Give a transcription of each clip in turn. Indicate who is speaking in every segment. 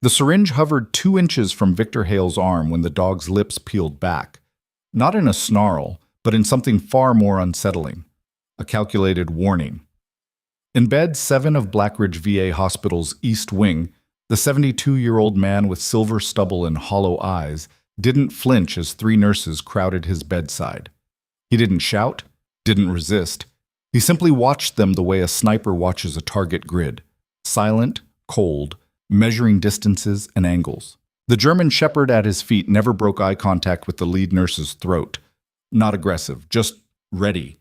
Speaker 1: The syringe hovered 2 inches from Victor Hale's arm when the dog's lips peeled back, not in a snarl, but in something far more unsettling, a calculated warning. In bed 7 of Blackridge VA Hospital's East Wing, the 72-year-old man with silver stubble and hollow eyes didn't flinch as 3 nurses crowded his bedside. He didn't shout, didn't resist. He simply watched them the way a sniper watches a target grid, silent, cold, measuring distances and angles. The German shepherd at his feet never broke eye contact with the lead nurse's throat. Not aggressive, just ready.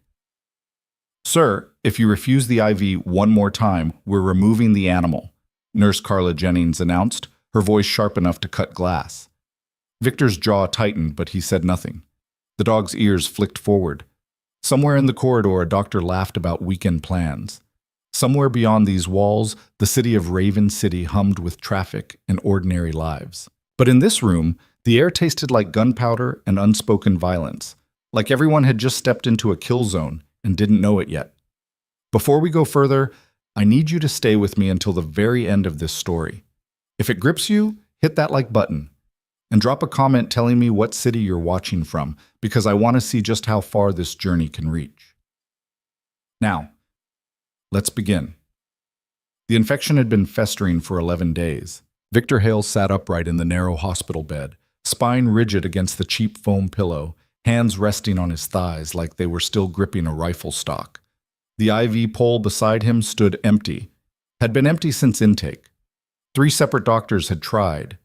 Speaker 1: "Sir, if you refuse the IV one more time, we're removing the animal," Nurse Carla Jennings announced, her voice sharp enough to cut glass. Victor's jaw tightened, but he said nothing. The dog's ears flicked forward. Somewhere in the corridor, a doctor laughed about weekend plans. Somewhere beyond these walls, the city of Raven City hummed with traffic and ordinary lives. But in this room, the air tasted like gunpowder and unspoken violence, like everyone had just stepped into a kill zone and didn't know it yet. Before we go further, I need you to stay with me until the very end of this story. If it grips you, hit that like button. And drop a comment telling me what city you're watching from, because I want to see just how far this journey can reach. Now, let's begin. The infection had been festering for 11 days. Victor Hale sat upright in the narrow hospital bed, spine rigid against the cheap foam pillow, hands resting on his thighs like they were still gripping a rifle stock. The IV pole beside him stood empty, had been empty since intake. 3 separate doctors had tried.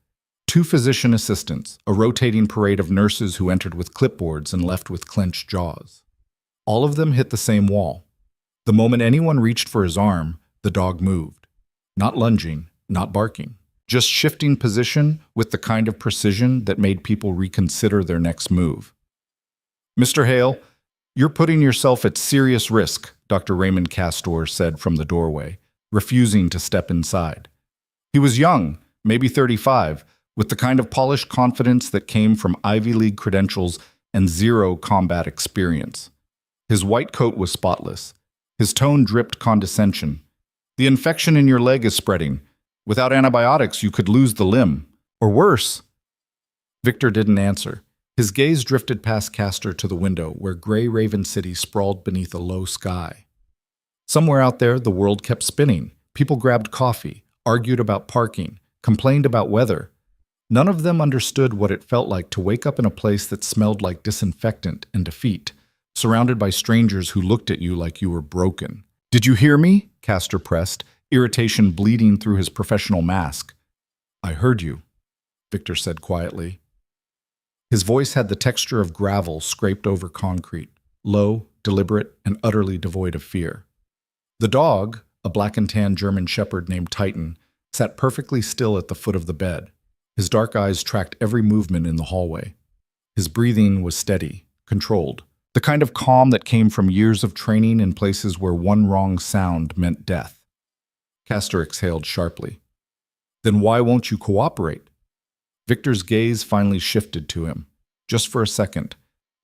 Speaker 1: 2 physician assistants, a rotating parade of nurses who entered with clipboards and left with clenched jaws. All of them hit the same wall. The moment anyone reached for his arm, the dog moved. Not lunging, not barking, just shifting position with the kind of precision that made people reconsider their next move. "Mr. Hale, you're putting yourself at serious risk," Dr. Raymond Castor said from the doorway, refusing to step inside. He was young, maybe 35, with the kind of polished confidence that came from Ivy League credentials and 0 combat experience. His white coat was spotless. His tone dripped condescension. "The infection in your leg is spreading. Without antibiotics, you could lose the limb. Or worse." Victor didn't answer. His gaze drifted past Castor to the window, where gray Raven City sprawled beneath a low sky. Somewhere out there, the world kept spinning. People grabbed coffee, argued about parking, complained about weather. None of them understood what it felt like to wake up in a place that smelled like disinfectant and defeat, surrounded by strangers who looked at you like you were broken. "Did you hear me?" Castor pressed, irritation bleeding through his professional mask. "I heard you," Victor said quietly. His voice had the texture of gravel scraped over concrete, low, deliberate, and utterly devoid of fear. The dog, a black and tan German shepherd named Titan, sat perfectly still at the foot of the bed. His dark eyes tracked every movement in the hallway. His breathing was steady, controlled, the kind of calm that came from years of training in places where one wrong sound meant death. Castor exhaled sharply. "Then why won't you cooperate?" Victor's gaze finally shifted to him, just for a second,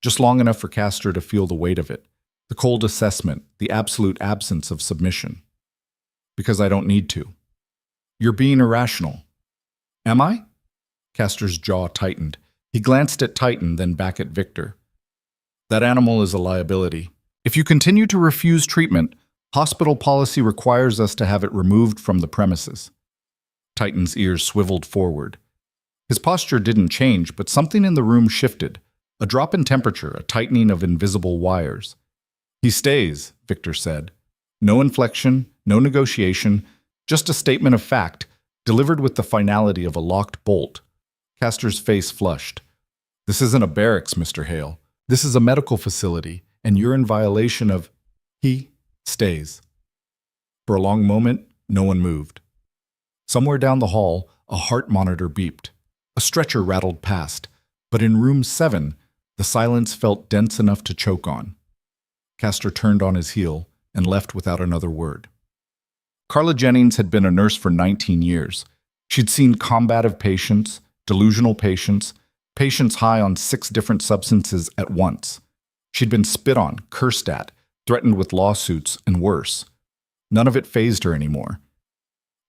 Speaker 1: just long enough for Castor to feel the weight of it, the cold assessment, the absolute absence of submission. "Because I don't need to." "You're being irrational." "Am I?" Castor's jaw tightened. He glanced at Titan, then back at Victor. "That animal is a liability. If you continue to refuse treatment, hospital policy requires us to have it removed from the premises." Titan's ears swiveled forward. His posture didn't change, but something in the room shifted. A drop in temperature, a tightening of invisible wires. "He stays," Victor said. No inflection, no negotiation, just a statement of fact, delivered with the finality of a locked bolt. Castor's face flushed. "This isn't a barracks, Mr. Hale. This is a medical facility, and you're in violation of—" He stays. For a long moment, no one moved. Somewhere down the hall, a heart monitor beeped. A stretcher rattled past, but in room 7, the silence felt dense enough to choke on. Castor turned on his heel and left without another word. Carla Jennings had been a nurse for 19 years. She'd seen combative patients, delusional patients, patients high on 6 different substances at once. She'd been spit on, cursed at, threatened with lawsuits, and worse. None of it fazed her anymore.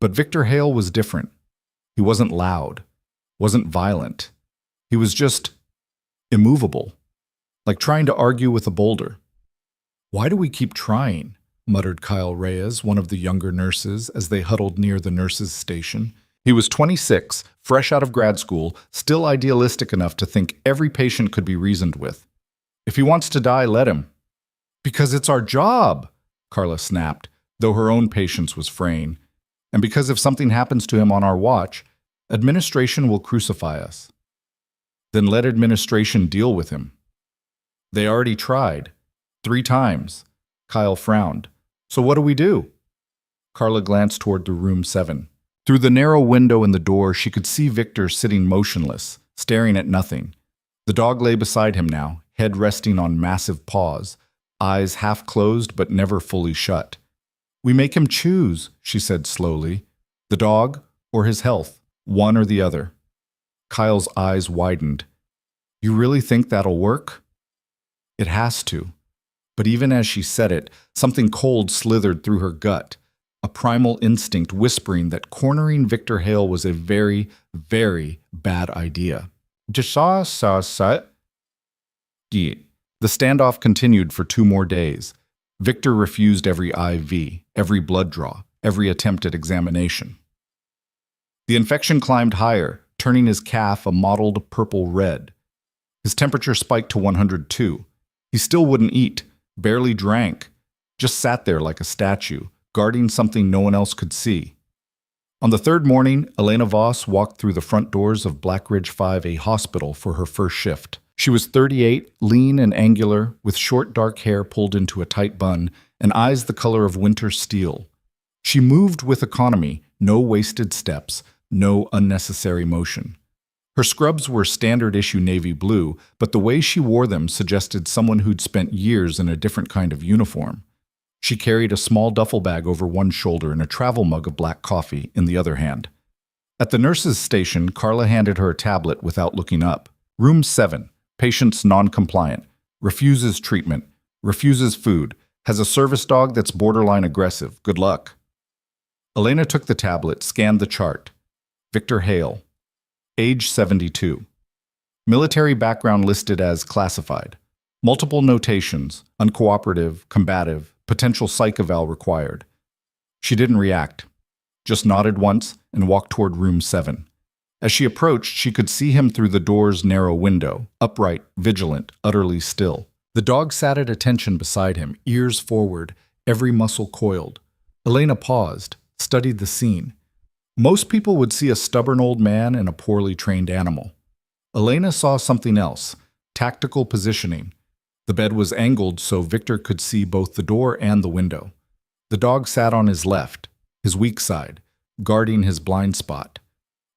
Speaker 1: But Victor Hale was different. He wasn't loud, wasn't violent. He was just immovable, like trying to argue with a boulder. "Why do we keep trying?" muttered Kyle Reyes, one of the younger nurses, as they huddled near the nurses' station. He was 26, fresh out of grad school, still idealistic enough to think every patient could be reasoned with. "If he wants to die, let him." "Because it's our job," Carla snapped, though her own patience was fraying. "And because if something happens to him on our watch, administration will crucify us." "Then let administration deal with him." "They already tried. 3 times. Kyle frowned. "So what do we do?" Carla glanced toward the room 7. Through the narrow window in the door, she could see Victor sitting motionless, staring at nothing. The dog lay beside him now, head resting on massive paws, eyes half closed but never fully shut. "We make him choose," she said slowly. "The dog or his health, one or the other." Kyle's eyes widened. "You really think that'll work?" "It has to." But even as she said it, something cold slithered through her gut, a primal instinct whispering that cornering Victor Hale was a very, very bad idea. The standoff continued for 2 more days. Victor refused every IV, every blood draw, every attempt at examination. The infection climbed higher, turning his calf a mottled purple red. His temperature spiked to 102. He still wouldn't eat, barely drank, just sat there like a statue, guarding something no one else could see. On the 3rd morning, Elena Voss walked through the front doors of Blackridge 5A hospital for her first shift. She was 38, lean and angular, with short dark hair pulled into a tight bun, and eyes the color of winter steel. She moved with economy, no wasted steps, no unnecessary motion. Her scrubs were standard-issue navy blue, but the way she wore them suggested someone who'd spent years in a different kind of uniform. She carried a small duffel bag over one shoulder and a travel mug of black coffee in the other hand. At the nurse's station, Carla handed her a tablet without looking up. "Room 7. Patient's non-compliant. Refuses treatment. Refuses food. Has a service dog that's borderline aggressive. Good luck." Elena took the tablet, scanned the chart. Victor Hale. Age 72. Military background listed as classified. Multiple notations, uncooperative, combative, potential psych eval required. She didn't react, just nodded once and walked toward room 7. As she approached, she could see him through the door's narrow window, upright, vigilant, utterly still. The dog sat at attention beside him, ears forward, every muscle coiled. Elena paused, studied the scene. Most people would see a stubborn old man and a poorly trained animal. Elena saw something else, tactical positioning. The bed was angled so Victor could see both the door and the window. The dog sat on his left, his weak side, guarding his blind spot.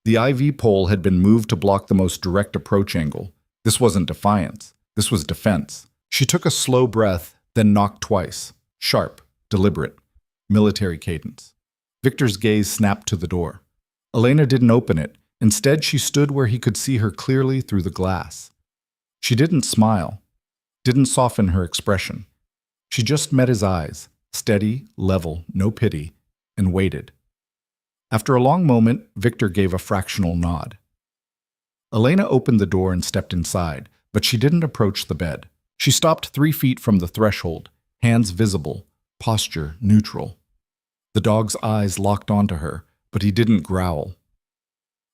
Speaker 1: The IV pole had been moved to block the most direct approach angle. This wasn't defiance. This was defense. She took a slow breath, then knocked twice. Sharp, deliberate, military cadence. Victor's gaze snapped to the door. Elena didn't open it. Instead, she stood where he could see her clearly through the glass. She didn't smile, didn't soften her expression. She just met his eyes, steady, level, no pity, and waited. After a long moment, Victor gave a fractional nod. Elena opened the door and stepped inside, but she didn't approach the bed. She stopped 3 feet from the threshold, hands visible, posture neutral. The dog's eyes locked onto her, but he didn't growl.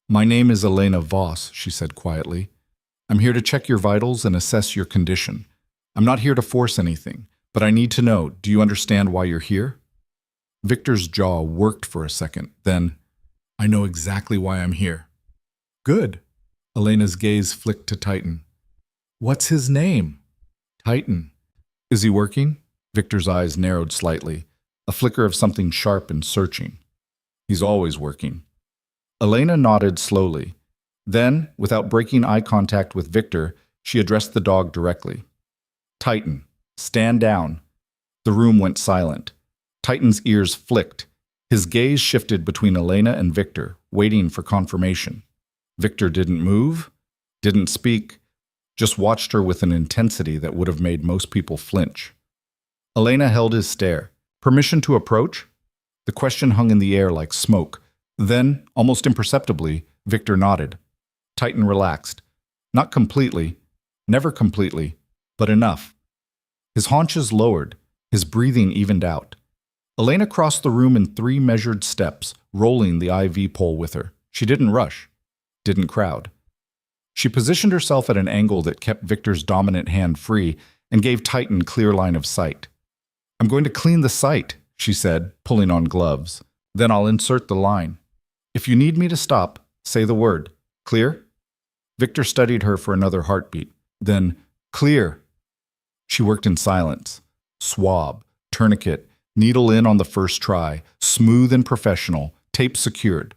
Speaker 1: "My name is Elena Voss," she said quietly. "I'm here to check your vitals and assess your condition. I'm not here to force anything, but I need to know, do you understand why you're here?" Victor's jaw worked for a second, then, "I know exactly why I'm here." "Good." Elena's gaze flicked to Titan. "What's his name?" "Titan." "Is he working?" Victor's eyes narrowed slightly, a flicker of something sharp and searching. "He's always working." Elena nodded slowly. Then, without breaking eye contact with Victor, she addressed the dog directly. "Titan, stand down." The room went silent. Titan's ears flicked. His gaze shifted between Elena and Victor, waiting for confirmation. Victor didn't move, didn't speak, just watched her with an intensity that would have made most people flinch. Elena held his stare. Permission to approach? The question hung in the air like smoke, Then, almost imperceptibly, Victor nodded. Titan relaxed. Not completely, never completely, but enough. His haunches lowered, his breathing evened out. Elena crossed the room in 3 measured steps, rolling the IV pole with her. She didn't rush, didn't crowd. She positioned herself at an angle that kept Victor's dominant hand free and gave Titan clear line of sight. "I'm going to clean the site," she said, pulling on gloves. "Then I'll insert the line. If you need me to stop, say the word. Clear?" Victor studied her for another heartbeat. Then, "Clear." She worked in silence. Swab, tourniquet, needle in on the first try, smooth and professional, tape secured.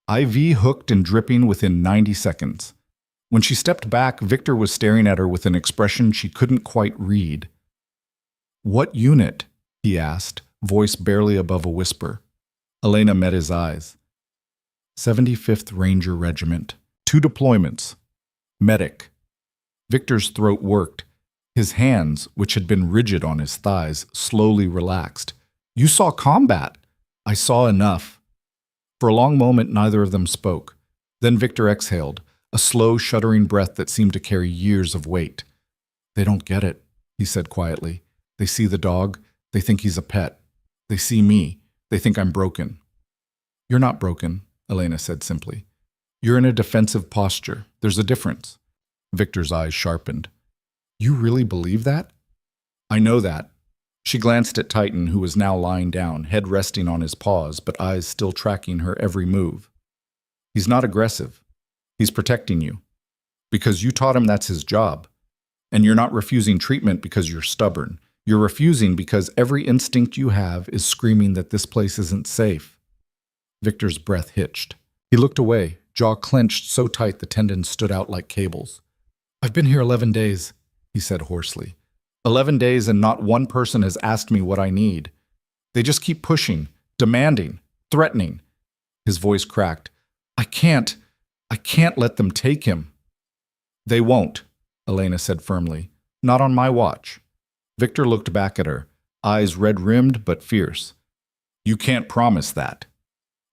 Speaker 1: IV hooked and dripping within 90 seconds. When she stepped back, Victor was staring at her with an expression she couldn't quite read. "What unit?" he asked, voice barely above a whisper. Elena met his eyes. 75th Ranger Regiment. 2 deployments. Medic. Victor's throat worked. His hands, which had been rigid on his thighs, slowly relaxed. "You saw combat." "I saw enough." For a long moment, neither of them spoke. Then Victor exhaled, a slow, shuddering breath that seemed to carry years of weight. "They don't get it," he said quietly. "They see the dog. They think he's a pet. They see me. They think I'm broken." "You're not broken," Elena said simply. "You're in a defensive posture. There's a difference." Victor's eyes sharpened. "You really believe that?" "I know that." She glanced at Titan, who was now lying down, head resting on his paws, but eyes still tracking her every move. "He's not aggressive. He's protecting you. Because you taught him that's his job. And you're not refusing treatment because you're stubborn. You're refusing because every instinct you have is screaming that this place isn't safe." Victor's breath hitched. He looked away, jaw clenched so tight the tendons stood out like cables. "I've been here 11 days, he said hoarsely. 11 days and not one person has asked me what I need. They just keep pushing, demanding, threatening." His voice cracked. I can't let them take him." "They won't," Elena said firmly. "Not on my watch." Victor looked back at her, eyes red-rimmed but fierce. "You can't promise that.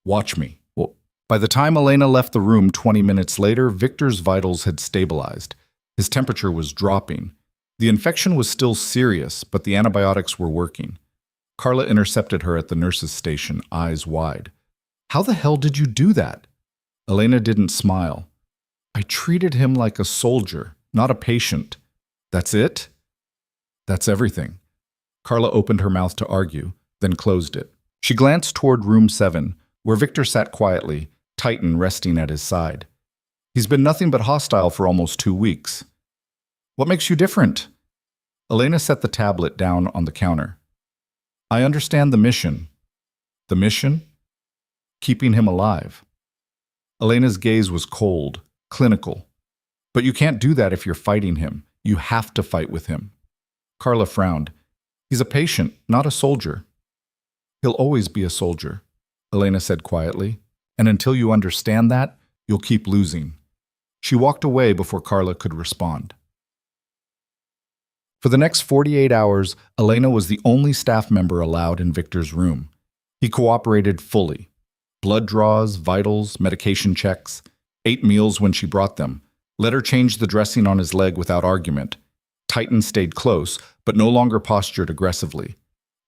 Speaker 1: Watch me." Well, by the time Elena left the room 20 minutes later, Victor's vitals had stabilized. His temperature was dropping. The infection was still serious, but the antibiotics were working. Carla intercepted her at the nurse's station, eyes wide. "How the hell did you do that?" Elena didn't smile. "I treated him like a soldier, not a patient." "That's it?" "That's everything." Carla opened her mouth to argue, then closed it. She glanced toward room 7, where Victor sat quietly, Titan resting at his side. "He's been nothing but hostile for almost 2 weeks." "What makes you different?" Elena set the tablet down on the counter. "I understand the mission." "The mission?" "Keeping him alive." Elena's gaze was cold, clinical. "But you can't do that if you're fighting him. You have to fight with him." Carla frowned. "He's a patient, not a soldier." "He'll always be a soldier," Elena said quietly. "And until you understand that, you'll keep losing." She walked away before Carla could respond. For the next 48 hours, Elena was the only staff member allowed in Victor's room. He cooperated fully. Blood draws, vitals, medication checks, ate meals when she brought them, let her change the dressing on his leg without argument. Titan stayed close, but no longer postured aggressively.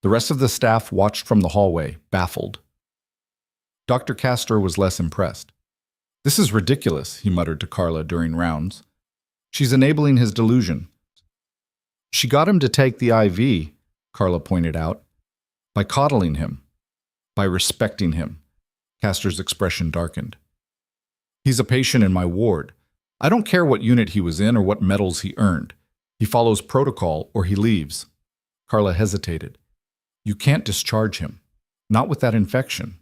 Speaker 1: The rest of the staff watched from the hallway, baffled. Dr. Castor was less impressed. "This is ridiculous," he muttered to Carla during rounds. "She's enabling his delusion." "She got him to take the IV," Carla pointed out, "by coddling him, by respecting him." Castor's expression darkened. "He's a patient in my ward. I don't care what unit he was in or what medals he earned. He follows protocol or he leaves." Carla hesitated. "You can't discharge him. Not with that infection."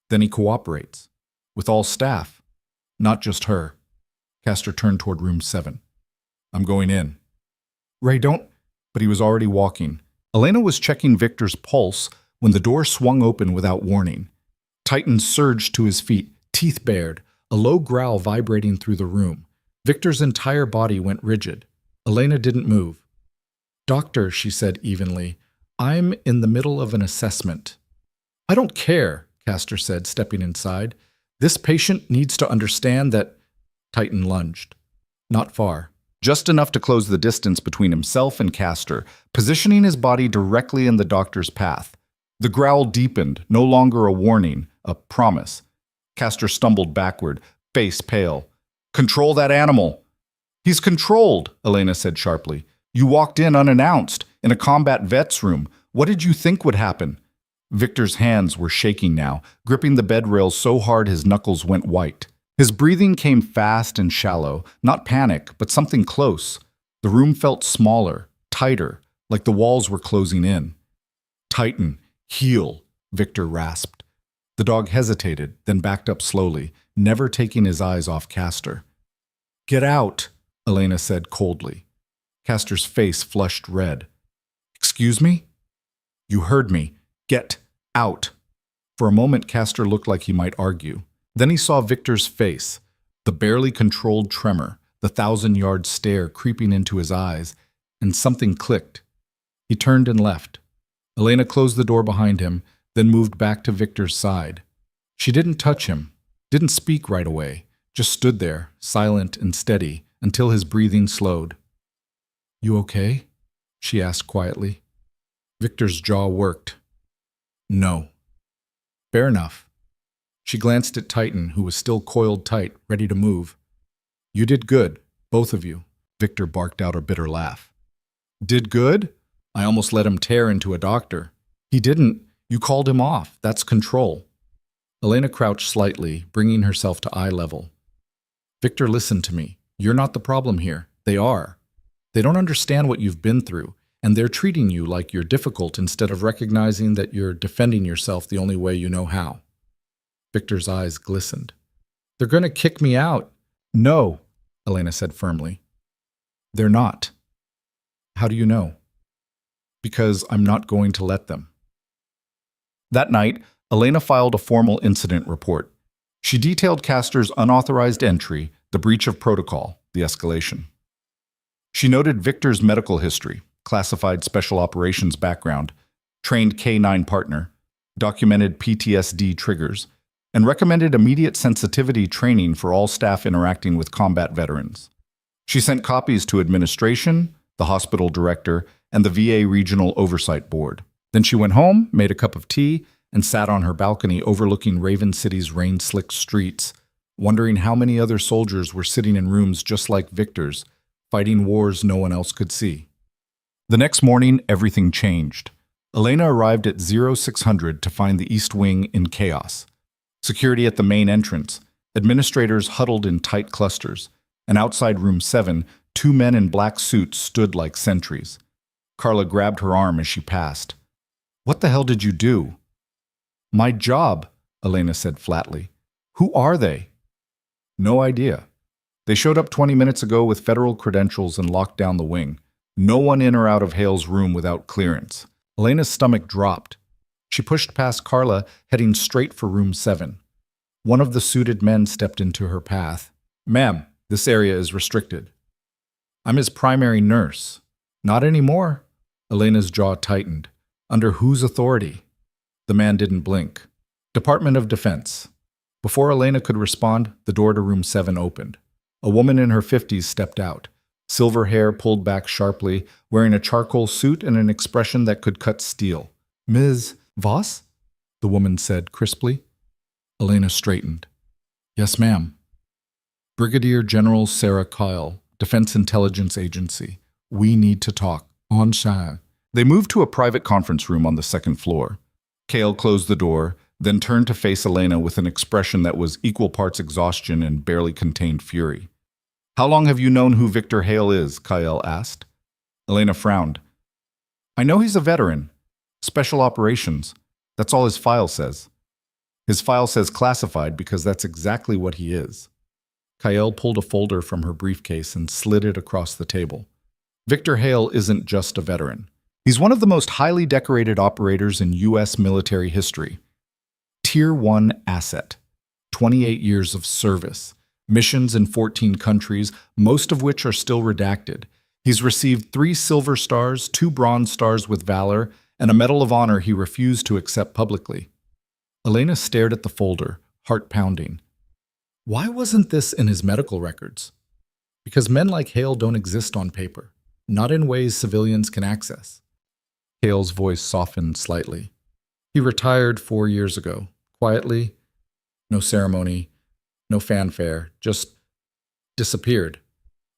Speaker 1: "Then he cooperates. With all staff. Not just her." Castor turned toward room 7. "I'm going in." "Ray, don't—" But he was already walking. Elena was checking Victor's pulse when the door swung open without warning. Titan surged to his feet, teeth bared, a low growl vibrating through the room. Victor's entire body went rigid. Elena didn't move. "Doctor," she said evenly, "I'm in the middle of an assessment." "I don't care," Castor said, stepping inside. "This patient needs to understand that—" Titan lunged. Not far. Just enough to close the distance between himself and Castor, positioning his body directly in the doctor's path. The growl deepened, no longer a warning, a promise. Castor stumbled backward, face pale. "Control that animal!" "He's controlled," Elena said sharply. "You walked in unannounced, in a combat vet's room. What did you think would happen?" Victor's hands were shaking now, gripping the bed rail so hard his knuckles went white. His breathing came fast and shallow, not panic, but something close. The room felt smaller, tighter, like the walls were closing in. "Titan, heel," Victor rasped. The dog hesitated, then backed up slowly, never taking his eyes off Castor. "Get out," Elena said coldly. Castor's face flushed red. "Excuse me?" "You heard me. Get out." For a moment, Castor looked like he might argue. Then he saw Victor's face, the barely controlled tremor, the 1,000-yard stare creeping into his eyes, and something clicked. He turned and left. Elena closed the door behind him, then moved back to Victor's side. She didn't touch him, didn't speak right away, just stood there, silent and steady, until his breathing slowed. "You okay?" she asked quietly. Victor's jaw worked. "No." "Fair enough." She glanced at Titan, who was still coiled tight, ready to move. "You did good, both of you." Victor barked out a bitter laugh. "Did good? I almost let him tear into a doctor." "He didn't. You called him off. That's control." Elena crouched slightly, bringing herself to eye level. "Victor, listen to me. You're not the problem here. They are. They don't understand what you've been through, and they're treating you like you're difficult instead of recognizing that you're defending yourself the only way you know how." Victor's eyes glistened. "They're going to kick me out." "No," Elena said firmly. "They're not." "How do you know?" "Because I'm not going to let them." That night, Elena filed a formal incident report. She detailed Castor's unauthorized entry, the breach of protocol, the escalation. She noted Victor's medical history, classified special operations background, trained K-9 partner, documented PTSD triggers, and recommended immediate sensitivity training for all staff interacting with combat veterans. She sent copies to administration, the hospital director, and the VA Regional Oversight Board. Then she went home, made a cup of tea, and sat on her balcony overlooking Raven City's rain-slicked streets, wondering how many other soldiers were sitting in rooms just like Victor's, fighting wars no one else could see. The next morning, everything changed. Elena arrived at 0600 to find the East Wing in chaos. Security at the main entrance, administrators huddled in tight clusters, and outside room 7, 2 men in black suits stood like sentries. Carla grabbed her arm as she passed. "What the hell did you do?" "My job," Elena said flatly. "Who are they?" "No idea. They showed up 20 minutes ago with federal credentials and locked down the wing. No one in or out of Hale's room without clearance." Elena's stomach dropped. She pushed past Carla, heading straight for room 7. One of the suited men stepped into her path. "Ma'am, this area is restricted." "I'm his primary nurse." "Not anymore." Elena's jaw tightened. "Under whose authority?" The man didn't blink. "Department of Defense." Before Elena could respond, the door to room 7 opened. A woman in her 50s stepped out, silver hair pulled back sharply, wearing a charcoal suit and an expression that could cut steel. "Ms. Voss?" the woman said crisply. Elena straightened. "Yes, ma'am." "Brigadier General Sarah Kyle, Defense Intelligence Agency. We need to talk. On Shah." They moved to a private conference room on the second floor. Kale closed the door, then turned to face Elena with an expression that was equal parts exhaustion and barely contained fury. "How long have you known who Victor Hale is?" Kyle asked. Elena frowned. "I know he's a veteran. Special operations. That's all his file says." "His file says classified because that's exactly what he is." Kyle pulled a folder from her briefcase and slid it across the table. "Victor Hale isn't just a veteran. He's one of the most highly decorated operators in U.S. military history. Tier 1 asset. 28 years of service. Missions in 14 countries, most of which are still redacted. He's received 3 Silver Stars, 2 Bronze Stars with Valor, and a Medal of Honor he refused to accept publicly." Elena stared at the folder, heart pounding. Why wasn't this in his medical records? Because men like Hale don't exist on paper, not in ways civilians can access. Hale's voice softened slightly. He retired 4 years ago, quietly, no ceremony, no fanfare, just disappeared.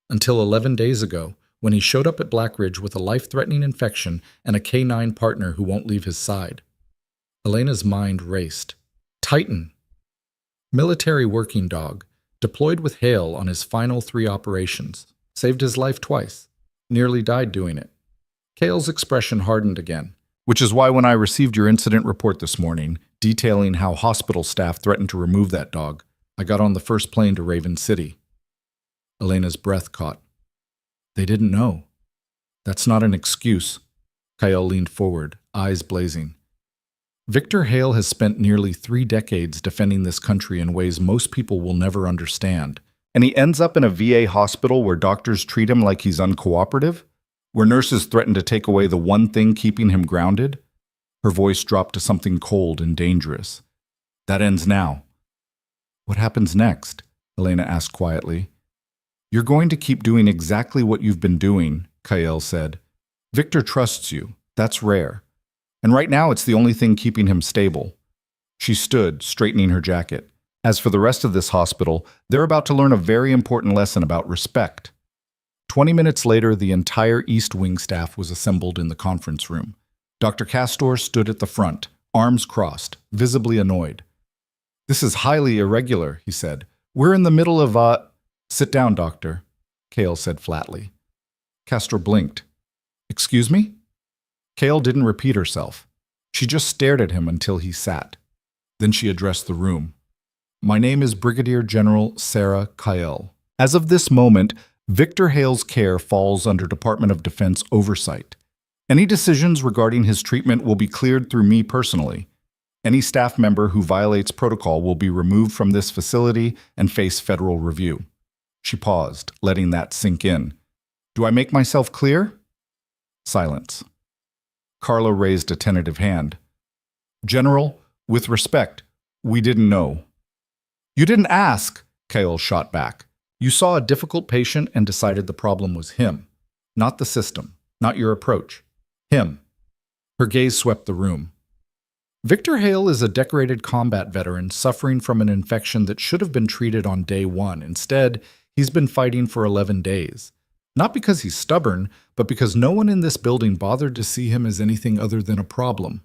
Speaker 1: Until 11 days ago, when he showed up at Blackridge with a life-threatening infection and a canine partner who won't leave his side. Elena's mind raced. Titan. Military working dog, deployed with Hale on his final 3 operations, saved his life twice, nearly died doing it. Hale's expression hardened again. Which is why when I received your incident report this morning, detailing how hospital staff threatened to remove that dog, I got on the first plane to Raven City. Elena's breath caught. They didn't know. That's not an excuse. Kyle leaned forward, eyes blazing. Victor Hale has spent nearly 3 decades defending this country in ways most people will never understand. And he ends up in a VA hospital where doctors treat him like he's uncooperative? Where nurses threaten to take away the one thing keeping him grounded? Her voice dropped to something cold and dangerous. That ends now. What happens next? Elena asked quietly. You're going to keep doing exactly what you've been doing, Kyle said. Victor trusts you. That's rare. And right now it's the only thing keeping him stable. She stood, straightening her jacket. As for the rest of this hospital, they're about to learn a very important lesson about respect. 20 minutes later, the entire East Wing staff was assembled in the conference room. Dr. Castor stood at the front, arms crossed, visibly annoyed. This is highly irregular, he said. We're in the middle of Sit down, doctor, Cale said flatly. Castor blinked. Excuse me? Cale didn't repeat herself. She just stared at him until he sat. Then she addressed the room. My name is Brigadier General Sarah Kyle. As of this moment, Victor Hale's care falls under Department of Defense oversight. Any decisions regarding his treatment will be cleared through me personally. Any staff member who violates protocol will be removed from this facility and face federal review. She paused, letting that sink in. Do I make myself clear? Silence. Carla raised a tentative hand. General, with respect, we didn't know. You didn't ask, Kyle shot back. You saw a difficult patient and decided the problem was him, not the system, not your approach. Him. Her gaze swept the room. Victor Hale is a decorated combat veteran suffering from an infection that should have been treated on day 1. Instead, he's been fighting for 11 days. Not because he's stubborn, but because no one in this building bothered to see him as anything other than a problem.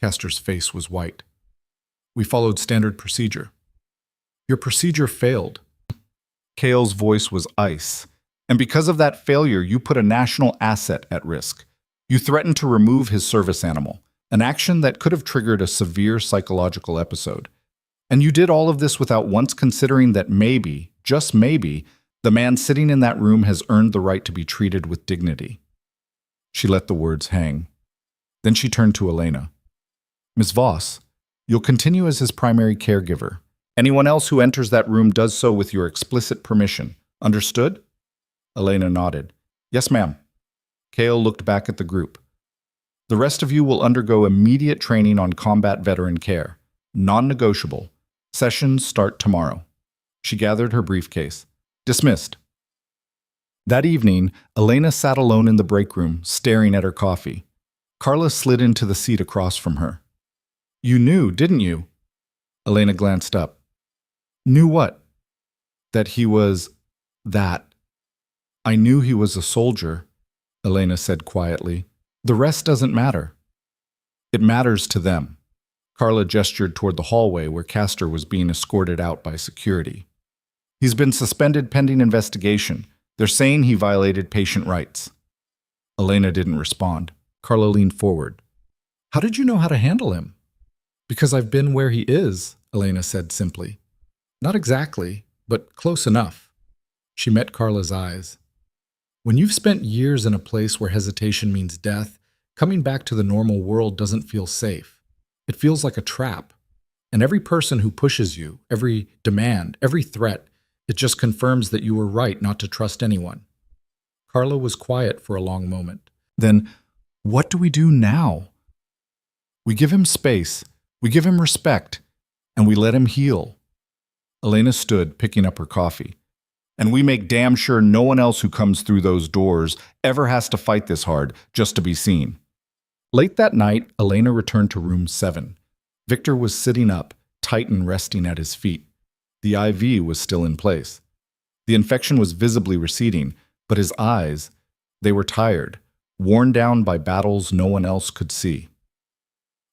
Speaker 1: Castor's face was white. We followed standard procedure. Your procedure failed. Cale's voice was ice. And because of that failure, you put a national asset at risk. You threatened to remove his service animal, an action that could have triggered a severe psychological episode. And you did all of this without once considering that maybe, just maybe, the man sitting in that room has earned the right to be treated with dignity. She let the words hang. Then she turned to Elena. Ms. Voss, you'll continue as his primary caregiver. Anyone else who enters that room does so with your explicit permission. Understood? Elena nodded. Yes, ma'am. Cale looked back at the group. The rest of you will undergo immediate training on combat veteran care. Non-negotiable. Sessions start tomorrow. She gathered her briefcase. Dismissed. That evening, Elena sat alone in the break room, staring at her coffee. Carla slid into the seat across from her. You knew, didn't you? Elena glanced up. Knew what? That he was that. I knew he was a soldier, Elena said quietly. The rest doesn't matter. It matters to them. Carla gestured toward the hallway where Castor was being escorted out by security. He's been suspended pending investigation. They're saying he violated patient rights. Elena didn't respond. Carla leaned forward. How did you know how to handle him? Because I've been where he is, Elena said simply. Not exactly, but close enough. She met Carla's eyes. When you've spent years in a place where hesitation means death, coming back to the normal world doesn't feel safe. It feels like a trap. And every person who pushes you, every demand, every threat, it just confirms that you were right not to trust anyone. Carla was quiet for a long moment. Then, what do we do now? We give him space. We give him respect, and we let him heal. Elena stood, picking up her coffee. And we make damn sure no one else who comes through those doors ever has to fight this hard just to be seen. Late that night, Elena returned to room 7. Victor was sitting up, Titan resting at his feet. The IV was still in place. The infection was visibly receding, but his eyes, they were tired, worn down by battles no one else could see.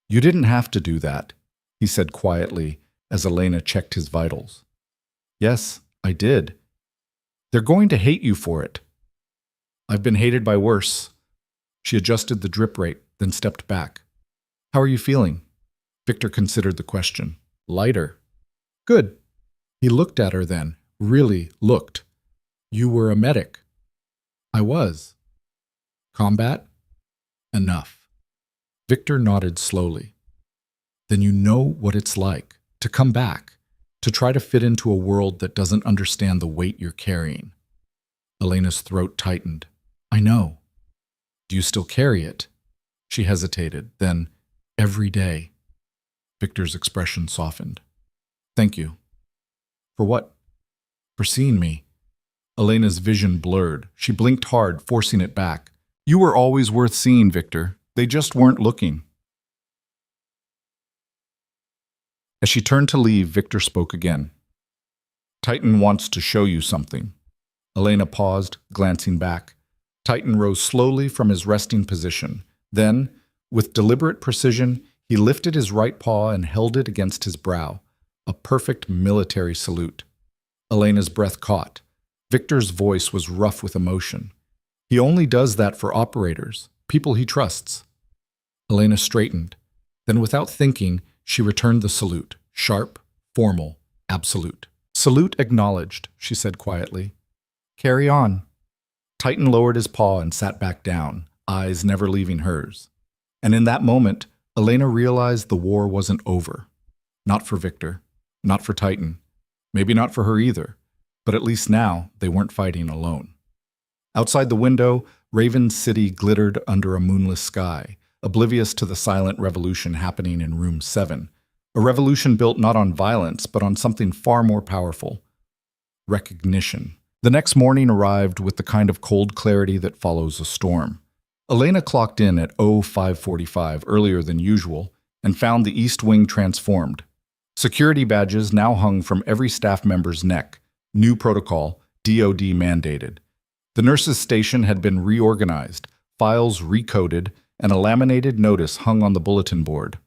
Speaker 1: You didn't have to do that, he said quietly as Elena checked his vitals. Yes, I did. They're going to hate you for it. I've been hated by worse. She adjusted the drip rate, then stepped back. How are you feeling? Victor considered the question. Lighter. Good. He looked at her then, really looked. You were a medic. I was. Combat? Enough. Victor nodded slowly. Then you know what it's like to come back, to try to fit into a world that doesn't understand the weight you're carrying. Elena's throat tightened. I know. Do you still carry it? She hesitated, then, every day. Victor's expression softened. Thank you. For what? For seeing me. Elena's vision blurred. She blinked hard, forcing it back. You were always worth seeing, Victor. They just weren't looking. As she turned to leave, Victor spoke again. Titan wants to show you something. Elena paused, glancing back. Titan rose slowly from his resting position. Then, with deliberate precision, he lifted his right paw and held it against his brow, a perfect military salute. Elena's breath caught. Victor's voice was rough with emotion. He only does that for operators, people he trusts. Elena straightened. Then, without thinking, she returned the salute, sharp, formal, absolute. Salute acknowledged, she said quietly. Carry on. Titan lowered his paw and sat back down, eyes never leaving hers. And in that moment, Elena realized the war wasn't over. Not for Victor, not for Titan, maybe not for her either, but at least now they weren't fighting alone. Outside the window, Raven's city glittered under a moonless sky, oblivious to the silent revolution happening in room 7, a revolution built not on violence, but on something far more powerful: recognition. The next morning arrived with the kind of cold clarity that follows a storm. Elena clocked in at 05:45 earlier than usual and found the East Wing transformed. Security badges now hung from every staff member's neck. New protocol, DoD mandated. The nurses' station had been reorganized, files recoded, and a laminated notice hung on the bulletin board.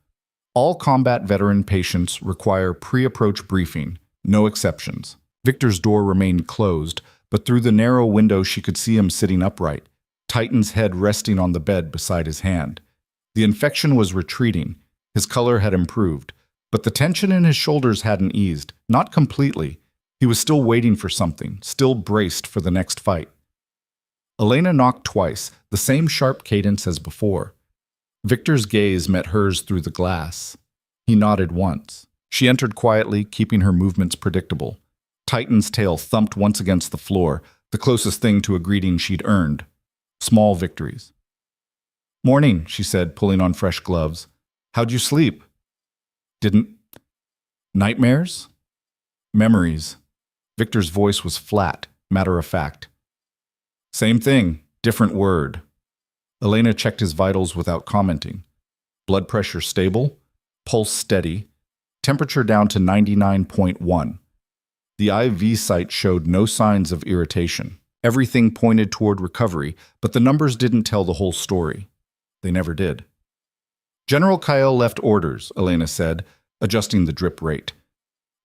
Speaker 1: All combat veteran patients require pre-approach briefing, no exceptions. Victor's door remained closed, but through the narrow window she could see him sitting upright, Titan's head resting on the bed beside his hand. The infection was retreating, his color had improved, but the tension in his shoulders hadn't eased, not completely. He was still waiting for something, still braced for the next fight. Elena knocked twice, the same sharp cadence as before. Victor's gaze met hers through the glass. He nodded once. She entered quietly, keeping her movements predictable. Titan's tail thumped once against the floor, the closest thing to a greeting she'd earned. Small victories. Morning, she said, pulling on fresh gloves. How'd you sleep? Didn't... Nightmares? Memories. Victor's voice was flat, matter-of-fact. Same thing, different word. Elena checked his vitals without commenting. Blood pressure stable, pulse steady, temperature down to 99.1. The IV site showed no signs of irritation. Everything pointed toward recovery, but the numbers didn't tell the whole story. They never did. General Kyle left orders, Elena said, adjusting the drip rate.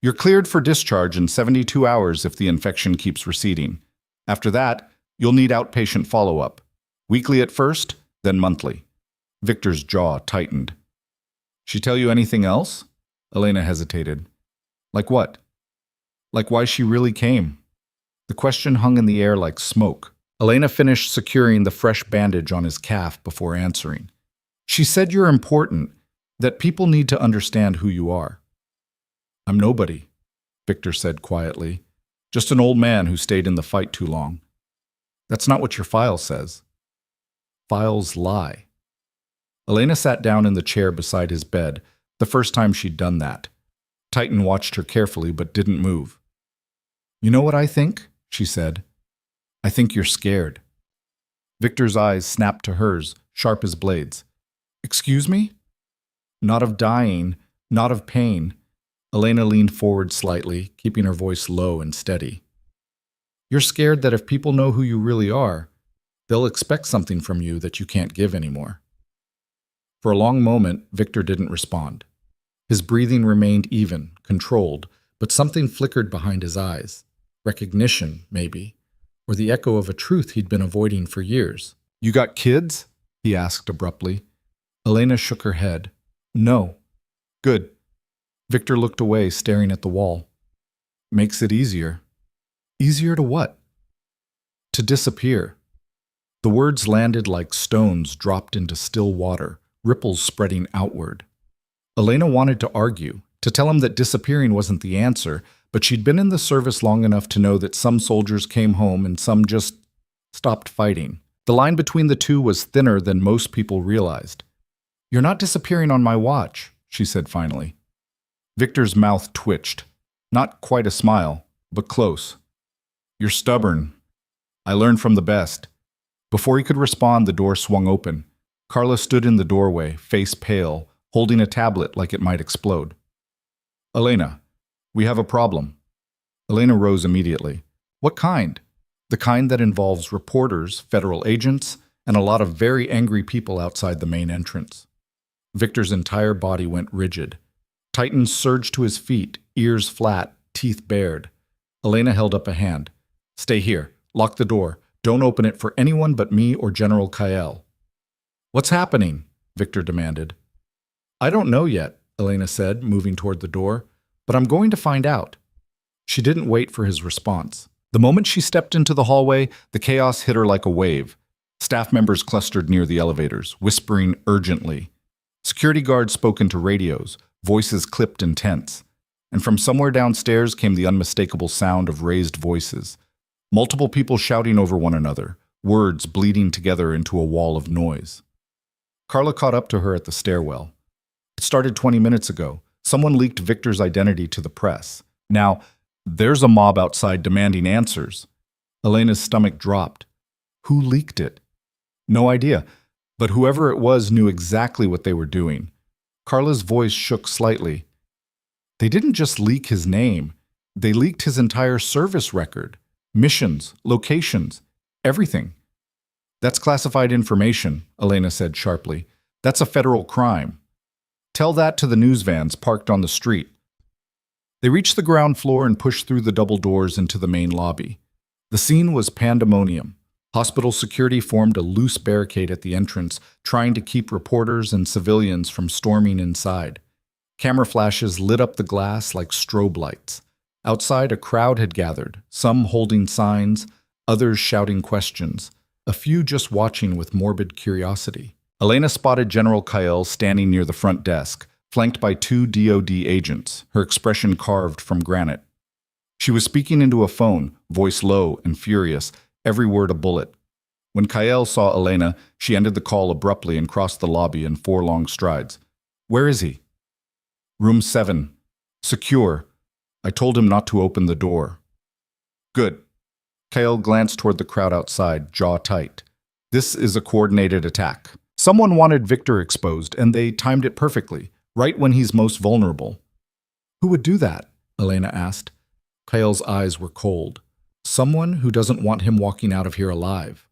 Speaker 1: You're cleared for discharge in 72 hours if the infection keeps receding. After that, you'll need outpatient follow-up. Weekly at first, then monthly. Victor's jaw tightened. She tell you anything else? Elena hesitated. Like what? Like why she really came. The question hung in the air like smoke. Elena finished securing the fresh bandage on his calf before answering. She said you're important, that people need to understand who you are. I'm nobody, Victor said quietly. Just an old man who stayed in the fight too long. That's not what your file says. Files lie. Elena sat down in the chair beside his bed, The first time she'd done that. Titan watched her carefully but didn't move. "You know what I think?" she said. "I think you're scared." Victor's eyes snapped to hers, sharp as blades. "Excuse me?" "Not of dying, not of pain." Elena leaned forward slightly, keeping her voice low and steady. "You're scared that if people know who you really are, they'll expect something from you that you can't give anymore." For a long moment, Victor didn't respond. His breathing remained even, controlled, but something flickered behind his eyes. Recognition, maybe, or the echo of a truth he'd been avoiding for years. "You got kids?" he asked abruptly. Elena shook her head. "No." "Good." Victor looked away, staring at the wall. "Makes it easier." "Easier to what?" "To disappear." The words landed like stones dropped into still water, ripples spreading outward. Elena wanted to argue, to tell him that disappearing wasn't the answer, but she'd been in the service long enough to know that some soldiers came home and some just stopped fighting. The line between the two was thinner than most people realized. "You're not disappearing on my watch," she said finally. Victor's mouth twitched. Not quite a smile, but close. "You're stubborn. I learned from the best." Before he could respond, the door swung open. Carla stood in the doorway, face pale, holding a tablet like it might explode. "Elena, we have a problem." Elena rose immediately. "What kind?" "The kind that involves reporters, federal agents, and a lot of very angry people outside the main entrance." Victor's entire body went rigid. Titan surged to his feet, ears flat, teeth bared. Elena held up a hand. "Stay here. Lock the door. Don't open it for anyone but me or General Kael." "What's happening?" Victor demanded. "I don't know yet," Elena said, moving toward the door, "but I'm going to find out." She didn't wait for his response. The moment she stepped into the hallway, the chaos hit her like a wave. Staff members clustered near the elevators, whispering urgently. Security guards spoke into radios, voices clipped and tense. And from somewhere downstairs came the unmistakable sound of raised voices. Multiple people shouting over one another, words bleeding together into a wall of noise. Carla caught up to her at the stairwell. "It started 20 minutes ago. Someone leaked Victor's identity to the press. Now, there's a mob outside demanding answers." Elena's stomach dropped. Who leaked it? No idea, but whoever it was knew exactly what they were doing. Carla's voice shook slightly. They didn't just leak his name. They leaked his entire service record. Missions, locations, everything. "That's classified information," Elena said sharply. "That's a federal crime. Tell that to the news vans parked on the street." They reached the ground floor and pushed through the double doors into the main lobby. The scene was pandemonium. Hospital security formed a loose barricade at the entrance, trying to keep reporters and civilians from storming inside. Camera flashes lit up the glass like strobe lights. Outside, a crowd had gathered, some holding signs, others shouting questions, a few just watching with morbid curiosity. Elena spotted General Kael standing near the front desk, flanked by 2 DoD agents, her expression carved from granite. She was speaking into a phone, voice low and furious, every word a bullet. When Kael saw Elena, she ended the call abruptly and crossed the lobby in 4 long strides. "Where is he?" "Room 7. Secure. I told him not to open the door." "Good." Kael glanced toward the crowd outside, jaw tight. "This is a coordinated attack. Someone wanted Victor exposed, and they timed it perfectly, right when he's most vulnerable." "Who would do that?" Elena asked. Kael's eyes were cold. "Someone who doesn't want him walking out of here alive."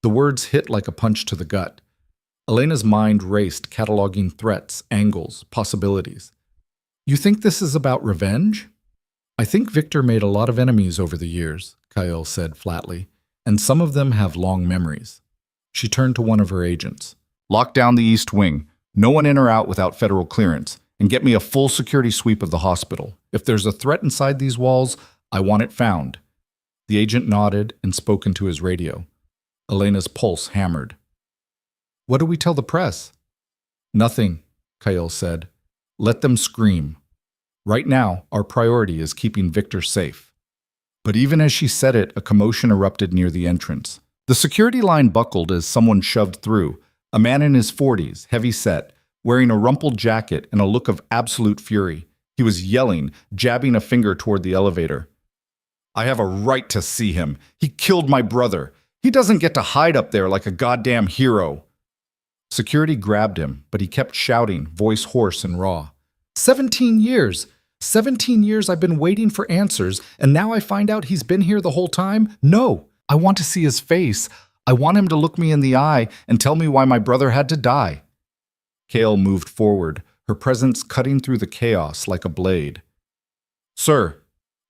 Speaker 1: The words hit like a punch to the gut. Elena's mind raced, cataloging threats, angles, possibilities. "You think this is about revenge?" "I think Victor made a lot of enemies over the years," Kael said flatly, "and some of them have long memories." She turned to one of her agents. "Lock down the East Wing. No one in or out without federal clearance, and get me a full security sweep of the hospital. If there's a threat inside these walls, I want it found." The agent nodded and spoke into his radio. Elena's pulse hammered. "What do we tell the press?" "Nothing," Kael said. "Let them scream. Right now, our priority is keeping Victor safe." But even as she said it, a commotion erupted near the entrance. The security line buckled as someone shoved through, a man in his 40s, heavy-set, wearing a rumpled jacket and a look of absolute fury. He was yelling, jabbing a finger toward the elevator. I have a right to see him. He killed my brother. He doesn't get to hide up there like a goddamn hero. Security grabbed him, but he kept shouting, voice hoarse and raw. 17 years! 17 years I've been waiting for answers, and now I find out he's been here the whole time? No! I want to see his face. I want him to look me in the eye and tell me why my brother had to die. Kale moved forward, her presence cutting through the chaos like a blade. Sir,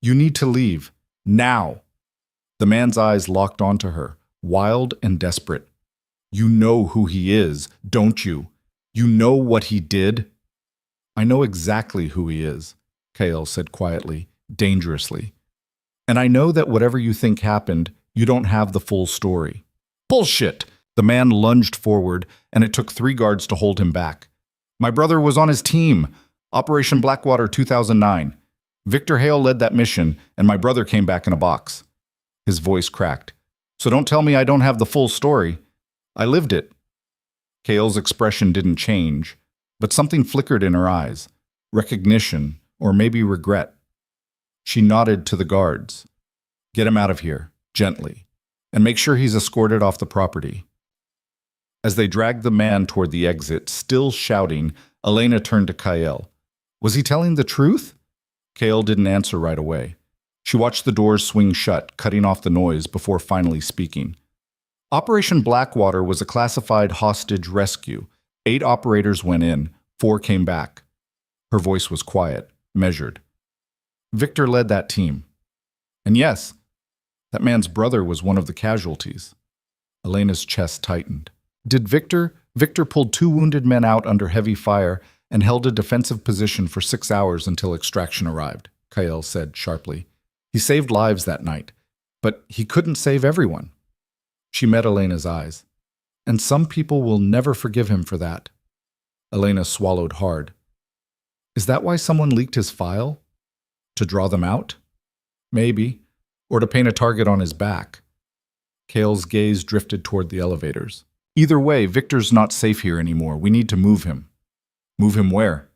Speaker 1: you need to leave. Now! The man's eyes locked onto her, wild and desperate. You know who he is, don't you? You know what he did? I know exactly who he is, Kale said quietly, dangerously. And I know that whatever you think happened, you don't have the full story. Bullshit! The man lunged forward, and it took 3 guards to hold him back. My brother was on his team, Operation Blackwater 2009. Victor Hale led that mission, and my brother came back in a box. His voice cracked. So don't tell me I don't have the full story. I lived it. Kale's expression didn't change, but something flickered in her eyes. Recognition, or maybe regret. She nodded to the guards. Get him out of here, gently, and make sure he's escorted off the property. As they dragged the man toward the exit, still shouting, Elena turned to Kale. Was he telling the truth? Kale didn't answer right away. She watched the doors swing shut, cutting off the noise before finally speaking. Operation Blackwater was a classified hostage rescue. 8 operators went in, 4 came back. Her voice was quiet, measured. Victor led that team. And yes, that man's brother was one of the casualties. Elena's chest tightened. Did Victor pulled 2 wounded men out under heavy fire and held a defensive position for 6 hours until extraction arrived, Kyle said sharply. He saved lives that night, but he couldn't save everyone. She met Elena's eyes. And some people will never forgive him for that. Elena swallowed hard. Is that why someone leaked his file? To draw them out? Maybe. Or to paint a target on his back. Kale's gaze drifted toward the elevators. Either way, Victor's not safe here anymore. We need to move him. Move him where?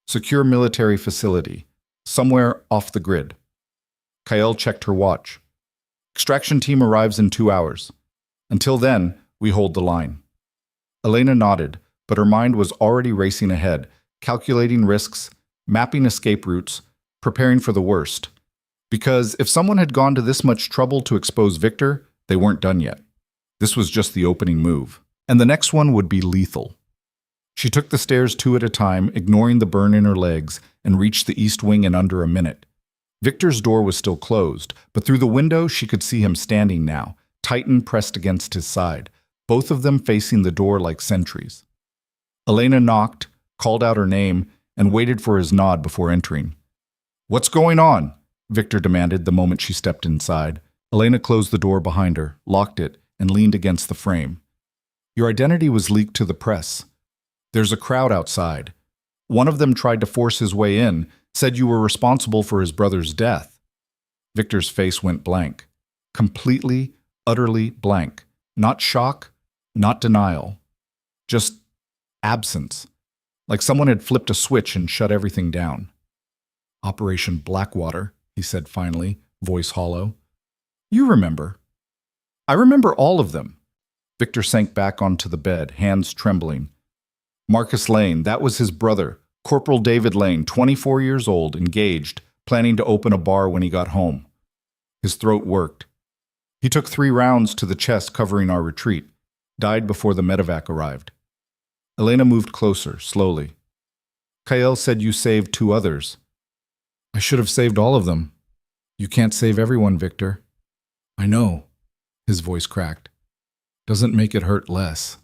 Speaker 1: Secure military facility. Somewhere off the grid. Kyle checked her watch. Extraction team arrives in 2 hours. Until then, we hold the line. Elena nodded, but her mind was already racing ahead, calculating risks, mapping escape routes, preparing for the worst. Because if someone had gone to this much trouble to expose Victor, they weren't done yet. This was just the opening move. And the next one would be lethal. She took the stairs 2 at a time, ignoring the burn in her legs, and reached the east wing in under a minute. Victor's door was still closed, but through the window she could see him standing now, Titan pressed against his side, both of them facing the door like sentries. Elena knocked, called out her name, and waited for his nod before entering. What's going on? Victor demanded the moment she stepped inside. Elena closed the door behind her, locked it, and leaned against the frame. Your identity was leaked to the press. There's a crowd outside. One of them tried to force his way in, said you were responsible for his brother's death. Victor's face went blank. Completely, utterly blank. Not shock, not denial. Just absence. Like someone had flipped a switch and shut everything down. Operation Blackwater, he said finally, voice hollow. You remember. I remember all of them. Victor sank back onto the bed, hands trembling. Marcus Lane, that was his brother. Corporal David Lane, 24 years old, engaged, planning to open a bar when he got home. His throat worked. He took 3 rounds to the chest covering our retreat, died before the medevac arrived. Elena moved closer, slowly. Kyle said you saved 2 others. I should have saved all of them. You can't save everyone, Victor. I know. His voice cracked. Doesn't make it hurt less.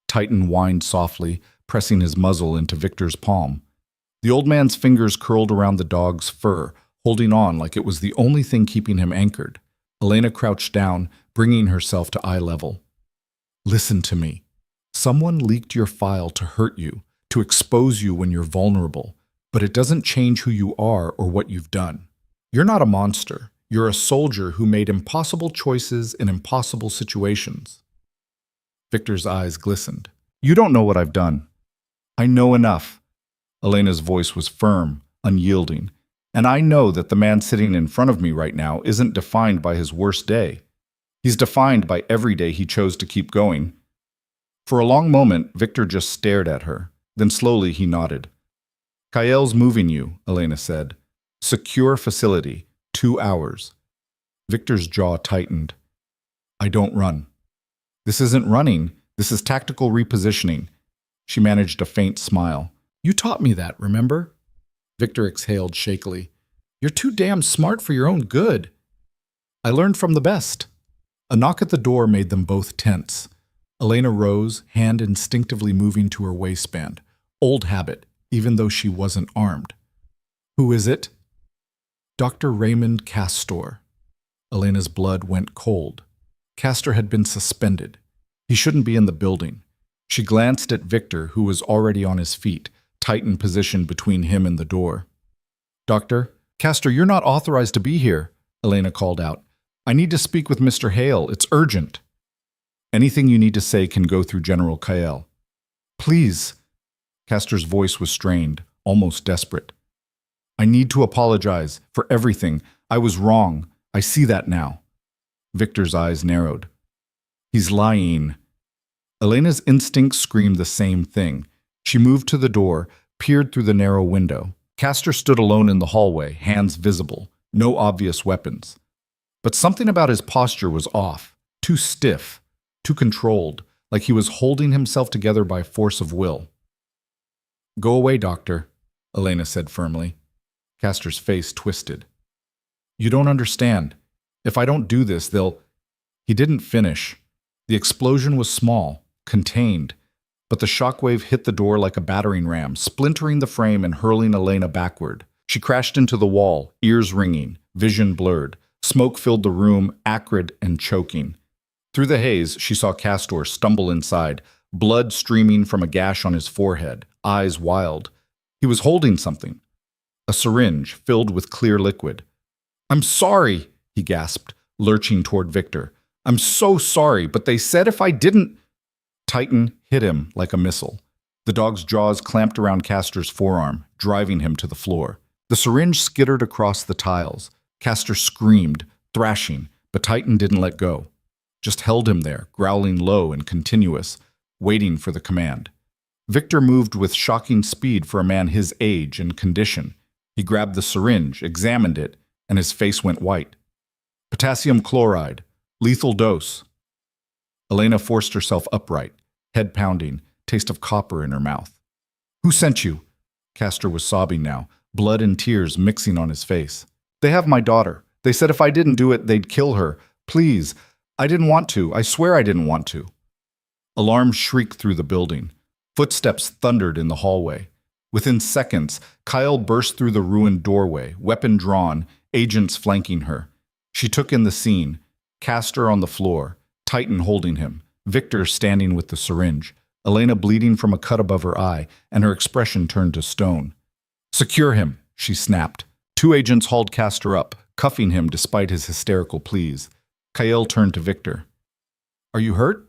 Speaker 1: Titan whined softly, pressing his muzzle into Victor's palm. The old man's fingers curled around the dog's fur, holding on like it was the only thing keeping him anchored. Elena crouched down, bringing herself to eye level. Listen to me. Someone leaked your file to hurt you, to expose you when you're vulnerable, but it doesn't change who you are or what you've done. You're not a monster. You're a soldier who made impossible choices in impossible situations. Victor's eyes glistened. You don't know what I've done. I know enough. Elena's voice was firm, unyielding. And I know that the man sitting in front of me right now isn't defined by his worst day. He's defined by every day he chose to keep going. For a long moment, Victor just stared at her. Then slowly he nodded. Kael's moving you, Elena said. Secure facility, 2 hours. Victor's jaw tightened. I don't run. This isn't running. This is tactical repositioning. She managed a faint smile. You taught me that, remember? Victor exhaled shakily. You're too damn smart for your own good. I learned from the best. A knock at the door made them both tense. Elena rose, hand instinctively moving to her waistband. Old habit, even though she wasn't armed. Who is it? Dr. Raymond Castor. Elena's blood went cold. Castor had been suspended. He shouldn't be in the building. She glanced at Victor, who was already on his feet, tightened position between him and the door. Doctor, Castor, you're not authorized to be here, Elena called out. I need to speak with Mr. Hale. It's urgent. Anything you need to say can go through General Kael. Please. Castor's voice was strained, almost desperate. I need to apologize for everything. I was wrong. I see that now. Victor's eyes narrowed. He's lying. Elena's instincts screamed the same thing. She moved to the door, peered through the narrow window. Castor stood alone in the hallway, hands visible, no obvious weapons. But something about his posture was off, too stiff, too controlled, like he was holding himself together by force of will. Go away, Doctor, Elena said firmly. Castor's face twisted. You don't understand. If I don't do this, they'll... He didn't finish. The explosion was small, contained, but the shockwave hit the door like a battering ram, splintering the frame and hurling Elena backward. She crashed into the wall, ears ringing, vision blurred. Smoke filled the room, acrid and choking. Through the haze, she saw Castor stumble inside, blood streaming from a gash on his forehead, eyes wild. He was holding something. A syringe filled with clear liquid. I'm sorry, he gasped, lurching toward Victor. I'm so sorry, but they said if I didn't... Titan hit him like a missile. The dog's jaws clamped around Castor's forearm, driving him to the floor. The syringe skittered across the tiles. Castor screamed, thrashing, but Titan didn't let go. Just held him there, growling low and continuous, waiting for the command. Victor moved with shocking speed for a man his age and condition. He grabbed the syringe, examined it, and his face went white. Potassium chloride, lethal dose. Elena forced herself upright, head pounding, taste of copper in her mouth. Who sent you? Castor was sobbing now, blood and tears mixing on his face. They have my daughter. They said if I didn't do it, they'd kill her. Please. I didn't want to. I swear I didn't want to. Alarm shrieked through the building. Footsteps thundered in the hallway. Within seconds, Kael burst through the ruined doorway, weapon drawn, agents flanking her. She took in the scene. Castor on the floor, Titan holding him, Victor standing with the syringe, Elena bleeding from a cut above her eye, and her expression turned to stone. Secure him, she snapped. 2 agents hauled Castor up, cuffing him despite his hysterical pleas. Kael turned to Victor. Are you hurt?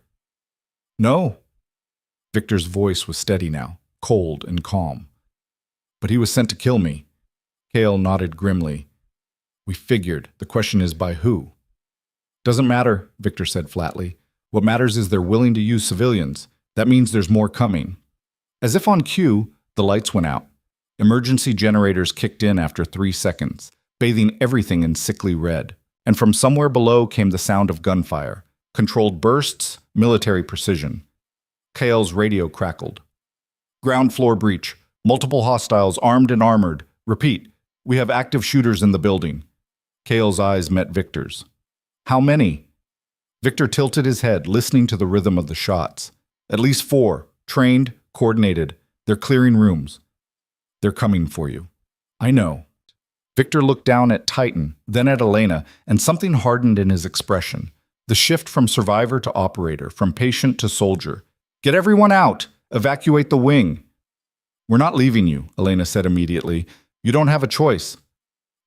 Speaker 1: No. Victor's voice was steady now, cold and calm. But he was sent to kill me. Kael nodded grimly. We figured. The question is by who? Doesn't matter, Victor said flatly. What matters is they're willing to use civilians. That means there's more coming. As if on cue, the lights went out. Emergency generators kicked in after 3 seconds, bathing everything in sickly red. And from somewhere below came the sound of gunfire. Controlled bursts, military precision. Kael's radio crackled. Ground floor breach. Multiple hostiles armed and armored. Repeat, we have active shooters in the building. Kael's eyes met Victor's. How many? Victor tilted his head, listening to the rhythm of the shots. At least 4, trained, coordinated. They're clearing rooms. They're coming for you. I know. Victor looked down at Titan, then at Elena, and something hardened in his expression. The shift from survivor to operator, from patient to soldier. Get everyone out! Evacuate the wing! We're not leaving you, Elena said immediately. You don't have a choice.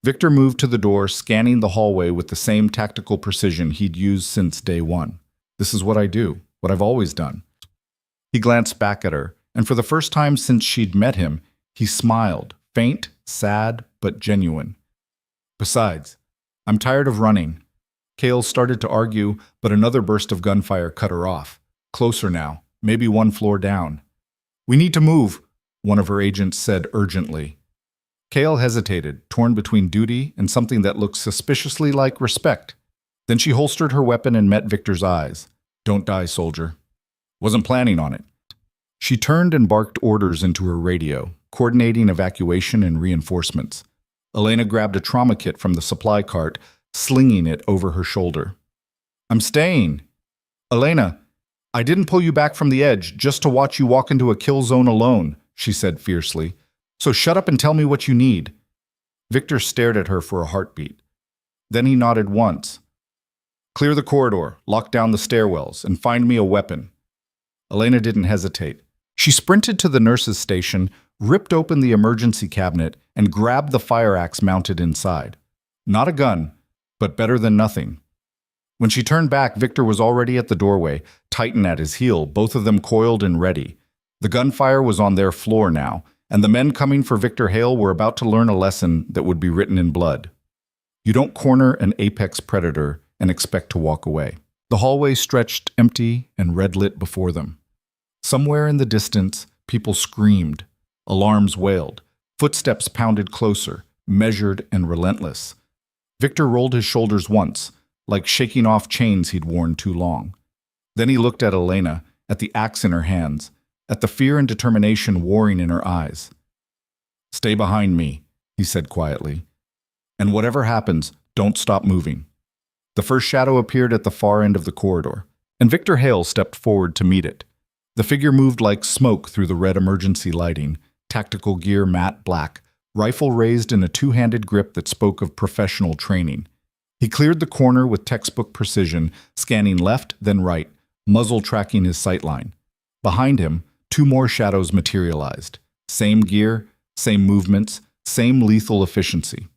Speaker 1: Victor moved to the door, scanning the hallway with the same tactical precision he'd used since day one. This is what I do, what I've always done. He glanced back at her, and for the first time since she'd met him, he smiled, faint, sad, but genuine. Besides, I'm tired of running. Kale started to argue, but another burst of gunfire cut her off. Closer now, maybe one floor down. We need to move, one of her agents said urgently. Kale hesitated, torn between duty and something that looked suspiciously like respect. Then she holstered her weapon and met Victor's eyes. Don't die, soldier. Wasn't planning on it. She turned and barked orders into her radio, coordinating evacuation and reinforcements. Elena grabbed a trauma kit from the supply cart, slinging it over her shoulder. I'm staying. Elena, I didn't pull you back from the edge just to watch you walk into a kill zone alone, she said fiercely. So shut up and tell me what you need. Victor stared at her for a heartbeat. Then he nodded once. Clear the corridor, lock down the stairwells, and find me a weapon. Elena didn't hesitate. She sprinted to the nurse's station, ripped open the emergency cabinet, and grabbed the fire axe mounted inside. Not a gun, but better than nothing. When she turned back, Victor was already at the doorway, Titan at his heel, both of them coiled and ready. The gunfire was on their floor now, and the men coming for Victor Hale were about to learn a lesson that would be written in blood. You don't corner an apex predator and expect to walk away. The hallway stretched empty and red-lit before them. Somewhere in the distance, people screamed. Alarms wailed. Footsteps pounded closer, measured and relentless. Victor rolled his shoulders once, like shaking off chains he'd worn too long. Then he looked at Elena, at the axe in her hands, at the fear and determination warring in her eyes. Stay behind me, he said quietly. And whatever happens, don't stop moving. The first shadow appeared at the far end of the corridor, and Victor Hale stepped forward to meet it. The figure moved like smoke through the red emergency lighting, tactical gear matte black, rifle raised in a two-handed grip that spoke of professional training. He cleared the corner with textbook precision, scanning left, then right, muzzle tracking his sightline. Behind him, two more shadows materialized. Same gear, same movements, same lethal efficiency.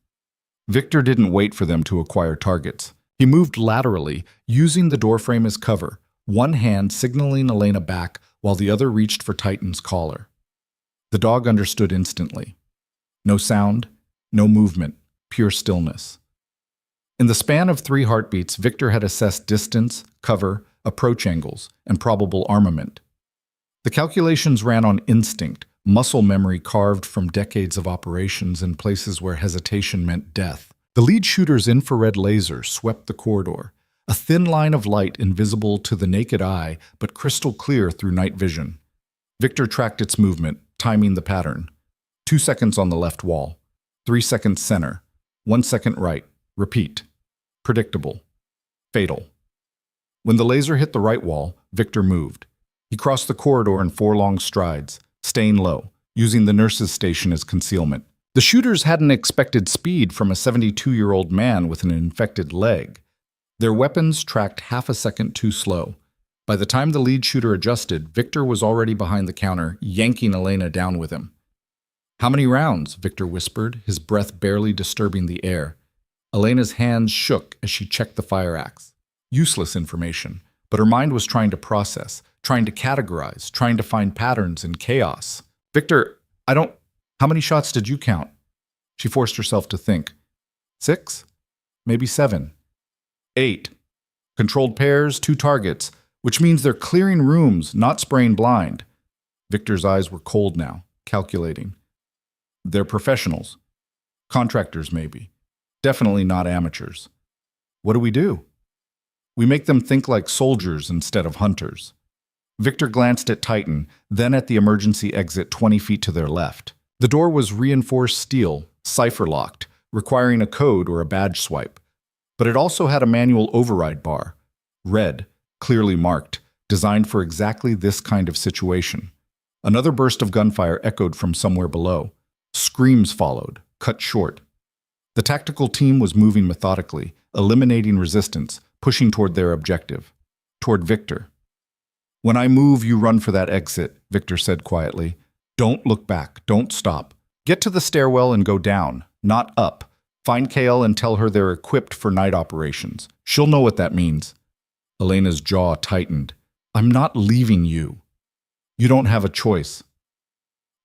Speaker 1: Victor didn't wait for them to acquire targets. He moved laterally, using the doorframe as cover, one hand signaling Elena back while the other reached for Titan's collar. The dog understood instantly. No sound, no movement, pure stillness. In the span of 3 heartbeats, Victor had assessed distance, cover, approach angles, and probable armament. The calculations ran on instinct, muscle memory carved from decades of operations in places where hesitation meant death. The lead shooter's infrared laser swept the corridor, a thin line of light invisible to the naked eye but crystal clear through night vision. Victor tracked its movement, timing the pattern. 2 seconds on the left wall, 3 seconds center, 1 second right, repeat. Predictable. Fatal. When the laser hit the right wall, Victor moved. He crossed the corridor in 4 long strides, staying low, using the nurse's station as concealment. The shooters hadn't expected speed from a 72-year-old man with an infected leg. Their weapons tracked half a second too slow. By the time the lead shooter adjusted, Victor was already behind the counter, yanking Elena down with him. How many rounds? Victor whispered, his breath barely disturbing the air. Elena's hands shook as she checked the fire axe. Useless information, but her mind was trying to process, trying to categorize, trying to find patterns in chaos. Victor, how many shots did you count? She forced herself to think. 6? Maybe 7. 8. Controlled pairs, 2 targets, which means they're clearing rooms, not spraying blind. Victor's eyes were cold now, calculating. They're professionals. Contractors, maybe. Definitely not amateurs. What do? We make them think like soldiers instead of hunters. Victor glanced at Titan, then at the emergency exit 20 feet to their left. The door was reinforced steel, cipher-locked, requiring a code or a badge swipe. But it also had a manual override bar, red, clearly marked, designed for exactly this kind of situation. Another burst of gunfire echoed from somewhere below. Screams followed, cut short. The tactical team was moving methodically, eliminating resistance, pushing toward their objective, toward Victor. When I move, you run for that exit, Victor said quietly. Don't look back, don't stop. Get to the stairwell and go down, not up. Find Kale and tell her they're equipped for night operations. She'll know what that means. Elena's jaw tightened. I'm not leaving you. You don't have a choice.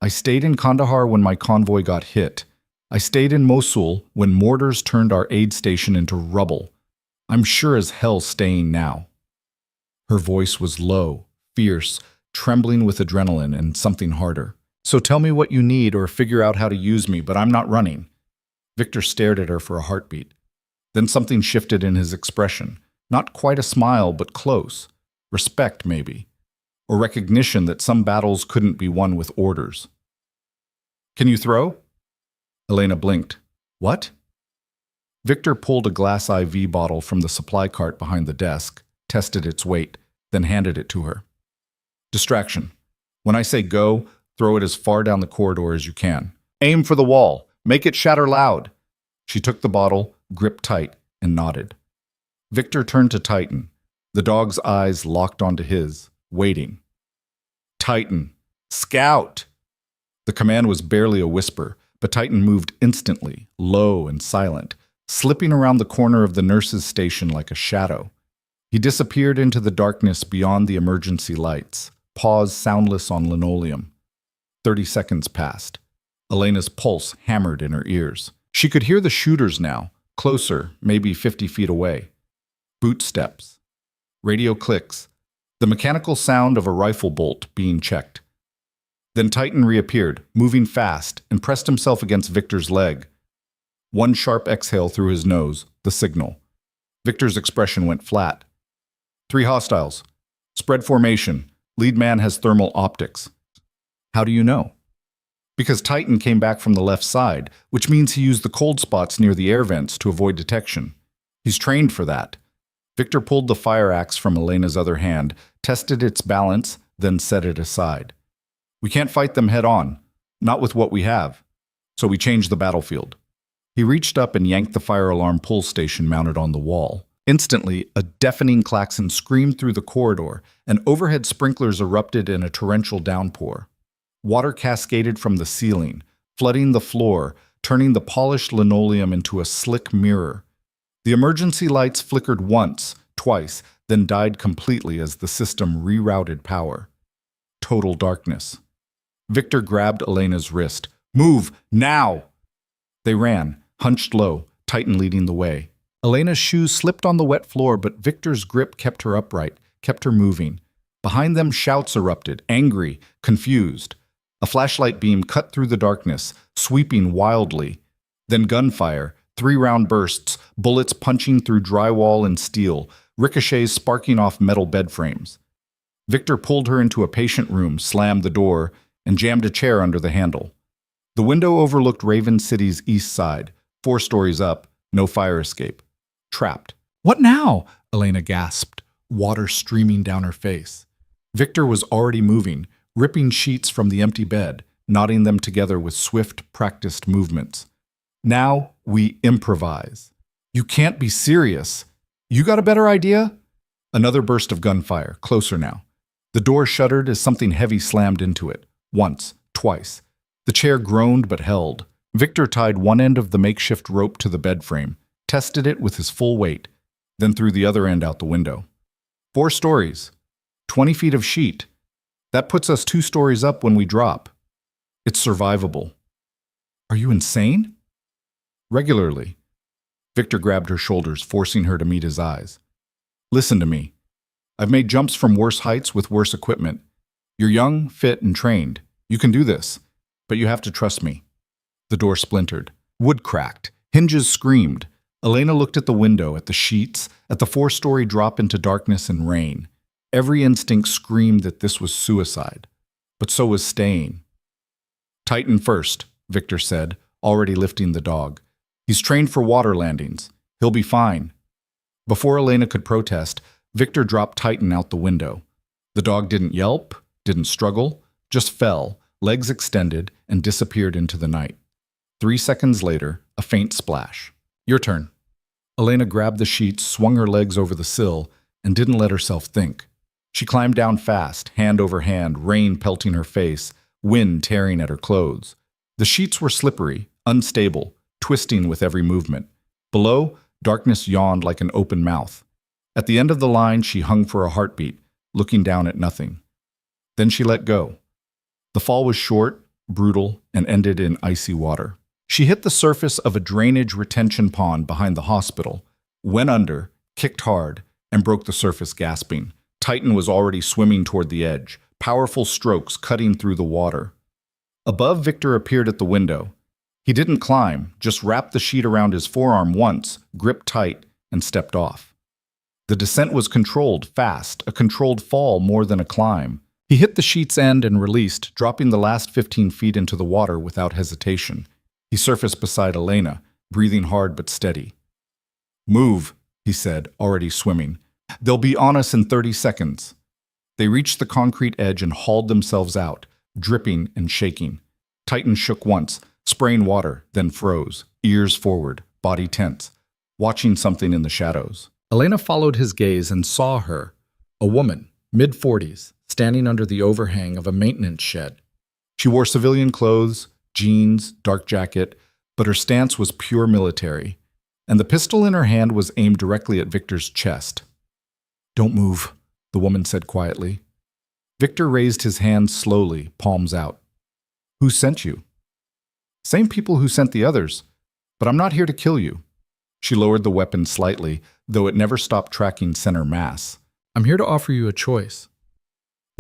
Speaker 1: I stayed in Kandahar when my convoy got hit. I stayed in Mosul when mortars turned our aid station into rubble. I'm sure as hell staying now." Her voice was low, fierce, trembling with adrenaline and something harder. "So tell me what you need or figure out how to use me, but I'm not running." Victor stared at her for a heartbeat. Then something shifted in his expression. Not quite a smile, but close. Respect, maybe. Or recognition that some battles couldn't be won with orders. "Can you throw?" Elena blinked. "What?" Victor pulled a glass IV bottle from the supply cart behind the desk, tested its weight, then handed it to her. "Distraction. When I say go, throw it as far down the corridor as you can. Aim for the wall. Make it shatter loud." She took the bottle, gripped tight, and nodded. Victor turned to Titan. The dog's eyes locked onto his, waiting. "Titan, scout!" The command was barely a whisper, but Titan moved instantly, low and silent, slipping around the corner of the nurse's station like a shadow. He disappeared into the darkness beyond the emergency lights, paused soundless on linoleum. 30 seconds passed. Elena's pulse hammered in her ears. She could hear the shooters now, closer, maybe 50 feet away. Boot steps. Radio clicks. The mechanical sound of a rifle bolt being checked. Then Titan reappeared, moving fast, and pressed himself against Victor's leg. One sharp exhale through his nose, the signal. Victor's expression went flat. 3 hostiles. Spread formation. Lead man has thermal optics. How do you know? Because Titan came back from the left side, which means he used the cold spots near the air vents to avoid detection. He's trained for that. Victor pulled the fire axe from Elena's other hand, tested its balance, then set it aside. "We can't fight them head on, not with what we have. So we changed the battlefield." He reached up and yanked the fire alarm pull station mounted on the wall. Instantly, a deafening klaxon screamed through the corridor, and overhead sprinklers erupted in a torrential downpour. Water cascaded from the ceiling, flooding the floor, turning the polished linoleum into a slick mirror. The emergency lights flickered once, twice, then died completely as the system rerouted power. Total darkness. Victor grabbed Elena's wrist. "Move, now!" They ran, hunched low, Titan leading the way. Elena's shoes slipped on the wet floor, but Victor's grip kept her upright, kept her moving. Behind them, shouts erupted, angry, confused. A flashlight beam cut through the darkness, sweeping wildly. Then gunfire, 3-round bursts, bullets punching through drywall and steel, ricochets sparking off metal bed frames. Victor pulled her into a patient room, slammed the door, and jammed a chair under the handle. The window overlooked Raven City's east side, 4 stories up, no fire escape. Trapped. "What now?" Elena gasped, water streaming down her face. Victor was already moving, ripping sheets from the empty bed, knotting them together with swift, practiced movements. "Now we improvise." "You can't be serious. You got a better idea?" Another burst of gunfire, closer now. The door shuddered as something heavy slammed into it. Once, twice. The chair groaned but held. Victor tied one end of the makeshift rope to the bed frame, tested it with his full weight, then threw the other end out the window. 4 stories. 20 feet of sheet. That puts us 2 stories up when we drop. It's survivable. "Are you insane?" "Regularly." Victor grabbed her shoulders, forcing her to meet his eyes. "Listen to me. I've made jumps from worse heights with worse equipment. You're young, fit, and trained. You can do this, but you have to trust me." The door splintered. Wood cracked. Hinges screamed. Elena looked at the window, at the sheets, at the 4-story drop into darkness and rain. Every instinct screamed that this was suicide. But so was staying. "Titan first," Victor said, already lifting the dog. "He's trained for water landings. He'll be fine." Before Elena could protest, Victor dropped Titan out the window. The dog didn't yelp, didn't struggle, just fell, legs extended, and disappeared into the night. 3 seconds later, a faint splash. "Your turn." Elena grabbed the sheets, swung her legs over the sill, and didn't let herself think. She climbed down fast, hand over hand, rain pelting her face, wind tearing at her clothes. The sheets were slippery, unstable, twisting with every movement. Below, darkness yawned like an open mouth. At the end of the line, she hung for a heartbeat, looking down at nothing. Then she let go. The fall was short, brutal, and ended in icy water. She hit the surface of a drainage retention pond behind the hospital, went under, kicked hard, and broke the surface gasping. Titan was already swimming toward the edge, powerful strokes cutting through the water. Above, Victor appeared at the window. He didn't climb, just wrapped the sheet around his forearm once, gripped tight, and stepped off. The descent was controlled, fast, a controlled fall more than a climb. He hit the sheet's end and released, dropping the last 15 feet into the water without hesitation. He surfaced beside Elena, breathing hard but steady. "Move," he said, already swimming. "They'll be on us in 30 seconds." They reached the concrete edge and hauled themselves out, dripping and shaking. Titan shook once, spraying water, then froze, ears forward, body tense, watching something in the shadows. Elena followed his gaze and saw her, a woman, mid-40s, standing under the overhang of a maintenance shed. She wore civilian clothes, jeans, dark jacket, but her stance was pure military, and the pistol in her hand was aimed directly at Victor's chest. "Don't move," the woman said quietly. Victor raised his hands slowly, palms out. "Who sent you?" "Same people who sent the others, but I'm not here to kill you." She lowered the weapon slightly, though it never stopped tracking center mass. "I'm here to offer you a choice."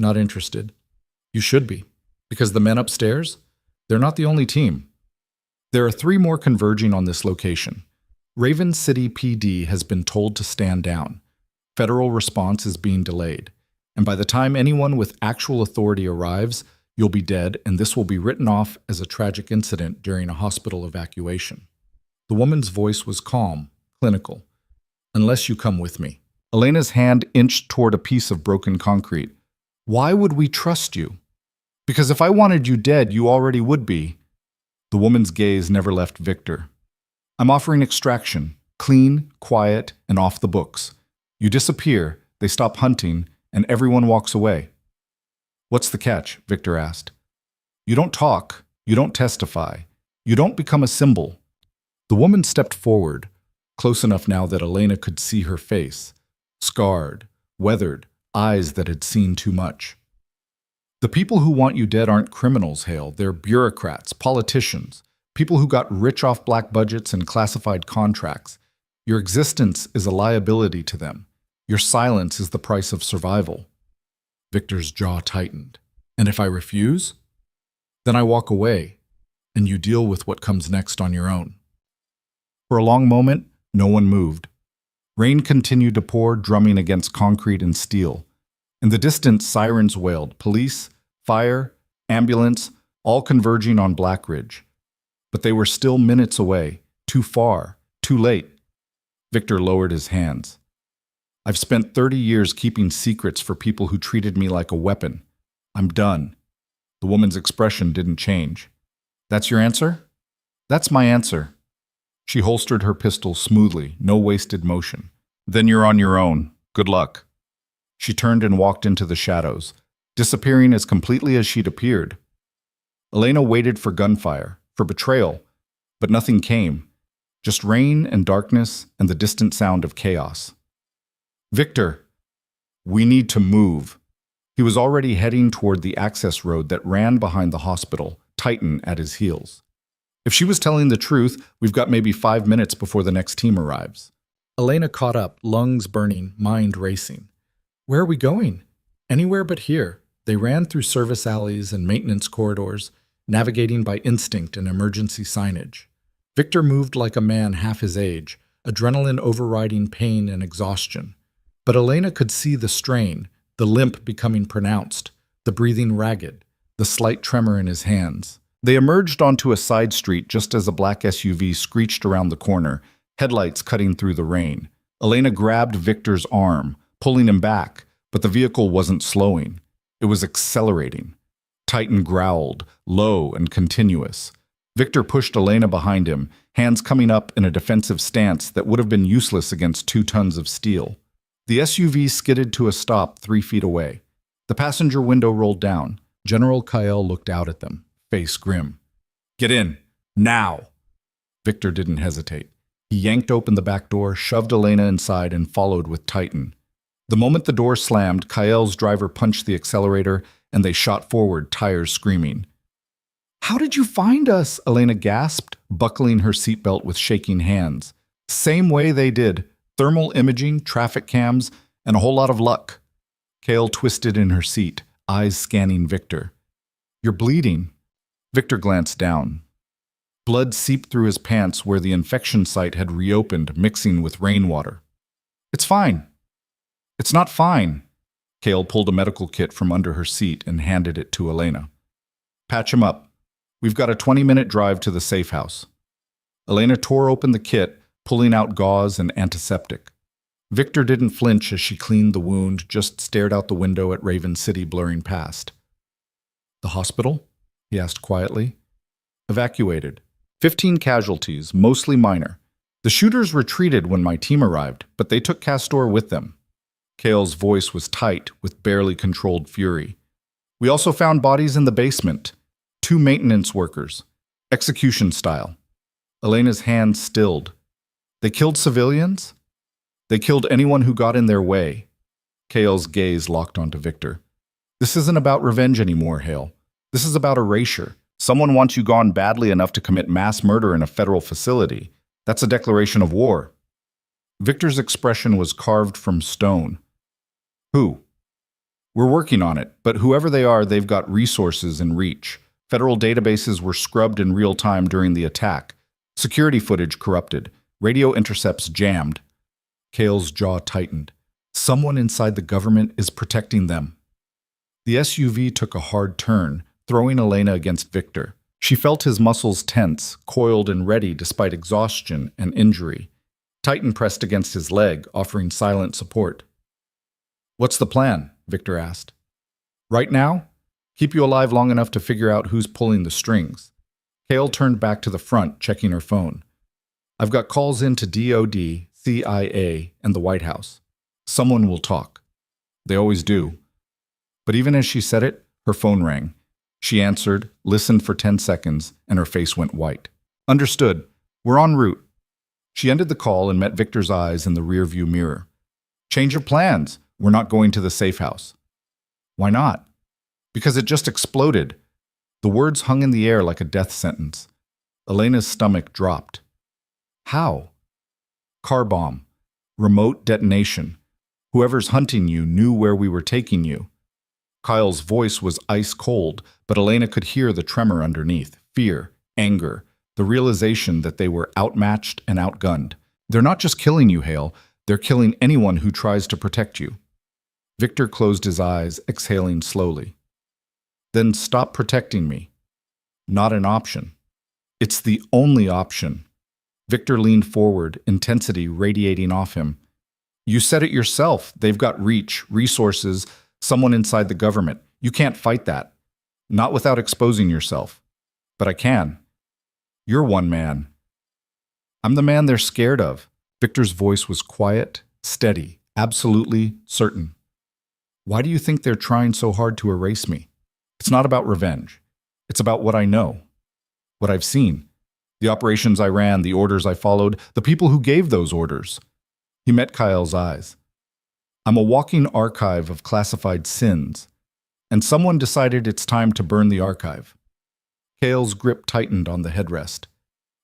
Speaker 1: "Not interested." "You should be, because the men upstairs, they're not the only team. There are 3 more converging on this location. Raven City PD has been told to stand down. Federal response is being delayed, and by the time anyone with actual authority arrives, you'll be dead, and this will be written off as a tragic incident during a hospital evacuation." The woman's voice was calm, clinical. "Unless you come with me." Elena's hand inched toward a piece of broken concrete. "Why would we trust you?" "Because if I wanted you dead, you already would be." The woman's gaze never left Victor. "I'm offering extraction, clean, quiet, and off the books. You disappear, they stop hunting, and everyone walks away." "What's the catch?" Victor asked. "You don't talk, you don't testify, you don't become a symbol." The woman stepped forward, close enough now that Elena could see her face, scarred, weathered, eyes that had seen too much. "The people who want you dead aren't criminals, Hale. They're bureaucrats, politicians, people who got rich off black budgets and classified contracts. Your existence is a liability to them. Your silence is the price of survival." Victor's jaw tightened. "And if I refuse? Then I walk away, and you deal with what comes next on your own." For a long moment, no one moved. Rain continued to pour, drumming against concrete and steel. In the distance, sirens wailed, police, fire, ambulance, all converging on Black Ridge. But they were still minutes away, too far, too late. Victor lowered his hands. "I've spent 30 years keeping secrets for people who treated me like a weapon. I'm done." The woman's expression didn't change. "That's your answer?" "That's my answer." She holstered her pistol smoothly, no wasted motion. "Then you're on your own. Good luck." She turned and walked into the shadows, disappearing as completely as she'd appeared. Elena waited for gunfire, for betrayal, but nothing came. Just rain and darkness and the distant sound of chaos. "Victor, we need to move." He was already heading toward the access road that ran behind the hospital, Titan at his heels. "If she was telling the truth, we've got maybe 5 minutes before the next team arrives." Elena caught up, lungs burning, mind racing. "Where are we going?" "Anywhere but here." They ran through service alleys and maintenance corridors, navigating by instinct and emergency signage. Victor moved like a man half his age, adrenaline overriding pain and exhaustion. But Elena could see the strain, the limp becoming pronounced, the breathing ragged, the slight tremor in his hands. They emerged onto a side street just as a black SUV screeched around the corner, headlights cutting through the rain. Elena grabbed Victor's arm, pulling him back, but the vehicle wasn't slowing. It was accelerating. Titan growled, low and continuous. Victor pushed Elena behind him, hands coming up in a defensive stance that would have been useless against 2 tons of steel. The SUV skidded to a stop 3 feet away. The passenger window rolled down. General Kyle looked out at them, face grim. "Get in, now!" Victor didn't hesitate. He yanked open the back door, shoved Elena inside, and followed with Titan. The moment the door slammed, Kyle's driver punched the accelerator, and they shot forward, tires screaming. "How did you find us?" Elena gasped, buckling her seatbelt with shaking hands. "Same way they did. Thermal imaging, traffic cams, and a whole lot of luck." Kale twisted in her seat, eyes scanning Victor. "You're bleeding." Victor glanced down. Blood seeped through his pants where the infection site had reopened, mixing with rainwater. "It's fine." "It's not fine." Kale pulled a medical kit from under her seat and handed it to Elena. "Patch him up. We've got a 20-minute drive to the safe house." Elena tore open the kit, pulling out gauze and antiseptic. Victor didn't flinch as she cleaned the wound, just stared out the window at Raven City blurring past. "The hospital?" he asked quietly. "Evacuated. 15 casualties, mostly minor. The shooters retreated when my team arrived, but they took Castor with them." Kale's voice was tight, with barely controlled fury. "We also found bodies in the basement. 2 maintenance workers. Execution style." Elena's hands stilled. "They killed civilians?" "They killed anyone who got in their way." Kale's gaze locked onto Victor. "This isn't about revenge anymore, Hale. This is about erasure. Someone wants you gone badly enough to commit mass murder in a federal facility. That's a declaration of war." Victor's expression was carved from stone. "Who?" "We're working on it, but whoever they are, they've got resources in reach. Federal databases were scrubbed in real time during the attack. Security footage corrupted. Radio intercepts jammed." Kale's jaw tightened. "Someone inside the government is protecting them." The SUV took a hard turn, throwing Elena against Victor. She felt his muscles tense, coiled and ready despite exhaustion and injury. Titan pressed against his leg, offering silent support. "What's the plan?" Victor asked. "Right now? Keep you alive long enough to figure out who's pulling the strings." Kale turned back to the front, checking her phone. "I've got calls in to DOD, CIA, and the White House. Someone will talk." They always do. But even as she said it, her phone rang. She answered, listened for 10 seconds, and her face went white. "Understood. We're en route." She ended the call and met Victor's eyes in the rearview mirror. "Change of plans. We're not going to the safe house." "Why not?" "Because it just exploded." The words hung in the air like a death sentence. Elena's stomach dropped. "How?" "Car bomb. Remote detonation. Whoever's hunting you knew where we were taking you." Kyle's voice was ice cold, but Elena could hear the tremor underneath. Fear, anger, the realization that they were outmatched and outgunned. "They're not just killing you, Hale. They're killing anyone who tries to protect you." Victor closed his eyes, exhaling slowly. "Then stop protecting me." "Not an option." "It's the only option." Victor leaned forward, intensity radiating off him. "You said it yourself. They've got reach, resources, someone inside the government. You can't fight that. Not without exposing yourself." "But I can." "You're one man." "I'm the man they're scared of." Victor's voice was quiet, steady, absolutely certain. "Why do you think they're trying so hard to erase me? It's not about revenge. It's about what I know, what I've seen, the operations I ran, the orders I followed, the people who gave those orders." He met Kyle's eyes. "I'm a walking archive of classified sins, and someone decided it's time to burn the archive." Kale's grip tightened on the headrest.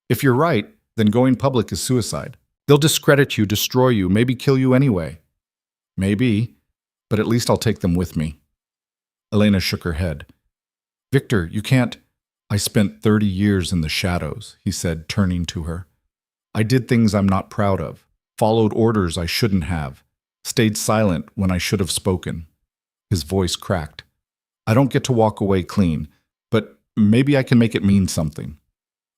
Speaker 1: "If you're right, then going public is suicide. They'll discredit you, destroy you, maybe kill you anyway." "Maybe, but at least I'll take them with me." Elena shook her head. "Victor, you can't—" "I spent 30 years in the shadows," he said, turning to her. "I did things I'm not proud of, followed orders I shouldn't have, stayed silent when I should have spoken." His voice cracked. "I don't get to walk away clean, but maybe I can make it mean something."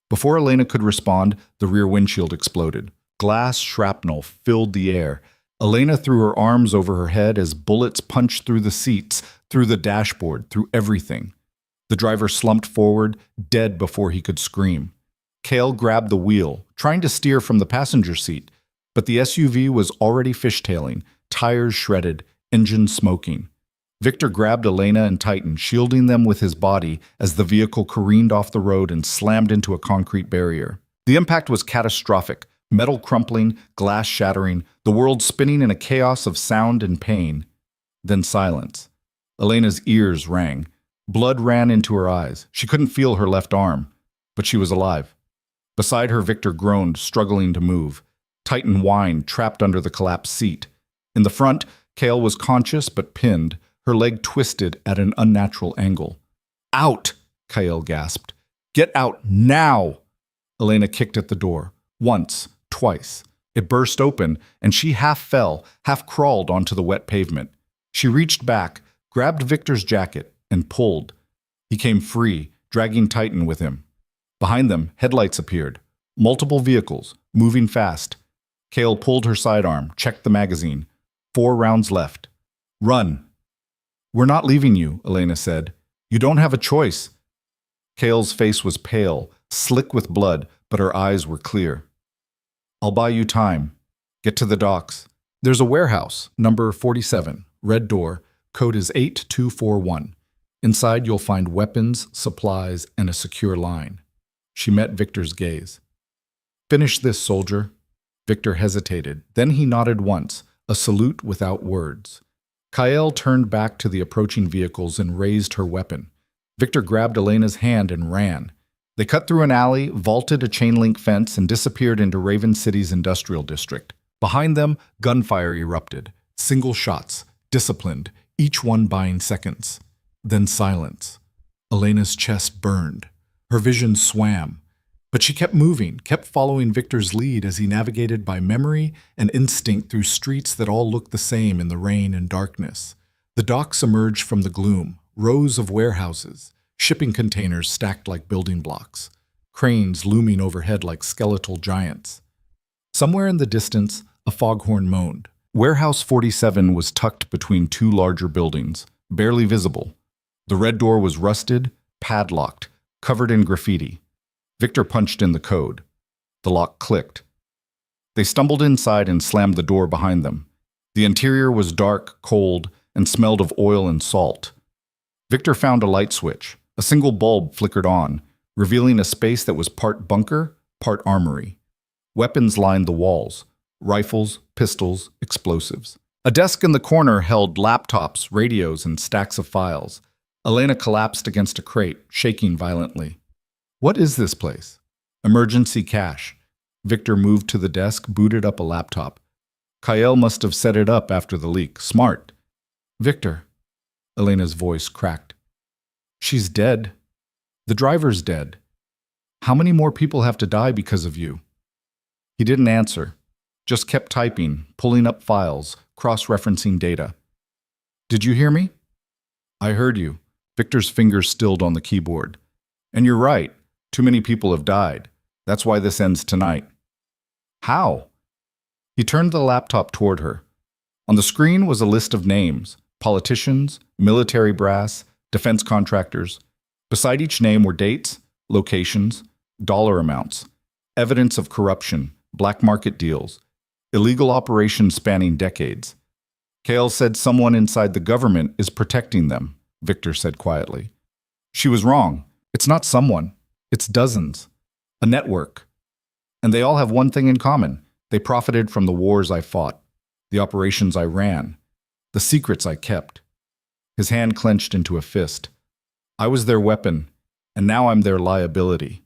Speaker 1: Before Elena could respond, the rear windshield exploded. Glass shrapnel filled the air. Elena threw her arms over her head as bullets punched through the seats, through the dashboard, through everything. The driver slumped forward, dead before he could scream. Kale grabbed the wheel, trying to steer from the passenger seat, but the SUV was already fishtailing, tires shredded, engine smoking. Victor grabbed Elena and Titan, shielding them with his body as the vehicle careened off the road and slammed into a concrete barrier. The impact was catastrophic, metal crumpling, glass shattering, the world spinning in a chaos of sound and pain. Then silence. Elena's ears rang. Blood ran into her eyes. She couldn't feel her left arm, but she was alive. Beside her, Victor groaned, struggling to move. Titan whined, trapped under the collapsed seat. In the front, Kale was conscious but pinned, her leg twisted at an unnatural angle. "Out!" Kale gasped. "Get out now!" Elena kicked at the door. Once, twice. It burst open, and she half fell, half crawled onto the wet pavement. She reached back, grabbed Victor's jacket, and pulled. He came free, dragging Titan with him. Behind them, headlights appeared. Multiple vehicles, moving fast. Kale pulled her sidearm, checked the magazine. 4 rounds left. "Run!" "We're not leaving you," Elena said. "You don't have a choice." Kale's face was pale, slick with blood, but her eyes were clear. "I'll buy you time. Get to the docks. There's a warehouse, number 47, red door, code is 8241. Inside you'll find weapons, supplies, and a secure line." She met Victor's gaze. "Finish this, soldier." Victor hesitated. Then he nodded once, a salute without words. Kyle turned back to the approaching vehicles and raised her weapon. Victor grabbed Elena's hand and ran. They cut through an alley, vaulted a chain-link fence, and disappeared into Raven City's industrial district. Behind them, gunfire erupted. Single shots, disciplined, each one buying seconds. Then silence. Elena's chest burned. Her vision swam. But she kept moving, kept following Victor's lead as he navigated by memory and instinct through streets that all looked the same in the rain and darkness. The docks emerged from the gloom, rows of warehouses, shipping containers stacked like building blocks, cranes looming overhead like skeletal giants. Somewhere in the distance, a foghorn moaned. Warehouse 47 was tucked between 2 larger buildings, barely visible. The red door was rusted, padlocked, covered in graffiti. Victor punched in the code. The lock clicked. They stumbled inside and slammed the door behind them. The interior was dark, cold, and smelled of oil and salt. Victor found a light switch. A single bulb flickered on, revealing a space that was part bunker, part armory. Weapons lined the walls. Rifles, pistols, explosives. A desk in the corner held laptops, radios, and stacks of files. Elena collapsed against a crate, shaking violently. "What is this place?" "Emergency cache." Victor moved to the desk, booted up a laptop. Kyle must have set it up after the leak. Smart. "Victor." Elena's voice cracked. "She's dead. The driver's dead. How many more people have to die because of you?" He didn't answer, just kept typing, pulling up files, cross-referencing data. "Did you hear me?" "I heard you." Victor's fingers stilled on the keyboard. "And you're right. Too many people have died. That's why this ends tonight." "How?" He turned the laptop toward her. On the screen was a list of names: politicians, military brass, defense contractors. Beside each name were dates, locations, dollar amounts, evidence of corruption, black market deals, illegal operations spanning decades. Kale said someone inside the government is protecting them, Victor said quietly. She was wrong. It's not someone. It's dozens. A network. And they all have one thing in common. They profited from the wars I fought, the operations I ran, the secrets I kept. His hand clenched into a fist. I was their weapon, and now I'm their liability.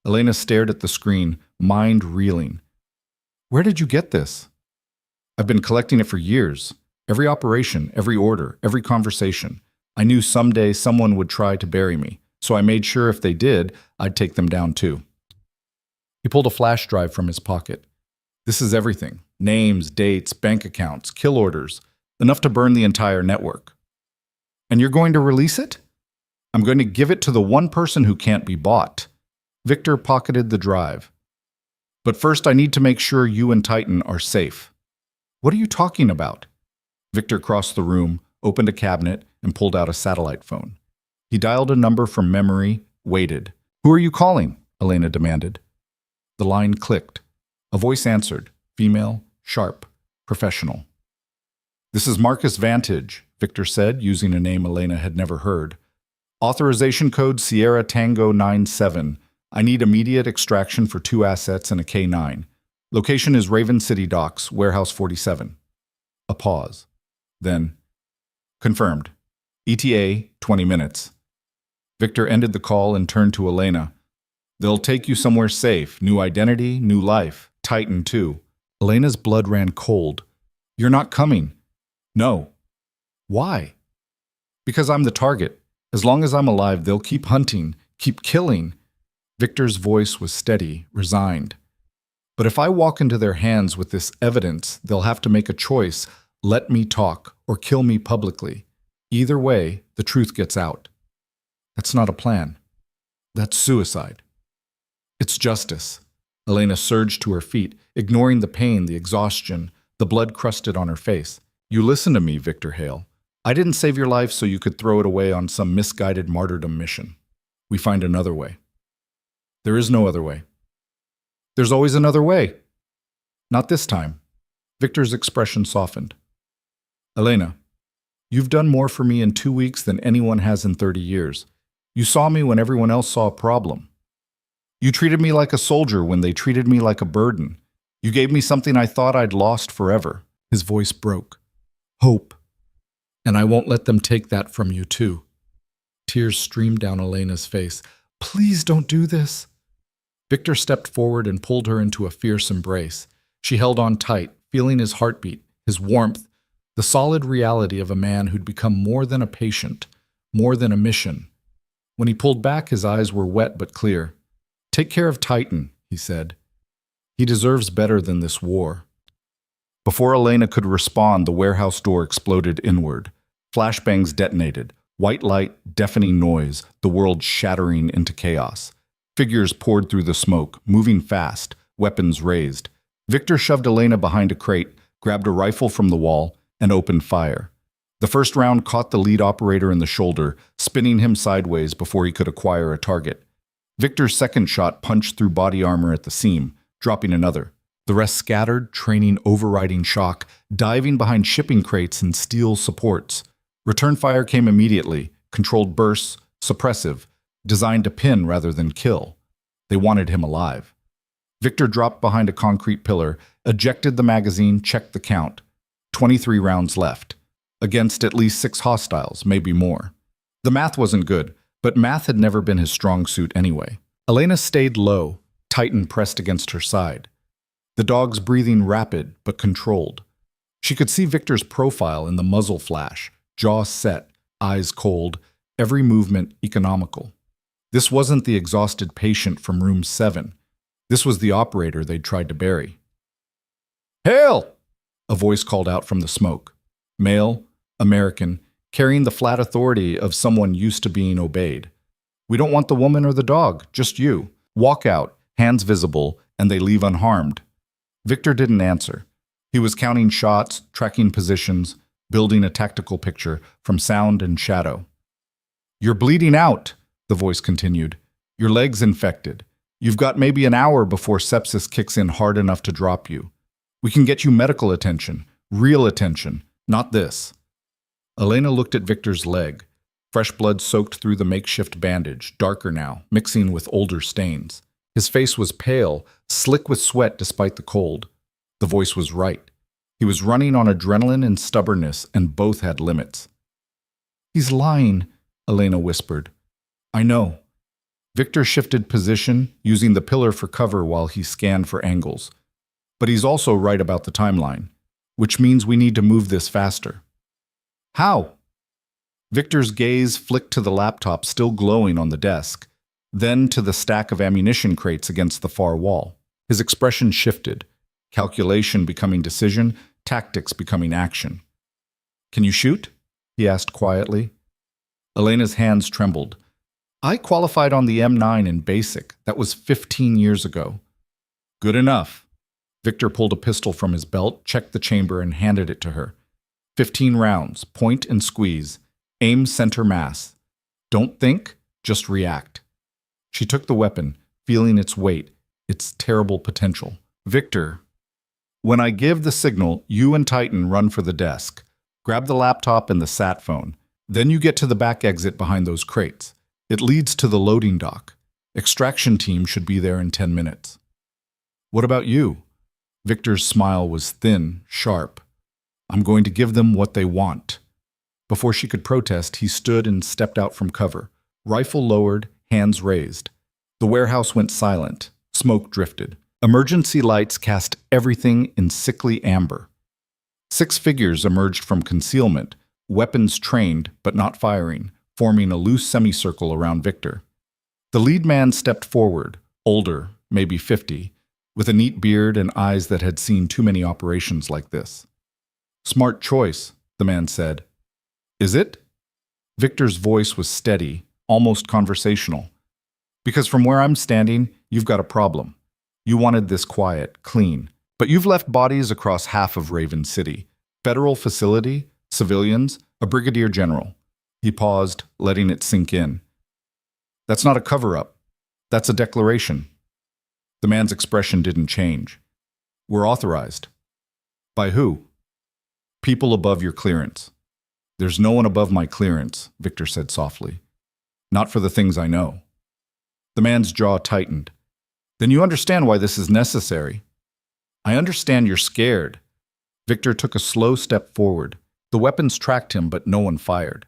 Speaker 1: Elena stared at the screen, mind reeling. Where did you get this? I've been collecting it for years. Every operation, every order, every conversation. I knew someday someone would try to bury me, so I made sure if they did, I'd take them down too. He pulled a flash drive from his pocket. This is everything. Names, dates, bank accounts, kill orders. Enough to burn the entire network. And you're going to release it? I'm going to give it to the one person who can't be bought. Victor pocketed the drive. But first I need to make sure you and Titan are safe. What are you talking about? Victor crossed the room, opened a cabinet, and pulled out a satellite phone. He dialed a number from memory, waited. Who are you calling? Elena demanded. The line clicked. A voice answered, female, sharp, professional. This is Marcus Vantage, Victor said, using a name Elena had never heard. Authorization code Sierra Tango 97. I need immediate extraction for 2 assets and a K9. Location is Raven City Docks, Warehouse 47. A pause. Then, confirmed. ETA, 20 minutes. Victor ended the call and turned to Elena. They'll take you somewhere safe. New identity, new life. Titan, too. Elena's blood ran cold. You're not coming. No. Why? Because I'm the target. As long as I'm alive, they'll keep hunting, keep killing. Victor's voice was steady, resigned. But if I walk into their hands with this evidence, they'll have to make a choice. Let me talk or kill me publicly. Either way, the truth gets out. That's not a plan. That's suicide. It's justice. Elena surged to her feet, ignoring the pain, the exhaustion, the blood crusted on her face. You listen to me, Victor Hale. I didn't save your life so you could throw it away on some misguided martyrdom mission. We find another way. There is no other way. There's always another way. Not this time. Victor's expression softened. Elena, you've done more for me in 2 weeks than anyone has in 30 years. You saw me when everyone else saw a problem. You treated me like a soldier when they treated me like a burden. You gave me something I thought I'd lost forever. His voice broke. Hope. And I won't let them take that from you, too. Tears streamed down Elena's face. Please don't do this. Victor stepped forward and pulled her into a fierce embrace. She held on tight, feeling his heartbeat, his warmth, the solid reality of a man who'd become more than a patient, more than a mission. When he pulled back, his eyes were wet but clear. Take care of Titan, he said. He deserves better than this war. Before Elena could respond, the warehouse door exploded inward. Flashbangs detonated. White light, deafening noise, the world shattering into chaos. Figures poured through the smoke, moving fast, weapons raised. Victor shoved Elena behind a crate, grabbed a rifle from the wall, and opened fire. The first round caught the lead operator in the shoulder, spinning him sideways before he could acquire a target. Victor's second shot punched through body armor at the seam, dropping another. The rest scattered, training overriding shock, diving behind shipping crates and steel supports. Return fire came immediately, controlled bursts, suppressive, designed to pin rather than kill. They wanted him alive. Victor dropped behind a concrete pillar, ejected the magazine, checked the count. 23 rounds left. Against at least 6 hostiles, maybe more. The math wasn't good, but math had never been his strong suit anyway. Elena stayed low, Titan pressed against her side. The dog's breathing rapid but controlled. She could see Victor's profile in the muzzle flash, jaw set, eyes cold, every movement economical. This wasn't the exhausted patient from room 7. This was the operator they'd tried to bury. Hale! A voice called out from the smoke. Male, American, carrying the flat authority of someone used to being obeyed. We don't want the woman or the dog, just you. Walk out, hands visible, and they leave unharmed. Victor didn't answer. He was counting shots, tracking positions, building a tactical picture from sound and shadow. You're bleeding out, the voice continued. Your leg's infected. You've got maybe an hour before sepsis kicks in hard enough to drop you. We can get you medical attention, real attention, not this. Elena looked at Victor's leg. Fresh blood soaked through the makeshift bandage, darker now, mixing with older stains. His face was pale, slick with sweat despite the cold. The voice was right. He was running on adrenaline and stubbornness, and both had limits. He's lying, Elena whispered. I know. Victor shifted position, using the pillar for cover while he scanned for angles. But he's also right about the timeline, which means we need to move this faster. How? Victor's gaze flicked to the laptop still glowing on the desk, then to the stack of ammunition crates against the far wall. His expression shifted, calculation becoming decision, tactics becoming action. Can you shoot? He asked quietly. Elena's hands trembled. I qualified on the M9 in basic. That was 15 years ago. Good enough. Victor pulled a pistol from his belt, checked the chamber, and handed it to her. 15 rounds, point and squeeze. Aim center mass. Don't think, just react. She took the weapon, feeling its weight, its terrible potential. Victor, when I give the signal, you and Titan run for the desk. Grab the laptop and the sat phone. Then you get to the back exit behind those crates. It leads to the loading dock. Extraction team should be there in 10 minutes. What about you? Victor's smile was thin, sharp. I'm going to give them what they want. Before she could protest, he stood and stepped out from cover, rifle lowered, hands raised. The warehouse went silent. Smoke drifted. Emergency lights cast everything in sickly amber. 6 figures emerged from concealment, weapons trained but not firing, forming a loose semicircle around Victor. The lead man stepped forward, older, maybe 50, with a neat beard and eyes that had seen too many operations like this. "Smart choice," the man said. "Is it?" Victor's voice was steady, almost conversational. "Because from where I'm standing, you've got a problem. You wanted this quiet, clean, but you've left bodies across half of Raven City. Federal facility, civilians, a brigadier general." He paused, letting it sink in. "That's not a cover-up. That's a declaration." The man's expression didn't change. "We're authorized." "By who?" "People above your clearance." "There's no one above my clearance," Victor said softly. "Not for the things I know." The man's jaw tightened. "Then you understand why this is necessary." "I understand you're scared." Victor took a slow step forward. The weapons tracked him, but no one fired.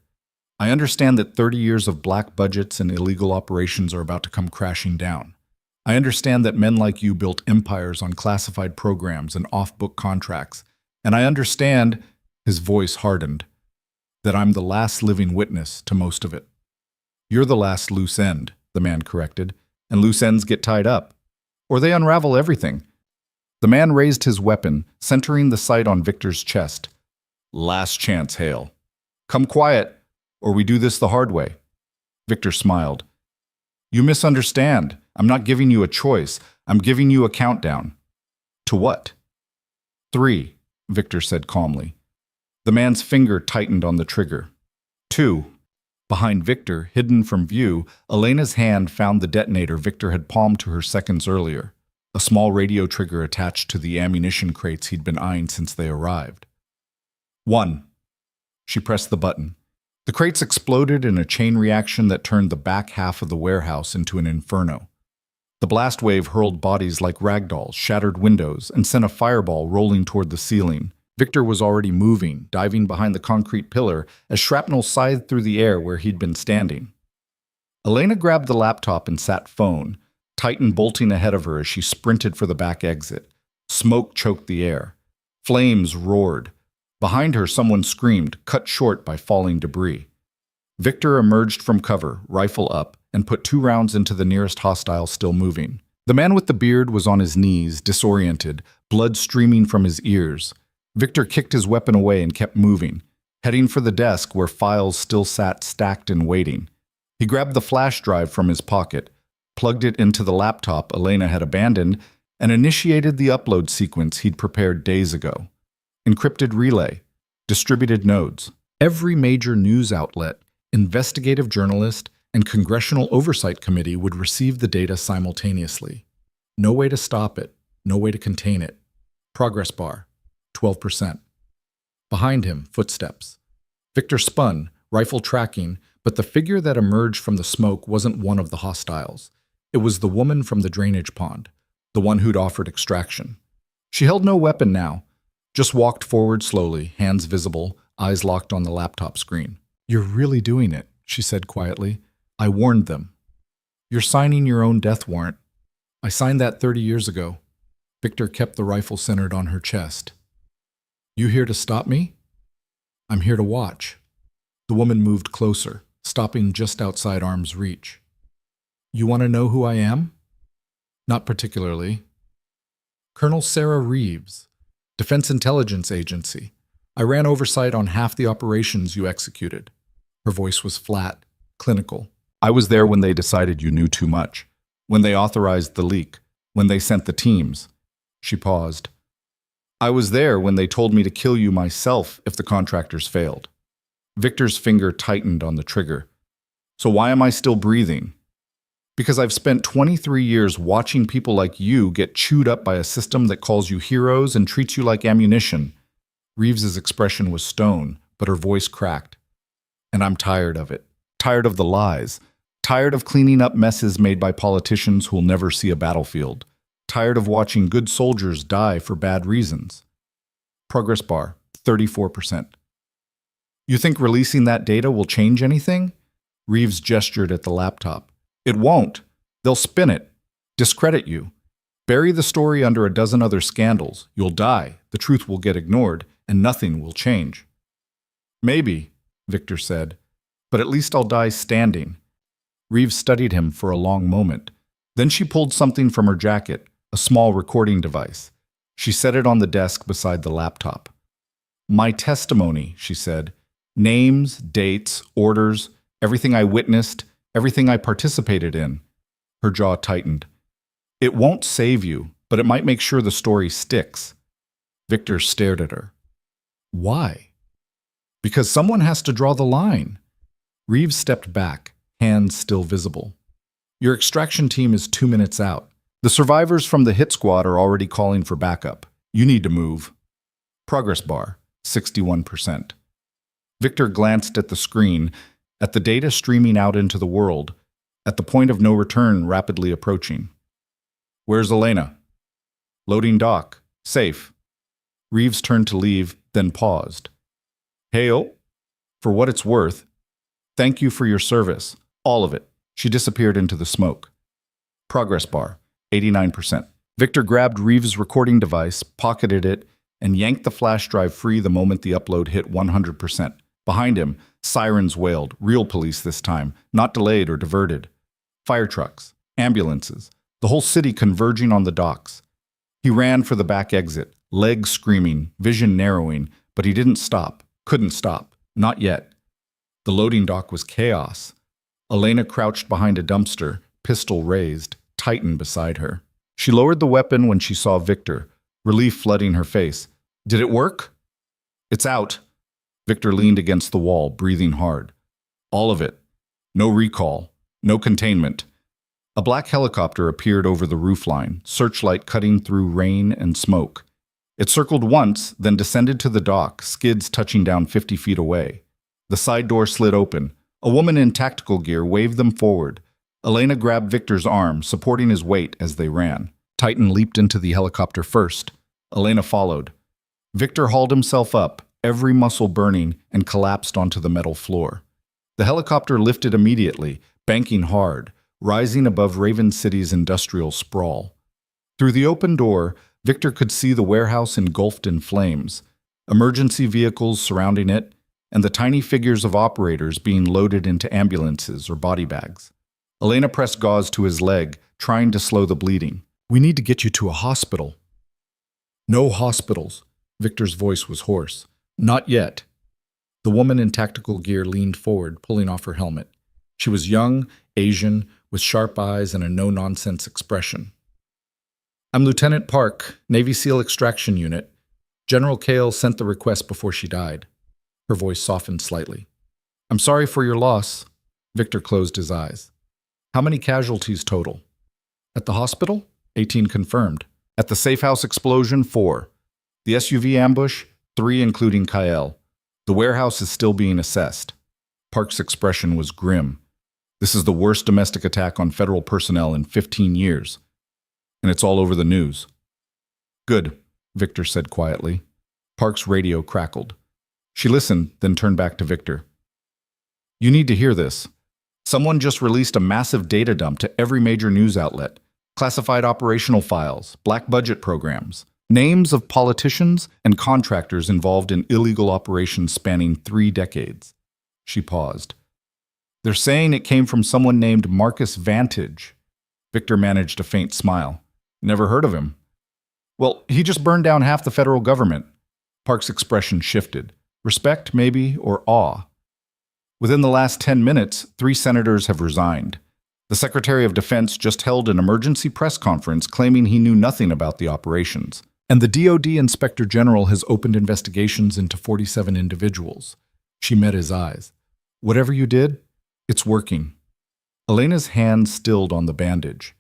Speaker 1: "I understand that 30 years of black budgets and illegal operations are about to come crashing down. I understand that men like you built empires on classified programs and off-book contracts. And I understand," his voice hardened, "that I'm the last living witness to most of it." "You're the last loose end," the man corrected, "and loose ends get tied up. Or they unravel everything." The man raised his weapon, centering the sight on Victor's chest. "Last chance, Hale. Come quiet, or we do this the hard way." Victor smiled. "You misunderstand. I'm not giving you a choice. I'm giving you a countdown." "To what?" "3, Victor said calmly. The man's finger tightened on the trigger. 2. Behind Victor, hidden from view, Elena's hand found the detonator Victor had palmed to her seconds earlier, a small radio trigger attached to the ammunition crates he'd been eyeing since they arrived. 1. She pressed the button. The crates exploded in a chain reaction that turned the back half of the warehouse into an inferno. The blast wave hurled bodies like ragdolls, shattered windows, and sent a fireball rolling toward the ceiling. Victor was already moving, diving behind the concrete pillar as shrapnel scythed through the air where he'd been standing. Elena grabbed the laptop and sat phone, Titan bolting ahead of her as she sprinted for the back exit. Smoke choked the air. Flames roared. Behind her, someone screamed, cut short by falling debris. Victor emerged from cover, rifle up, and put 2 rounds into the nearest hostile still moving. The man with the beard was on his knees, disoriented, blood streaming from his ears. Victor kicked his weapon away and kept moving, heading for the desk where files still sat stacked and waiting. He grabbed the flash drive from his pocket, plugged it into the laptop Elena had abandoned, and initiated the upload sequence he'd prepared days ago. Encrypted relay, distributed nodes. Every major news outlet, investigative journalist, and Congressional Oversight Committee would receive the data simultaneously. No way to stop it, no way to contain it. Progress bar, 12%. Behind him, footsteps. Victor spun, rifle tracking, but the figure that emerged from the smoke wasn't one of the hostiles. It was the woman from the drainage pond, the one who'd offered extraction. She held no weapon now, just walked forward slowly, hands visible, eyes locked on the laptop screen. "You're really doing it," she said quietly. "I warned them. You're signing your own death warrant. I signed that 30 years ago." Victor kept the rifle centered on her chest. "You here to stop me?" "I'm here to watch." The woman moved closer, stopping just outside arm's reach. "You want to know who I am?" "Not particularly." "Colonel Sarah Reeves, Defense Intelligence Agency. I ran oversight on half the operations you executed." Her voice was flat, clinical. "I was there when they decided you knew too much, when they authorized the leak, when they sent the teams." She paused. "I was there when they told me to kill you myself if the contractors failed." Victor's finger tightened on the trigger. "So why am I still breathing?" "Because I've spent 23 years watching people like you get chewed up by a system that calls you heroes and treats you like ammunition." Reeves's expression was stone, but her voice cracked. "And I'm tired of it. Tired of the lies. Tired of cleaning up messes made by politicians who'll never see a battlefield. Tired of watching good soldiers die for bad reasons." Progress bar, 34%. You think releasing that data will change anything? Reeves gestured at the laptop. It won't. They'll spin it, discredit you. Bury the story under a dozen other scandals. You'll die, the truth will get ignored, and nothing will change. Maybe, Victor said, but at least I'll die standing. Reeves studied him for a long moment. Then she pulled something from her jacket, a small recording device. She set it on the desk beside the laptop. My testimony, she said. Names, dates, orders, everything I witnessed, everything I participated in. Her jaw tightened. It won't save you, but it might make sure the story sticks. Victor stared at her. Why? Because someone has to draw the line. Reeves stepped back, hands still visible. Your extraction team is 2 minutes out. The survivors from the hit squad are already calling for backup. You need to move. Progress bar, 61%. Victor glanced at the screen, at the data streaming out into the world, at the point of no return rapidly approaching. Where's Elena? Loading dock. Safe. Reeves turned to leave, then paused. Hail, for what it's worth, thank you for your service. All of it. She disappeared into the smoke. Progress bar, 89%. Victor grabbed Reeves' recording device, pocketed it, and yanked the flash drive free the moment the upload hit 100%. Behind him, sirens wailed, real police this time, not delayed or diverted. Fire trucks, ambulances, the whole city converging on the docks. He ran for the back exit, legs screaming, vision narrowing, but he didn't stop, couldn't stop, not yet. The loading dock was chaos. Elena crouched behind a dumpster, pistol raised, Titan beside her. She lowered the weapon when she saw Victor, relief flooding her face. Did it work? It's out. Victor leaned against the wall, breathing hard. All of it. No recall. No containment. A black helicopter appeared over the roofline, searchlight cutting through rain and smoke. It circled once, then descended to the dock, skids touching down 50 feet away. The side door slid open. A woman in tactical gear waved them forward. Elena grabbed Victor's arm, supporting his weight as they ran. Titan leaped into the helicopter first. Elena followed. Victor hauled himself up, every muscle burning, and collapsed onto the metal floor. The helicopter lifted immediately, banking hard, rising above Raven City's industrial sprawl. Through the open door, Victor could see the warehouse engulfed in flames, emergency vehicles surrounding it, and the tiny figures of operators being loaded into ambulances or body bags. Elena pressed gauze to his leg, trying to slow the bleeding. We need to get you to a hospital. No hospitals. Victor's voice was hoarse. Not yet. The woman in tactical gear leaned forward, pulling off her helmet. She was young, Asian, with sharp eyes and a no-nonsense expression. I'm Lieutenant Park, Navy SEAL Extraction Unit. General Kale sent the request before she died. Her voice softened slightly. I'm sorry for your loss. Victor closed his eyes. How many casualties total? At the hospital? 18 confirmed. At the safe house explosion, 4. The SUV ambush, 3 including Kyle. The warehouse is still being assessed. Park's expression was grim. This is the worst domestic attack on federal personnel in 15 years. And it's all over the news. Good, Victor said quietly. Park's radio crackled. She listened, then turned back to Victor. You need to hear this. Someone just released a massive data dump to every major news outlet. Classified operational files, black budget programs, names of politicians and contractors involved in illegal operations spanning 3 decades. She paused. They're saying it came from someone named Marcus Vantage. Victor managed a faint smile. Never heard of him. Well, he just burned down half the federal government. Park's expression shifted. Respect, maybe, or awe. Within the last 10 minutes, 3 senators have resigned. The Secretary of Defense just held an emergency press conference claiming he knew nothing about the operations. And the DoD Inspector General has opened investigations into 47 individuals. She met his eyes. Whatever you did, it's working. Elena's hand stilled on the bandage.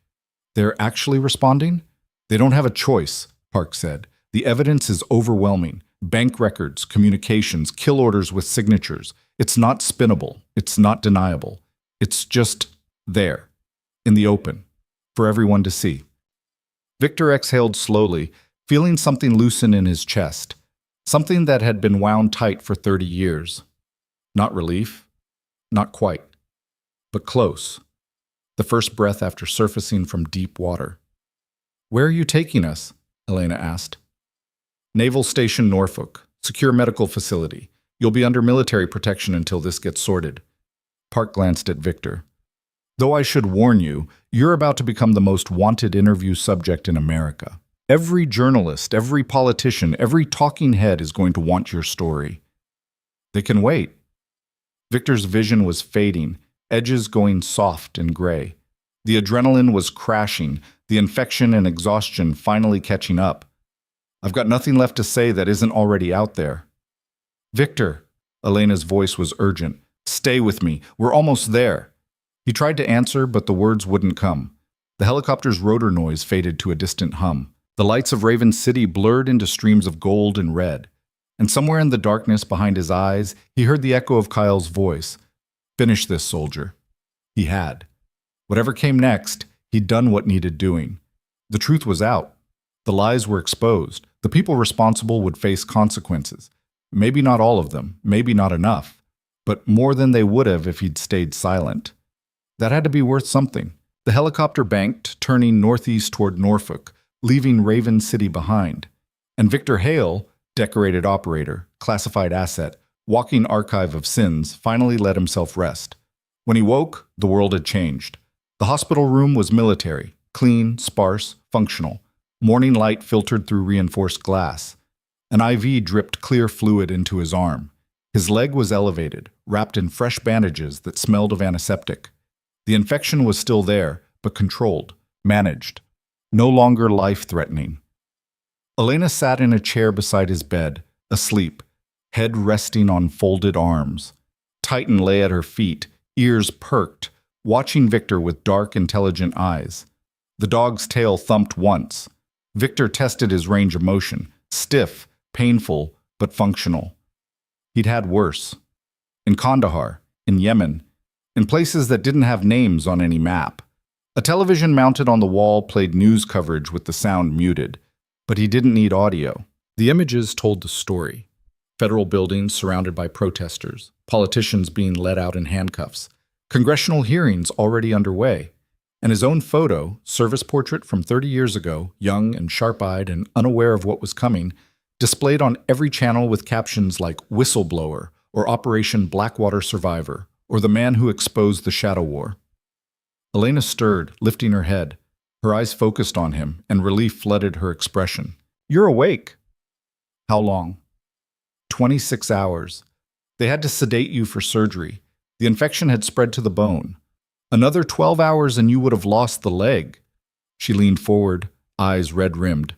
Speaker 1: They're actually responding? They don't have a choice, Park said. The evidence is overwhelming. Bank records, communications, kill orders with signatures. It's not spinnable. It's not deniable. It's just there, in the open, for everyone to see. Victor exhaled slowly, feeling something loosen in his chest, something that had been wound tight for 30 years. Not relief, not quite, but close. The first breath after surfacing from deep water. "Where are you taking us?" Elena asked. "Naval Station Norfolk, secure medical facility. You'll be under military protection until this gets sorted." Park glanced at Victor. "Though I should warn you, you're about to become the most wanted interview subject in America. Every journalist, every politician, every talking head is going to want your story." "They can wait." Victor's vision was fading, edges going soft and gray. The adrenaline was crashing, the infection and exhaustion finally catching up. "I've got nothing left to say that isn't already out there." "Victor," Elena's voice was urgent, "stay with me. We're almost there." He tried to answer, but the words wouldn't come. The helicopter's rotor noise faded to a distant hum. The lights of Raven City blurred into streams of gold and red. And somewhere in the darkness behind his eyes, he heard the echo of Kyle's voice. "Finish this, soldier." He had. Whatever came next, he'd done what needed doing. The truth was out. The lies were exposed. The people responsible would face consequences. Maybe not all of them, maybe not enough, but more than they would have if he'd stayed silent. That had to be worth something. The helicopter banked, turning northeast toward Norfolk, leaving Raven City behind. And Victor Hale, decorated operator, classified asset, walking archive of sins, finally let himself rest. When he woke, the world had changed. The hospital room was military, clean, sparse, functional. Morning light filtered through reinforced glass. An IV dripped clear fluid into his arm. His leg was elevated, wrapped in fresh bandages that smelled of antiseptic. The infection was still there, but controlled, managed. No longer life-threatening. Elena sat in a chair beside his bed, asleep, head resting on folded arms. Titan lay at her feet, ears perked, watching Victor with dark, intelligent eyes. The dog's tail thumped once. Victor tested his range of motion, stiff, painful, but functional. He'd had worse. In Kandahar, in Yemen, in places that didn't have names on any map. A television mounted on the wall played news coverage with the sound muted, but he didn't need audio. The images told the story. Federal buildings surrounded by protesters, politicians being led out in handcuffs, congressional hearings already underway, and his own photo, service portrait from 30 years ago, young and sharp-eyed and unaware of what was coming, displayed on every channel with captions like "Whistleblower" or "Operation Blackwater Survivor" or "The Man Who Exposed the Shadow War." Elena stirred, lifting her head. Her eyes focused on him, and relief flooded her expression. "You're awake." "How long?" 26 hours. They had to sedate you for surgery. The infection had spread to the bone. Another 12 hours and you would have lost the leg. She leaned forward, eyes red-rimmed.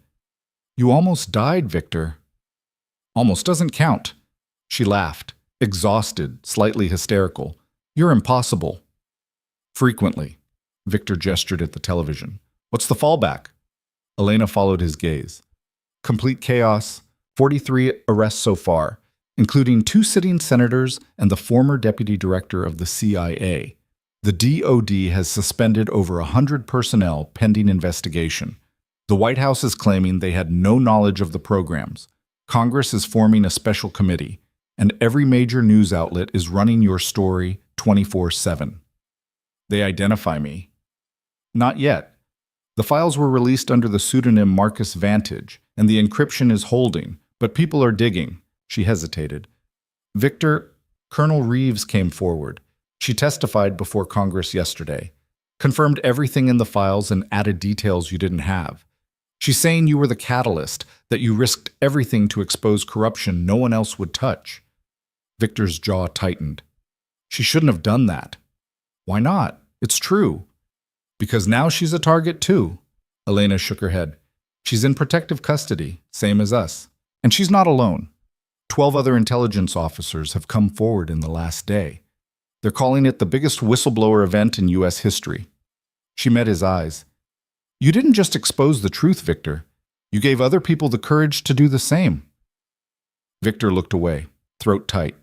Speaker 1: "You almost died, Victor." "Almost doesn't count." She laughed, exhausted, slightly hysterical. "You're impossible." "Frequently." Victor gestured at the television. "What's the fallback?" Elena followed his gaze. "Complete chaos, 43 arrests so far, including 2 sitting senators and the former deputy director of the CIA. The DOD has suspended over 100 personnel pending investigation. The White House is claiming they had no knowledge of the programs. Congress is forming a special committee, and every major news outlet is running your story 24/7. They identify me." "Not yet. The files were released under the pseudonym Marcus Vantage, and the encryption is holding, but people are digging." She hesitated. "Victor, Colonel Reeves came forward. She testified before Congress yesterday, confirmed everything in the files and added details you didn't have. She's saying you were the catalyst, that you risked everything to expose corruption no one else would touch." Victor's jaw tightened. "She shouldn't have done that." "Why not? It's true." "Because now she's a target too." Elena shook her head. "She's in protective custody, same as us. And she's not alone. 12 other intelligence officers have come forward in the last day. They're calling it the biggest whistleblower event in U.S. history." She met his eyes. "You didn't just expose the truth, Victor. You gave other people the courage to do the same." Victor looked away, throat tight.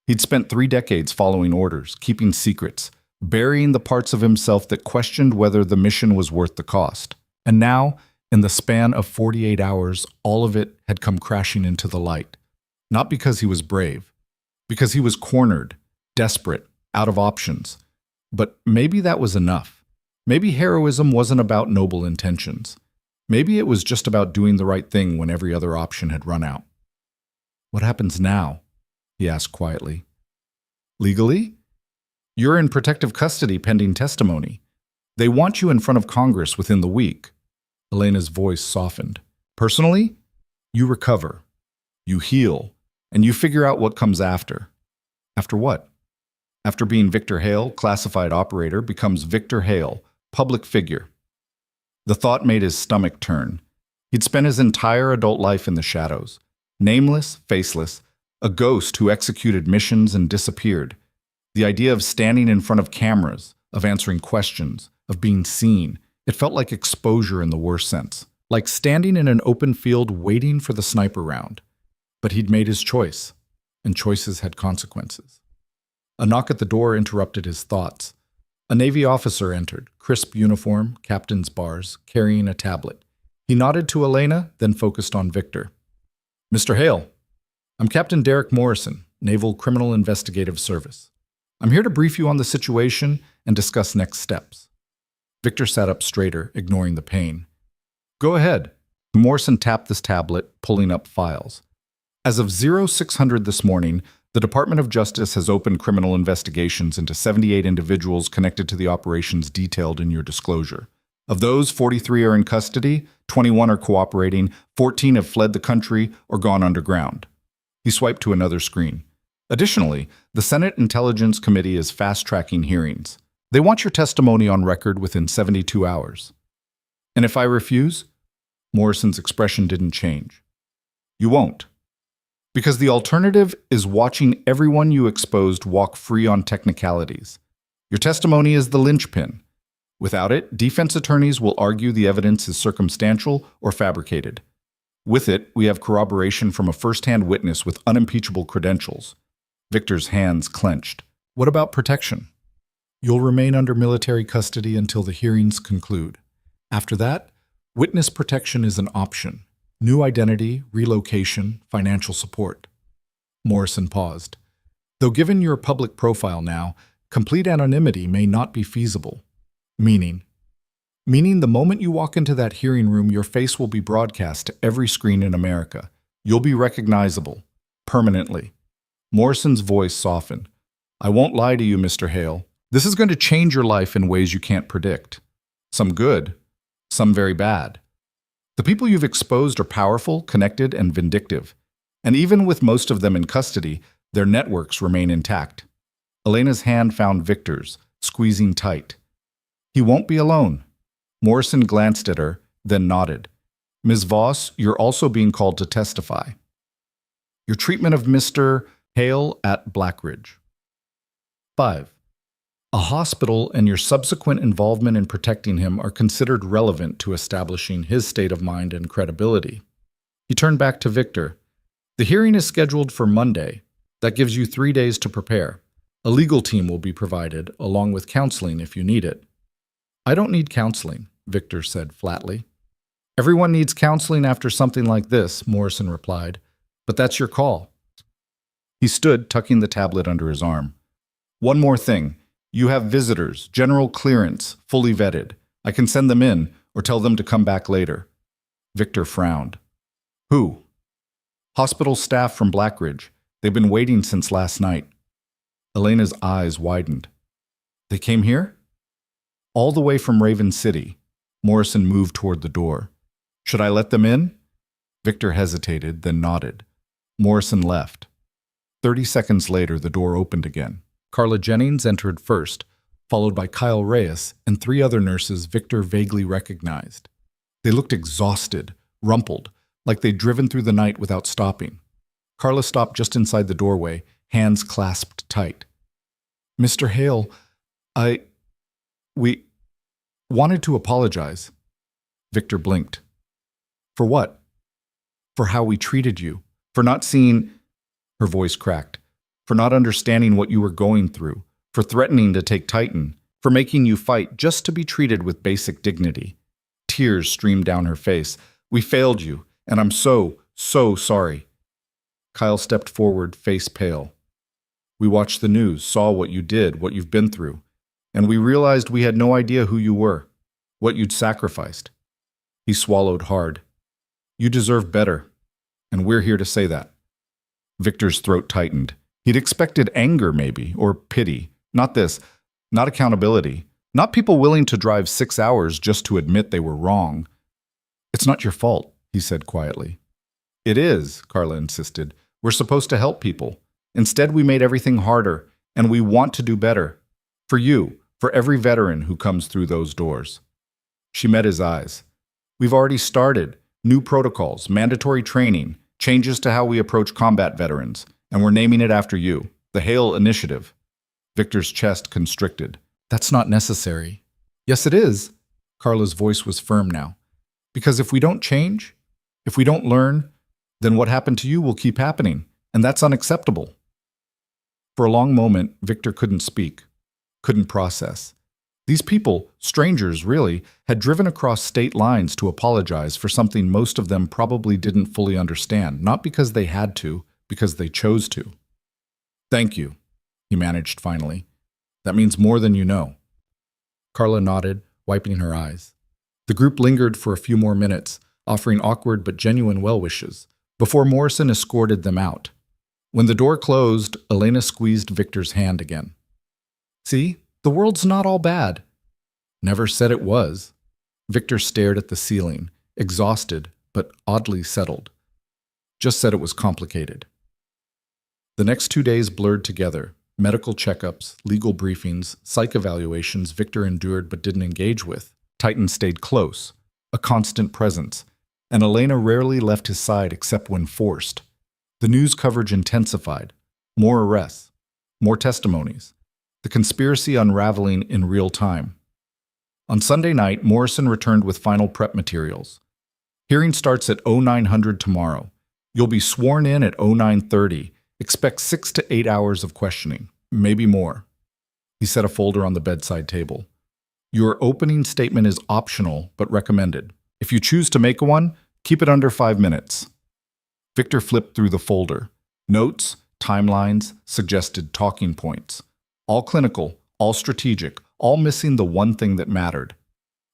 Speaker 1: He'd spent 3 decades following orders, keeping secrets, burying the parts of himself that questioned whether the mission was worth the cost. And now, in the span of 48 hours, all of it had come crashing into the light. Not because he was brave, because he was cornered, desperate, out of options. But maybe that was enough. Maybe heroism wasn't about noble intentions. Maybe it was just about doing the right thing when every other option had run out. "What happens now?" he asked quietly. "Legally? You're in protective custody pending testimony. They want you in front of Congress within the week." Elena's voice softened. "Personally, you recover, you heal, and you figure out what comes after." After what? After being Victor Hale, classified operator, becomes Victor Hale, public figure. The thought made his stomach turn. He'd spent his entire adult life in the shadows, nameless, faceless, a ghost who executed missions and disappeared. The idea of standing in front of cameras, of answering questions, of being seen, it felt like exposure in the worst sense, like standing in an open field waiting for the sniper round. But he'd made his choice, and choices had consequences. A knock at the door interrupted his thoughts. A Navy officer entered, crisp uniform, captain's bars, carrying a tablet. He nodded to Elena, then focused on Victor. "Mr. Hale, I'm Captain Derek Morrison, Naval Criminal Investigative Service. I'm here to brief you on the situation and discuss next steps." Victor sat up straighter, ignoring the pain. "Go ahead." Morrison tapped this tablet, pulling up files. As of 0600 this morning, the Department of Justice has opened criminal investigations into 78 individuals connected to the operations detailed in your disclosure. Of those, 43 are in custody, 21 are cooperating, 14 have fled the country or gone underground. He swiped to another screen. Additionally, the Senate Intelligence Committee is fast-tracking hearings. They want your testimony on record within 72 hours. "And if I refuse?" Morrison's expression didn't change. "You won't. Because the alternative is watching everyone you exposed walk free on technicalities. Your testimony is the linchpin. Without it, defense attorneys will argue the evidence is circumstantial or fabricated. With it, we have corroboration from a first-hand witness with unimpeachable credentials." Victor's hands clenched. "What about protection?" "You'll remain under military custody until the hearings conclude. After that, witness protection is an option. New identity, relocation, financial support." Morrison paused. "Though given your public profile now, complete anonymity may not be feasible." "Meaning?" "Meaning the moment you walk into that hearing room, your face will be broadcast to every screen in America. You'll be recognizable. Permanently." Morrison's voice softened. "I won't lie to you, Mr. Hale. This is going to change your life in ways you can't predict. Some good, some very bad. The people you've exposed are powerful, connected, and vindictive. And even with most of them in custody, their networks remain intact." Elena's hand found Victor's, squeezing tight. "He won't be alone." Morrison glanced at her, then nodded. "Ms. Voss, you're also being called to testify. Your treatment of Mr. Hale at Blackridge. 5. A hospital and your subsequent involvement in protecting him are considered relevant to establishing his state of mind and credibility." He turned back to Victor. "The hearing is scheduled for Monday. That gives you 3 days to prepare. A legal team will be provided, along with counseling if you need it." "I don't need counseling," Victor said flatly. "Everyone needs counseling after something like this," Morrison replied. "But that's your call." He stood, tucking the tablet under his arm. "One more thing. You have visitors, general clearance, fully vetted. I can send them in or tell them to come back later." Victor frowned. "Who?" "Hospital staff from Blackridge. They've been waiting since last night." Elena's eyes widened. "They came here?" "All the way from Raven City." Morrison moved toward the door. "Should I let them in?" Victor hesitated, then nodded. Morrison left. 30 seconds later, the door opened again. Carla Jennings entered first, followed by Kyle Reyes and 3 other nurses Victor vaguely recognized. They looked exhausted, rumpled, like they'd driven through the night without stopping. Carla stopped just inside the doorway, hands clasped tight. "Mr. Hale, we wanted to apologize." Victor blinked. "For what?" "For how we treated you. For not seeing—" Her voice cracked. "For not understanding what you were going through. For threatening to take Titan. For making you fight just to be treated with basic dignity." Tears streamed down her face. "We failed you, and I'm so sorry." Kyle stepped forward, face pale. We watched the news, saw what you did, what you've been through, and we realized we had no idea who you were, what you'd sacrificed." He swallowed hard. "You deserve better, and we're here to say that." Victor's throat tightened. He'd expected anger, maybe, or pity. Not this. Not accountability. Not people willing to drive 6 hours just to admit they were wrong. "It's not your fault," he said quietly. "It is," Carla insisted. "We're supposed to help people. Instead, we made everything harder, and we want to do better. For you, for every veteran who comes through those doors." She met his eyes. "We've already started. New protocols, mandatory training, changes to how we approach combat veterans, and we're naming it after you, the Hale Initiative." Victor's chest constricted. "That's not necessary." "Yes, it is." Carla's voice was firm now. "Because if we don't change, if we don't learn, then what happened to you will keep happening, and that's unacceptable." For a long moment, Victor couldn't speak, couldn't process. These people, strangers really, had driven across state lines to apologize for something most of them probably didn't fully understand, not because they had to, because they chose to. "Thank you," he managed finally. "That means more than you know." Carla nodded, wiping her eyes. The group lingered for a few more minutes, offering awkward but genuine well wishes, before Morrison escorted them out. When the door closed, Elena squeezed Victor's hand again. "See, the world's not all bad." "Never said it was." Victor stared at the ceiling, exhausted but oddly settled. "Just said it was complicated." The next 2 days blurred together. Medical checkups, legal briefings, psych evaluations Victor endured but didn't engage with. Titan stayed close, a constant presence, and Elena rarely left his side except when forced. The news coverage intensified. More arrests, more testimonies, the conspiracy unraveling in real time. On Sunday night, Morrison returned with final prep materials. "Hearing starts at 0900 tomorrow. You'll be sworn in at 0930. Expect 6 to 8 hours of questioning, maybe more." He set a folder on the bedside table. "Your opening statement is optional but recommended. If you choose to make one, keep it under 5 minutes." Victor flipped through the folder. Notes, timelines, suggested talking points. All clinical, all strategic, all missing the one thing that mattered.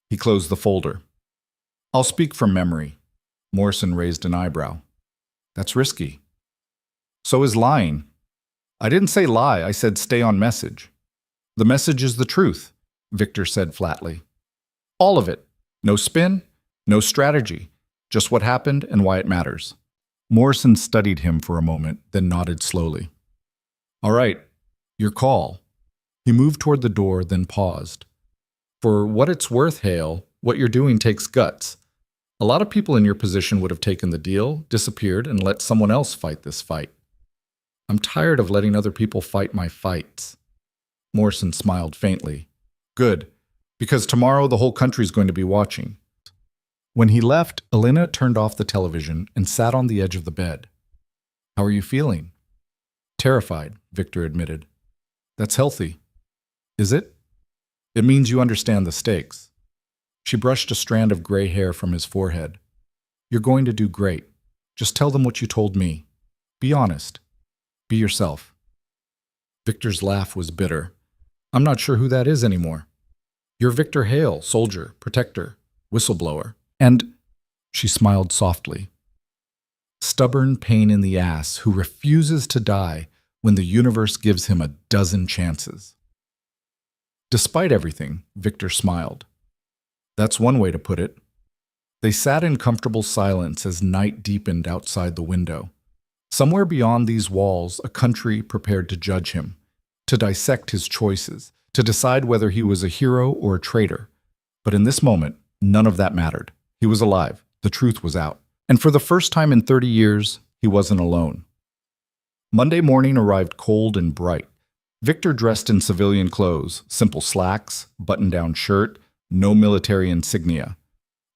Speaker 1: He closed the folder. "I'll speak from memory." Morrison raised an eyebrow. "That's risky." "So is lying." "I didn't say lie, I said stay on message." "The message is the truth," Victor said flatly. "All of it. No spin, no strategy. Just what happened and why it matters." Morrison studied him for a moment, then nodded slowly. "All right, your call." He moved toward the door, then paused. "For what it's worth, Hale, what you're doing takes guts. A lot of people in your position would have taken the deal, disappeared, and let someone else fight this fight. I'm tired of letting other people fight my fights." Morrison smiled faintly. "Good, because tomorrow the whole country's going to be watching." When he left, Elena turned off the television and sat on the edge of the bed. "How are you feeling?" "Terrified," Victor admitted. "That's healthy." "Is it?" "It means you understand the stakes." She brushed a strand of gray hair from his forehead. "You're going to do great. Just tell them what you told me. Be honest. Be yourself." Victor's laugh was bitter. "I'm not sure who that is anymore." "You're Victor Hale, soldier, protector, whistleblower. And," she smiled softly, "stubborn pain in the ass who refuses to die when the universe gives him a dozen chances." Despite everything, Victor smiled. That's one way to put it. They sat in comfortable silence as night deepened outside the window. Somewhere beyond these walls, a country prepared to judge him, to dissect his choices, to decide whether he was a hero or a traitor. But in this moment, none of that mattered. He was alive. The truth was out. And for the first time in 30 years, he wasn't alone. Monday morning arrived cold and bright. Victor dressed in civilian clothes, simple slacks, button-down shirt, no military insignia.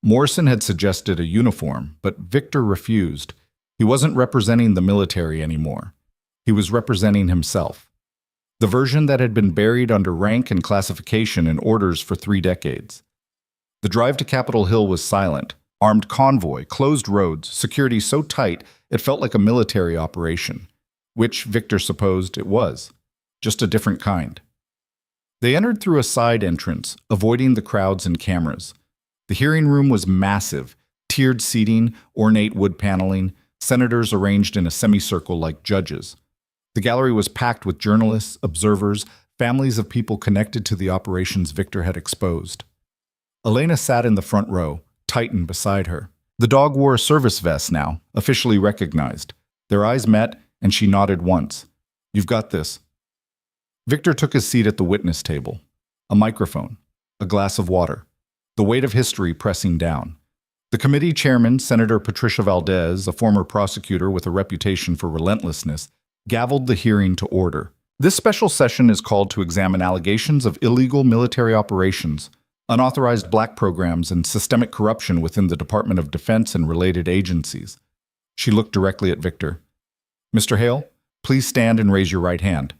Speaker 1: Morrison had suggested a uniform, but Victor refused. He wasn't representing the military anymore. He was representing himself. The version that had been buried under rank and classification in orders for 3 decades. The drive to Capitol Hill was silent. Armed convoy, closed roads, security so tight it felt like a military operation, which Victor supposed it was. just a different kind. They entered through a side entrance, avoiding the crowds and cameras. The hearing room was massive, tiered seating, ornate wood paneling, senators arranged in a semicircle like judges. The gallery was packed with journalists, observers, families of people connected to the operations Victor had exposed. Elena sat in the front row, Titan beside her. The dog wore a service vest now, officially recognized. Their eyes met, and she nodded once. "You've got this." Victor took his seat at the witness table. A microphone, a glass of water, the weight of history pressing down. The committee chairman, Senator Patricia Valdez, a former prosecutor with a reputation for relentlessness, gavelled the hearing to order. This special session is called to examine allegations of illegal military operations, unauthorized black programs, and systemic corruption within the Department of Defense and related agencies. She looked directly at Victor. "Mr. Hale, please stand and raise your right hand."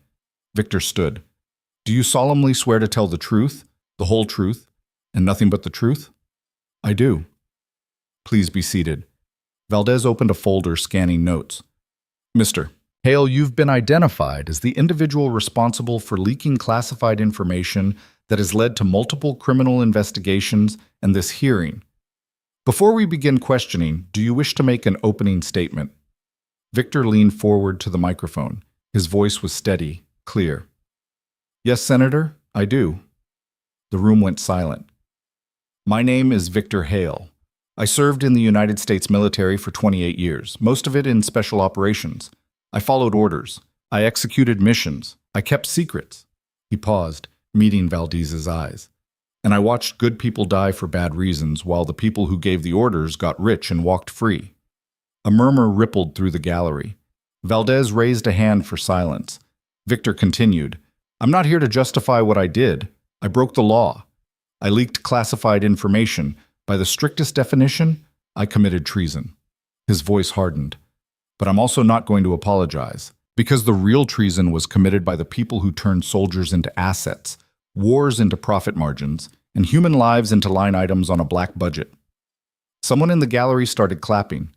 Speaker 1: Victor stood. "Do you solemnly swear to tell the truth, the whole truth, and nothing but the truth?" "I do." "Please be seated." Valdez opened a folder scanning notes. "Mr. Hale, you've been identified as the individual responsible for leaking classified information that has led to multiple criminal investigations and this hearing. Before we begin questioning, do you wish to make an opening statement?" Victor leaned forward to the microphone. His voice was steady, clear. "Yes, Senator, I do." The room went silent. "My name is Victor Hale. I served in the United States military for 28 years, most of it in special operations. I followed orders. I executed missions. I kept secrets." He paused, meeting Valdez's eyes. "And I watched good people die for bad reasons, while the people who gave the orders got rich and walked free." A murmur rippled through the gallery. Valdez raised a hand for silence. Victor continued, "I'm not here to justify what I did. I broke the law. I leaked classified information. By the strictest definition, I committed treason." His voice hardened. "But I'm also not going to apologize, because the real treason was committed by the people who turned soldiers into assets, wars into profit margins, and human lives into line items on a black budget." Someone in the gallery started clapping.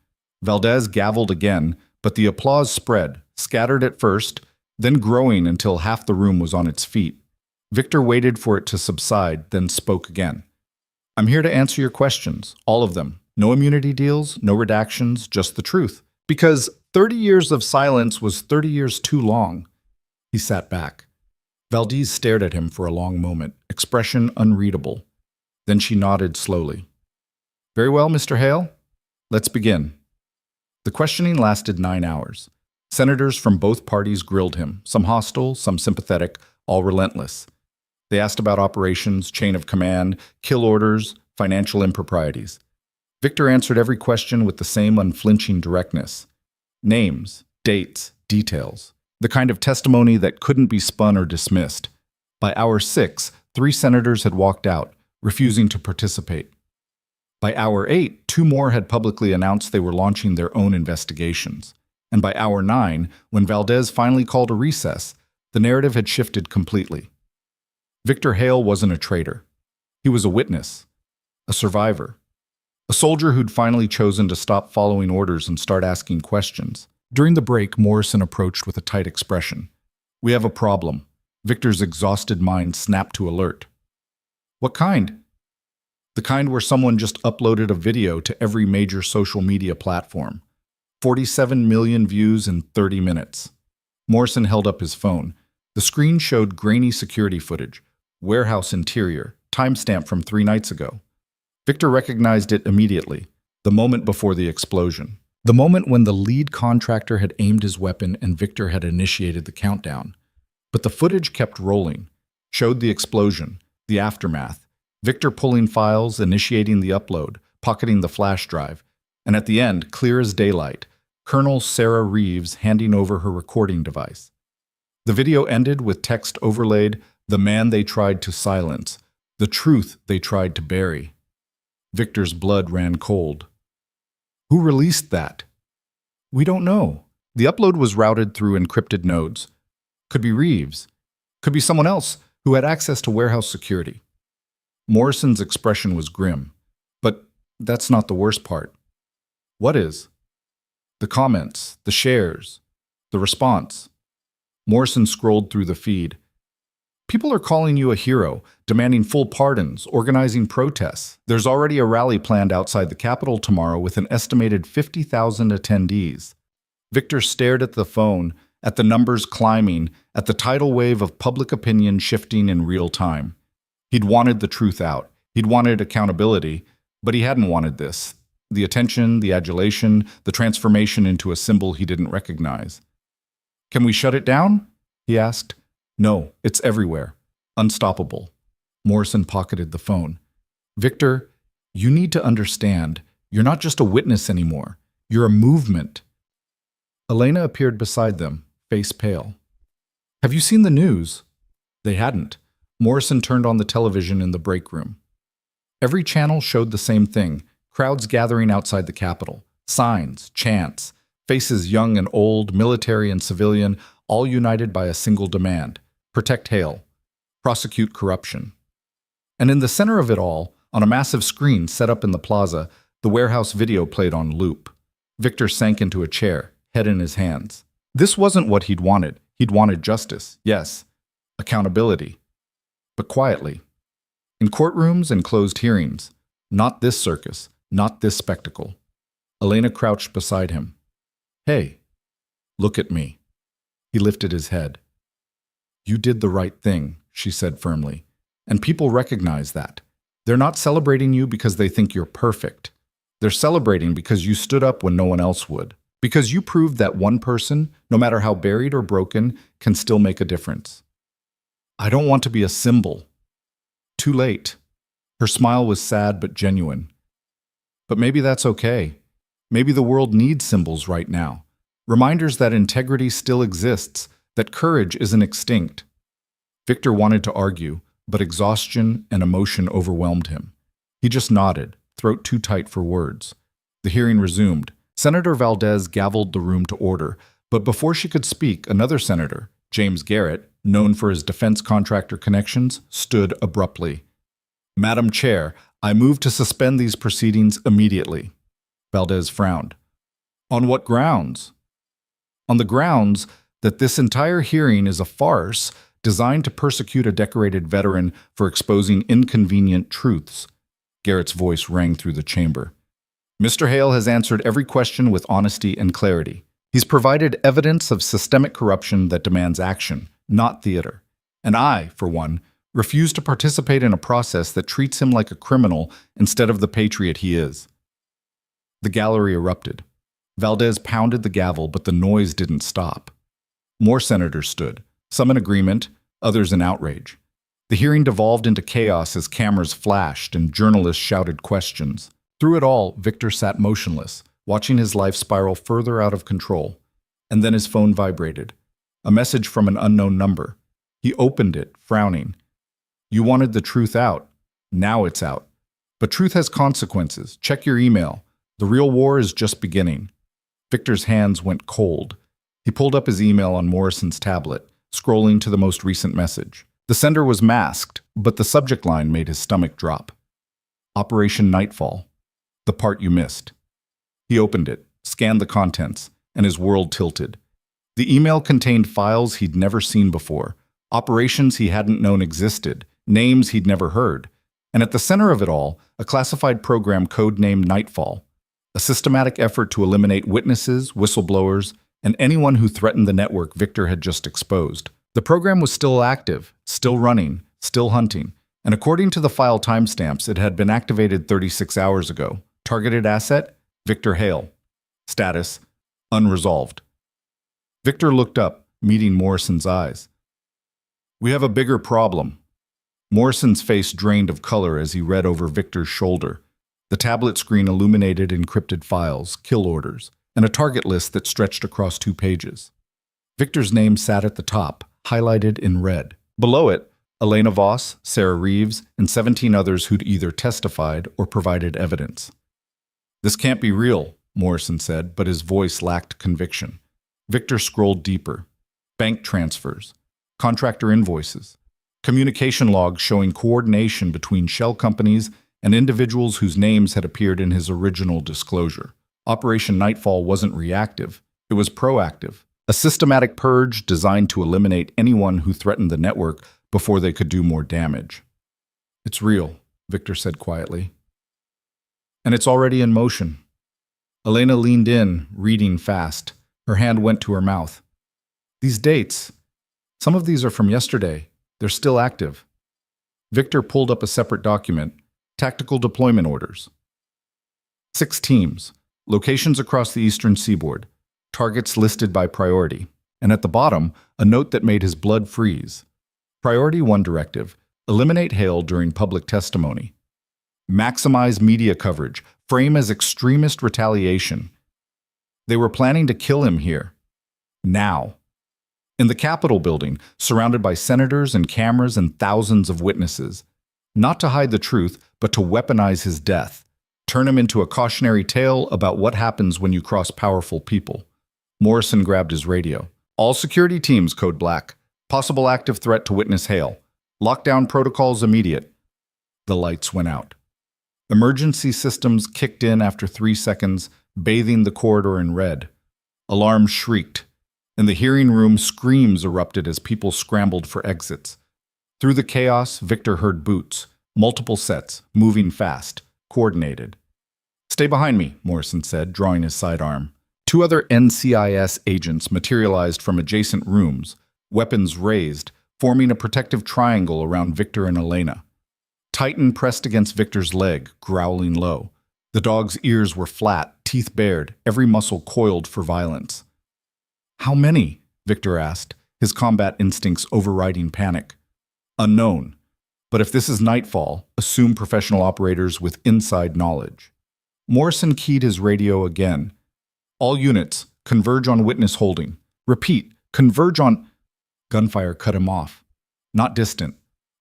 Speaker 1: Valdez gavelled again, but the applause spread, scattered at first, then growing until half the room was on its feet. Victor waited for it to subside, then spoke again. "I'm here to answer your questions, all of them. No immunity deals, no redactions, just the truth. Because 30 years of silence was 30 years too long." He sat back. Valdez stared at him for a long moment, expression unreadable. Then she nodded slowly. "Very well, Mr. Hale. Let's begin." The questioning lasted 9 hours. Senators from both parties grilled him, some hostile, some sympathetic, all relentless. They asked about operations, chain of command, kill orders, financial improprieties. Victor answered every question with the same unflinching directness. Names, dates, details. The kind of testimony that couldn't be spun or dismissed. By hour 6, 3 senators had walked out, refusing to participate. By hour 8, 2 more had publicly announced they were launching their own investigations. And by hour 9, when Valdez finally called a recess, the narrative had shifted completely. Victor Hale wasn't a traitor. He was a witness, a survivor, a soldier who'd finally chosen to stop following orders and start asking questions. During the break, Morrison approached with a tight expression. "We have a problem." Victor's exhausted mind snapped to alert. "What kind?" "The kind where someone just uploaded a video to every major social media platform. 47 million views in 30 minutes. Morrison held up his phone. The screen showed grainy security footage, warehouse interior, timestamp from 3 nights ago. Victor recognized it immediately, the moment before the explosion. The moment when the lead contractor had aimed his weapon and Victor had initiated the countdown. But the footage kept rolling, showed the explosion, the aftermath, Victor pulling files, initiating the upload, pocketing the flash drive, and at the end, clear as daylight, Colonel Sarah Reeves handing over her recording device. The video ended with text overlaid, "The man they tried to silence, the truth they tried to bury." Victor's blood ran cold. Who released that? "We don't know. The upload was routed through encrypted nodes. Could be Reeves. Could be someone else who had access to warehouse security." Morrison's expression was grim. "But that's not the worst part." "What is?" "The comments, the shares, the response." Morrison scrolled through the feed. People are calling you a hero, demanding full pardons, organizing protests. There's already a rally planned outside the Capitol tomorrow with an estimated 50,000 attendees. Victor stared at the phone, at the numbers climbing, at the tidal wave of public opinion shifting in real time. He'd wanted the truth out. He'd wanted accountability, but he hadn't wanted this. The attention, the adulation, the transformation into a symbol he didn't recognize. Can we shut it down? He asked. No, it's everywhere. Unstoppable. Morrison pocketed the phone. Victor, you need to understand. You're not just a witness anymore. You're a movement. Elena appeared beside them, face pale. Have you seen the news? They hadn't. Morrison turned on the television in the break room. Every channel showed the same thing, crowds gathering outside the Capitol. Signs, chants, faces young and old, military and civilian, all united by a single demand. Protect Hale. Prosecute corruption. And in the center of it all, on a massive screen set up in the plaza, the warehouse video played on loop. Victor sank into a chair, head in his hands. This wasn't what he'd wanted. He'd wanted justice, yes. Accountability. But quietly. In courtrooms and closed hearings. Not this circus, not this spectacle. Elena crouched beside him. Hey, look at me. He lifted his head. You did the right thing, she said firmly. And people recognize that. They're not celebrating you because they think you're perfect. They're celebrating because you stood up when no one else would. Because you proved that one person, no matter how buried or broken, can still make a difference. I don't want to be a symbol. Too late. Her smile was sad but genuine. But maybe that's okay. Maybe the world needs symbols right now. Reminders that integrity still exists, that courage isn't extinct. Victor wanted to argue, but exhaustion and emotion overwhelmed him. He just nodded, throat too tight for words. The hearing resumed. Senator Valdez gavelled the room to order, but before she could speak, another senator, James Garrett, known for his defense contractor connections, stood abruptly. Madam Chair, I move to suspend these proceedings immediately. Valdez frowned. On what grounds? On the grounds that this entire hearing is a farce designed to persecute a decorated veteran for exposing inconvenient truths. Garrett's voice rang through the chamber. Mr. Hale has answered every question with honesty and clarity. He's provided evidence of systemic corruption that demands action, not theater. And I, for one, refuse to participate in a process that treats him like a criminal instead of the patriot he is. The gallery erupted. Valdez pounded the gavel, but the noise didn't stop. More senators stood, some in agreement, others in outrage. The hearing devolved into chaos as cameras flashed and journalists shouted questions. Through it all, Victor sat motionless, watching his life spiral further out of control. And then his phone vibrated. A message from an unknown number. He opened it, frowning. You wanted the truth out. Now it's out. But truth has consequences. Check your email. The real war is just beginning. Victor's hands went cold. He pulled up his email on Morrison's tablet, scrolling to the most recent message. The sender was masked, but the subject line made his stomach drop. Operation Nightfall. The part you missed. He opened it, scanned the contents, and his world tilted. The email contained files he'd never seen before, operations he hadn't known existed, names he'd never heard. And at the center of it all, a classified program codenamed Nightfall, a systematic effort to eliminate witnesses, whistleblowers, and anyone who threatened the network Victor had just exposed. The program was still active, still running, still hunting, and according to the file timestamps, it had been activated 36 hours ago. Targeted asset, Victor Hale. Status, unresolved. Victor looked up, meeting Morrison's eyes. We have a bigger problem. Morrison's face drained of color as he read over Victor's shoulder. The tablet screen illuminated encrypted files, kill orders, and a target list that stretched across 2 pages. Victor's name sat at the top, highlighted in red. Below it, Elena Voss, Sarah Reeves, and 17 others who'd either testified or provided evidence. This can't be real, Morrison said, but his voice lacked conviction. Victor scrolled deeper. Bank transfers, contractor invoices, communication logs showing coordination between shell companies and individuals whose names had appeared in his original disclosure. Operation Nightfall wasn't reactive, it was proactive. A systematic purge designed to eliminate anyone who threatened the network before they could do more damage. It's real, Victor said quietly. And it's already in motion. Elena leaned in, reading fast. Her hand went to her mouth. These dates, some of these are from yesterday. They're still active. Victor pulled up a separate document, tactical deployment orders. 6 teams, locations across the eastern seaboard, targets listed by priority, and at the bottom, a note that made his blood freeze. Priority 1 directive, eliminate Hale during public testimony. Maximize media coverage, frame as extremist retaliation. They were planning to kill him here. Now. In the Capitol building, surrounded by senators and cameras and thousands of witnesses. Not to hide the truth, but to weaponize his death. Turn him into a cautionary tale about what happens when you cross powerful people. Morrison grabbed his radio. All security teams, code black. Possible active threat to witness Hale. Lockdown protocols immediate. The lights went out. Emergency systems kicked in after 3 seconds, bathing the corridor in red. Alarms shrieked. In the hearing room, screams erupted as people scrambled for exits. Through the chaos, Victor heard boots, multiple sets, moving fast, coordinated. Stay behind me, Morrison said, drawing his sidearm. 2 other NCIS agents materialized from adjacent rooms, weapons raised, forming a protective triangle around Victor and Elena. Titan pressed against Victor's leg, growling low. The dog's ears were flat, teeth bared, every muscle coiled for violence. How many? Victor asked, his combat instincts overriding panic. Unknown. But if this is nightfall, assume professional operators with inside knowledge. Morrison keyed his radio again. All units, converge on witness holding. Repeat, converge on... Gunfire cut him off. Not distant.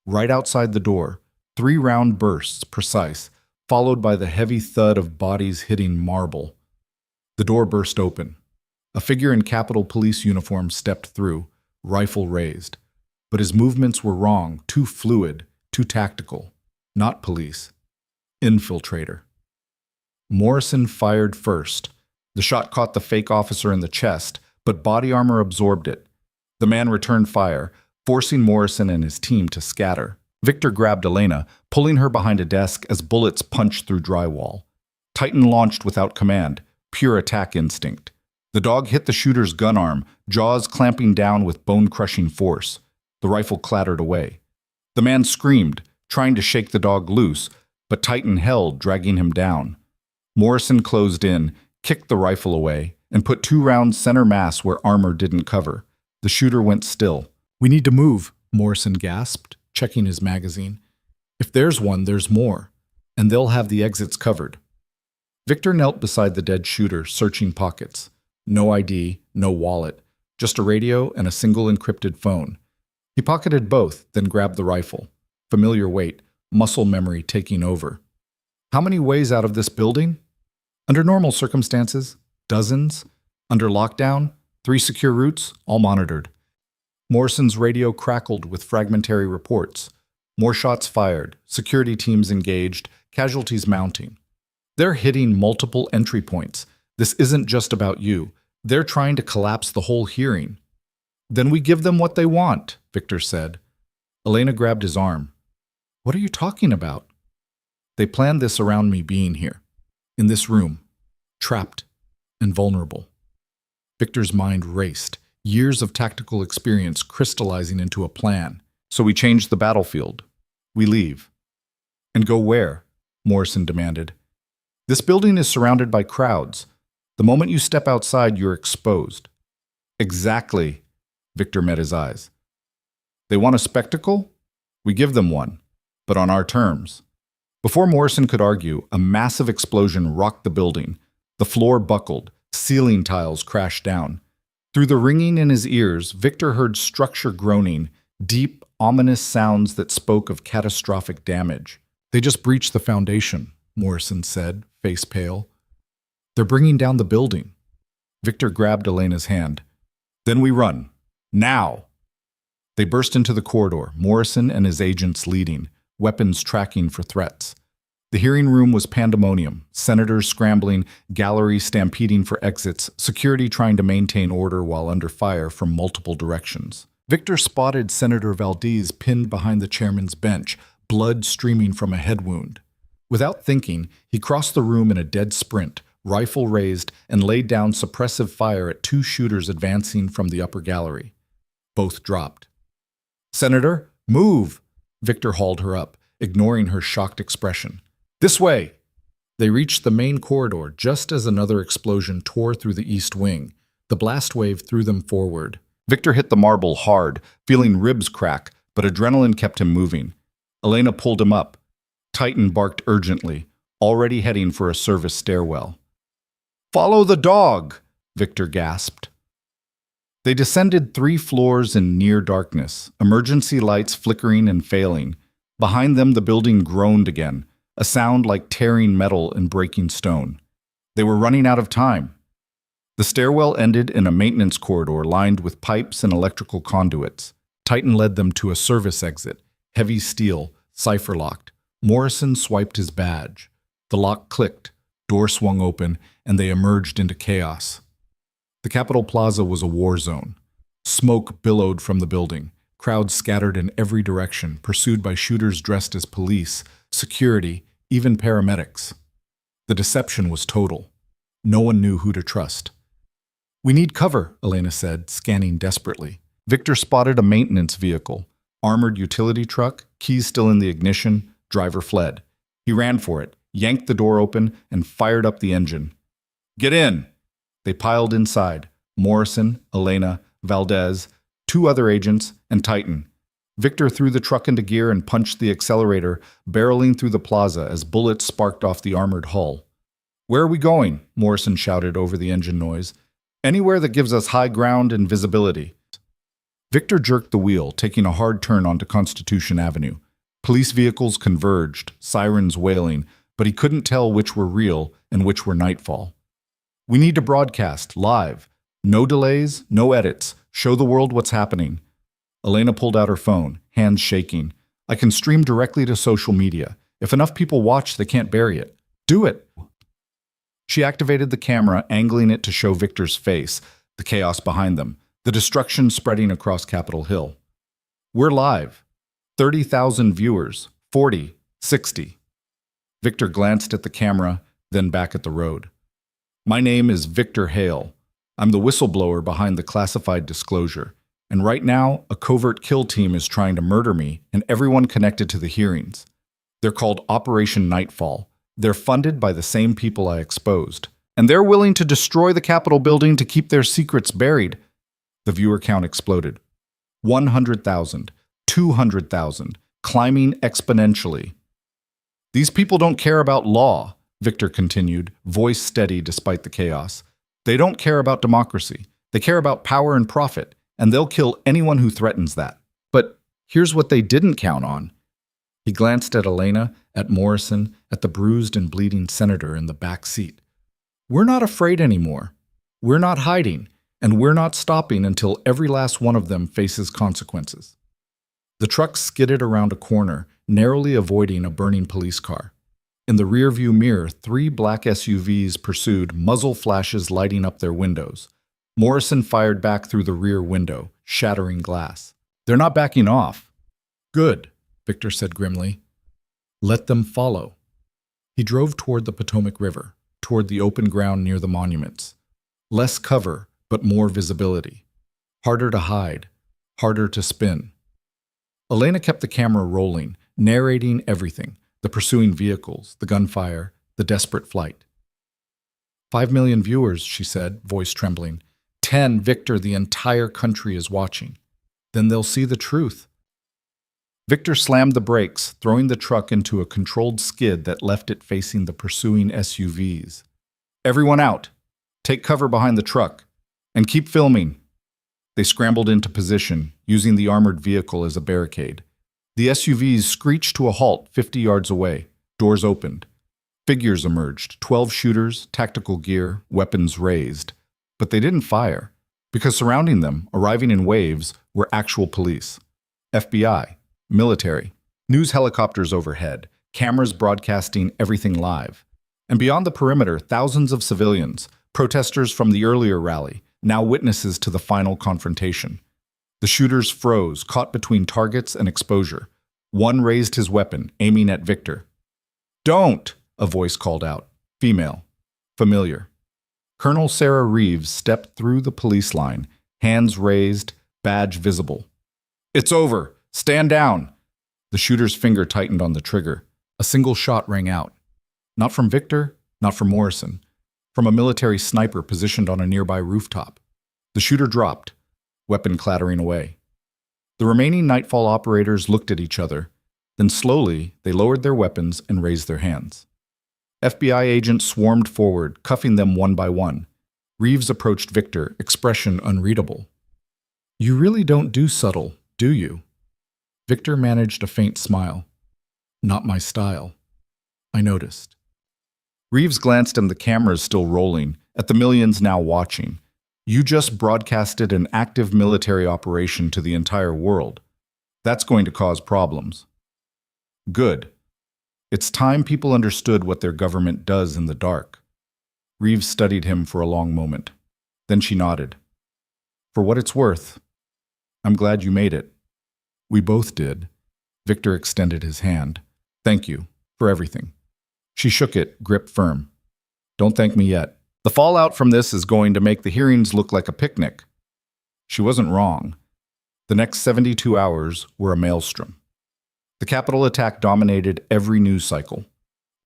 Speaker 1: Right outside the door. 3 round bursts, precise, followed by the heavy thud of bodies hitting marble. The door burst open. A figure in Capitol Police uniform stepped through, rifle raised. But his movements were wrong, too fluid, too tactical. Not police. Infiltrator. Morrison fired first. The shot caught the fake officer in the chest, but body armor absorbed it. The man returned fire, forcing Morrison and his team to scatter. Victor grabbed Elena, pulling her behind a desk as bullets punched through drywall. Titan launched without command, pure attack instinct. The dog hit the shooter's gun arm, jaws clamping down with bone-crushing force. The rifle clattered away. The man screamed, trying to shake the dog loose, but Titan held, dragging him down. Morrison closed in, kicked the rifle away, and put 2 rounds center mass where armor didn't cover. The shooter went still. "We need to move," Morrison gasped, checking his magazine. "If there's one, there's more, and they'll have the exits covered." Victor knelt beside the dead shooter, searching pockets. No ID, no wallet, just a radio and a single encrypted phone. He pocketed both, then grabbed the rifle. Familiar weight, muscle memory taking over. How many ways out of this building? Under normal circumstances, dozens. Under lockdown, 3 secure routes, all monitored. Morrison's radio crackled with fragmentary reports. More shots fired, security teams engaged, casualties mounting. They're hitting multiple entry points. This isn't just about you. They're trying to collapse the whole hearing. Then we give them what they want, Victor said. Elena grabbed his arm. What are you talking about? They planned this around me being here. In this room. Trapped. And vulnerable. Victor's mind raced. Years of tactical experience crystallizing into a plan. So we change the battlefield. We leave. And go where? Morrison demanded. This building is surrounded by crowds. The moment you step outside, you're exposed. Exactly, Victor met his eyes. They want a spectacle? We give them one, but on our terms. Before Morrison could argue, a massive explosion rocked the building. The floor buckled, ceiling tiles crashed down. Through the ringing in his ears, Victor heard structure groaning, deep, ominous sounds that spoke of catastrophic damage. They just breached the foundation, Morrison said, face pale. They're bringing down the building. Victor grabbed Elena's hand. Then we run. Now! They burst into the corridor, Morrison and his agents leading, weapons tracking for threats. The hearing room was pandemonium, senators scrambling, gallery stampeding for exits, security trying to maintain order while under fire from multiple directions. Victor spotted Senator Valdez pinned behind the chairman's bench, blood streaming from a head wound. Without thinking, he crossed the room in a dead sprint, rifle raised, and laid down suppressive fire at two shooters advancing from the upper gallery. Both dropped. "Senator, move!" Victor hauled her up, ignoring her shocked expression. "This way!" They reached the main corridor just as another explosion tore through the east wing. The blast wave threw them forward. Victor hit the marble hard, feeling ribs crack, but adrenaline kept him moving. Elena pulled him up. Titan barked urgently, already heading for a service stairwell. "Follow the dog!" Victor gasped. They descended 3 floors in near darkness, emergency lights flickering and failing. Behind them, the building groaned again, a sound like tearing metal and breaking stone. They were running out of time. The stairwell ended in a maintenance corridor lined with pipes and electrical conduits. Titan led them to a service exit, heavy steel, cipher-locked. Morrison swiped his badge. The lock clicked, door swung open, and they emerged into chaos. The Capitol Plaza was a war zone. Smoke billowed from the building, crowds scattered in every direction, pursued by shooters dressed as police, security, even paramedics. The deception was total. No one knew who to trust. "We need cover," Elena said, scanning desperately. Victor spotted a maintenance vehicle, armored utility truck, keys still in the ignition, driver fled. He ran for it, yanked the door open, and fired up the engine. "Get in!" They piled inside, Morrison, Elena, Valdez, 2 other agents, and Titan. Victor threw the truck into gear and punched the accelerator, barreling through the plaza as bullets sparked off the armored hull. "Where are we going?" Morrison shouted over the engine noise. "Anywhere that gives us high ground and visibility." Victor jerked the wheel, taking a hard turn onto Constitution Avenue. Police vehicles converged, sirens wailing, but he couldn't tell which were real and which were nightfall. "We need to broadcast, live. No delays, no edits. Show the world what's happening." Elena pulled out her phone, hands shaking. "I can stream directly to social media. If enough people watch, they can't bury it. Do it!" She activated the camera, angling it to show Victor's face, the chaos behind them, the destruction spreading across Capitol Hill. "We're live. 30,000 viewers. 40, 60. Victor glanced at the camera, then back at the road. "My name is Victor Hale. I'm the whistleblower behind the classified disclosure. And right now, a covert kill team is trying to murder me and everyone connected to the hearings. They're called Operation Nightfall. They're funded by the same people I exposed. And they're willing to destroy the Capitol building to keep their secrets buried." The viewer count exploded. 100,000, 200,000, climbing exponentially. "These people don't care about law," Victor continued, voice steady despite the chaos. "They don't care about democracy. They care about power and profit, and they'll kill anyone who threatens that. But here's what they didn't count on." He glanced at Elena, at Morrison, at the bruised and bleeding senator in the back seat. "We're not afraid anymore. We're not hiding, and we're not stopping until every last one of them faces consequences." The truck skidded around a corner, narrowly avoiding a burning police car. In the rearview mirror, 3 black SUVs pursued, muzzle flashes lighting up their windows. Morrison fired back through the rear window, shattering glass. "They're not backing off." "Good," Victor said grimly. "Let them follow." He drove toward the Potomac River, toward the open ground near the monuments. Less cover, but more visibility. Harder to hide, harder to spin. Elena kept the camera rolling, narrating everything, the pursuing vehicles, the gunfire, the desperate flight. 5 million viewers, she said, voice trembling. 10, Victor, the entire country is watching. Then they'll see the truth. Victor slammed the brakes, throwing the truck into a controlled skid that left it facing the pursuing SUVs. "Everyone out! Take cover behind the truck. And keep filming." They scrambled into position, using the armored vehicle as a barricade. The SUVs screeched to a halt 50 yards away. Doors opened. Figures emerged, 12 shooters, tactical gear, weapons raised. But they didn't fire, because surrounding them, arriving in waves, were actual police. FBI, military, news helicopters overhead, cameras broadcasting everything live. And beyond the perimeter, thousands of civilians, protesters from the earlier rally, now witnesses to the final confrontation. The shooters froze, caught between targets and exposure. One raised his weapon, aiming at Victor. "Don't!" a voice called out. Female. Familiar. Colonel Sarah Reeves stepped through the police line, hands raised, badge visible. "It's over! Stand down!" The shooter's finger tightened on the trigger. A single shot rang out. Not from Victor, not from Morrison. From a military sniper positioned on a nearby rooftop. The shooter dropped, weapon clattering away. The remaining Nightfall operators looked at each other. Then slowly, they lowered their weapons and raised their hands. FBI agents swarmed forward, cuffing them one by one. Reeves approached Victor, expression unreadable. "You really don't do subtle, do you?" Victor managed a faint smile. "Not my style." I noticed. Reeves glanced at the cameras still rolling, at the millions now watching. "You just broadcasted an active military operation to the entire world. That's going to cause problems." "Good. It's time people understood what their government does in the dark." Reeves studied him for a long moment. Then she nodded. "For what it's worth, I'm glad you made it." "We both did." Victor extended his hand. "Thank you for everything." She shook it, grip firm. "Don't thank me yet. The fallout from this is going to make the hearings look like a picnic." She wasn't wrong. The next 72 hours were a maelstrom. The Capitol attack dominated every news cycle.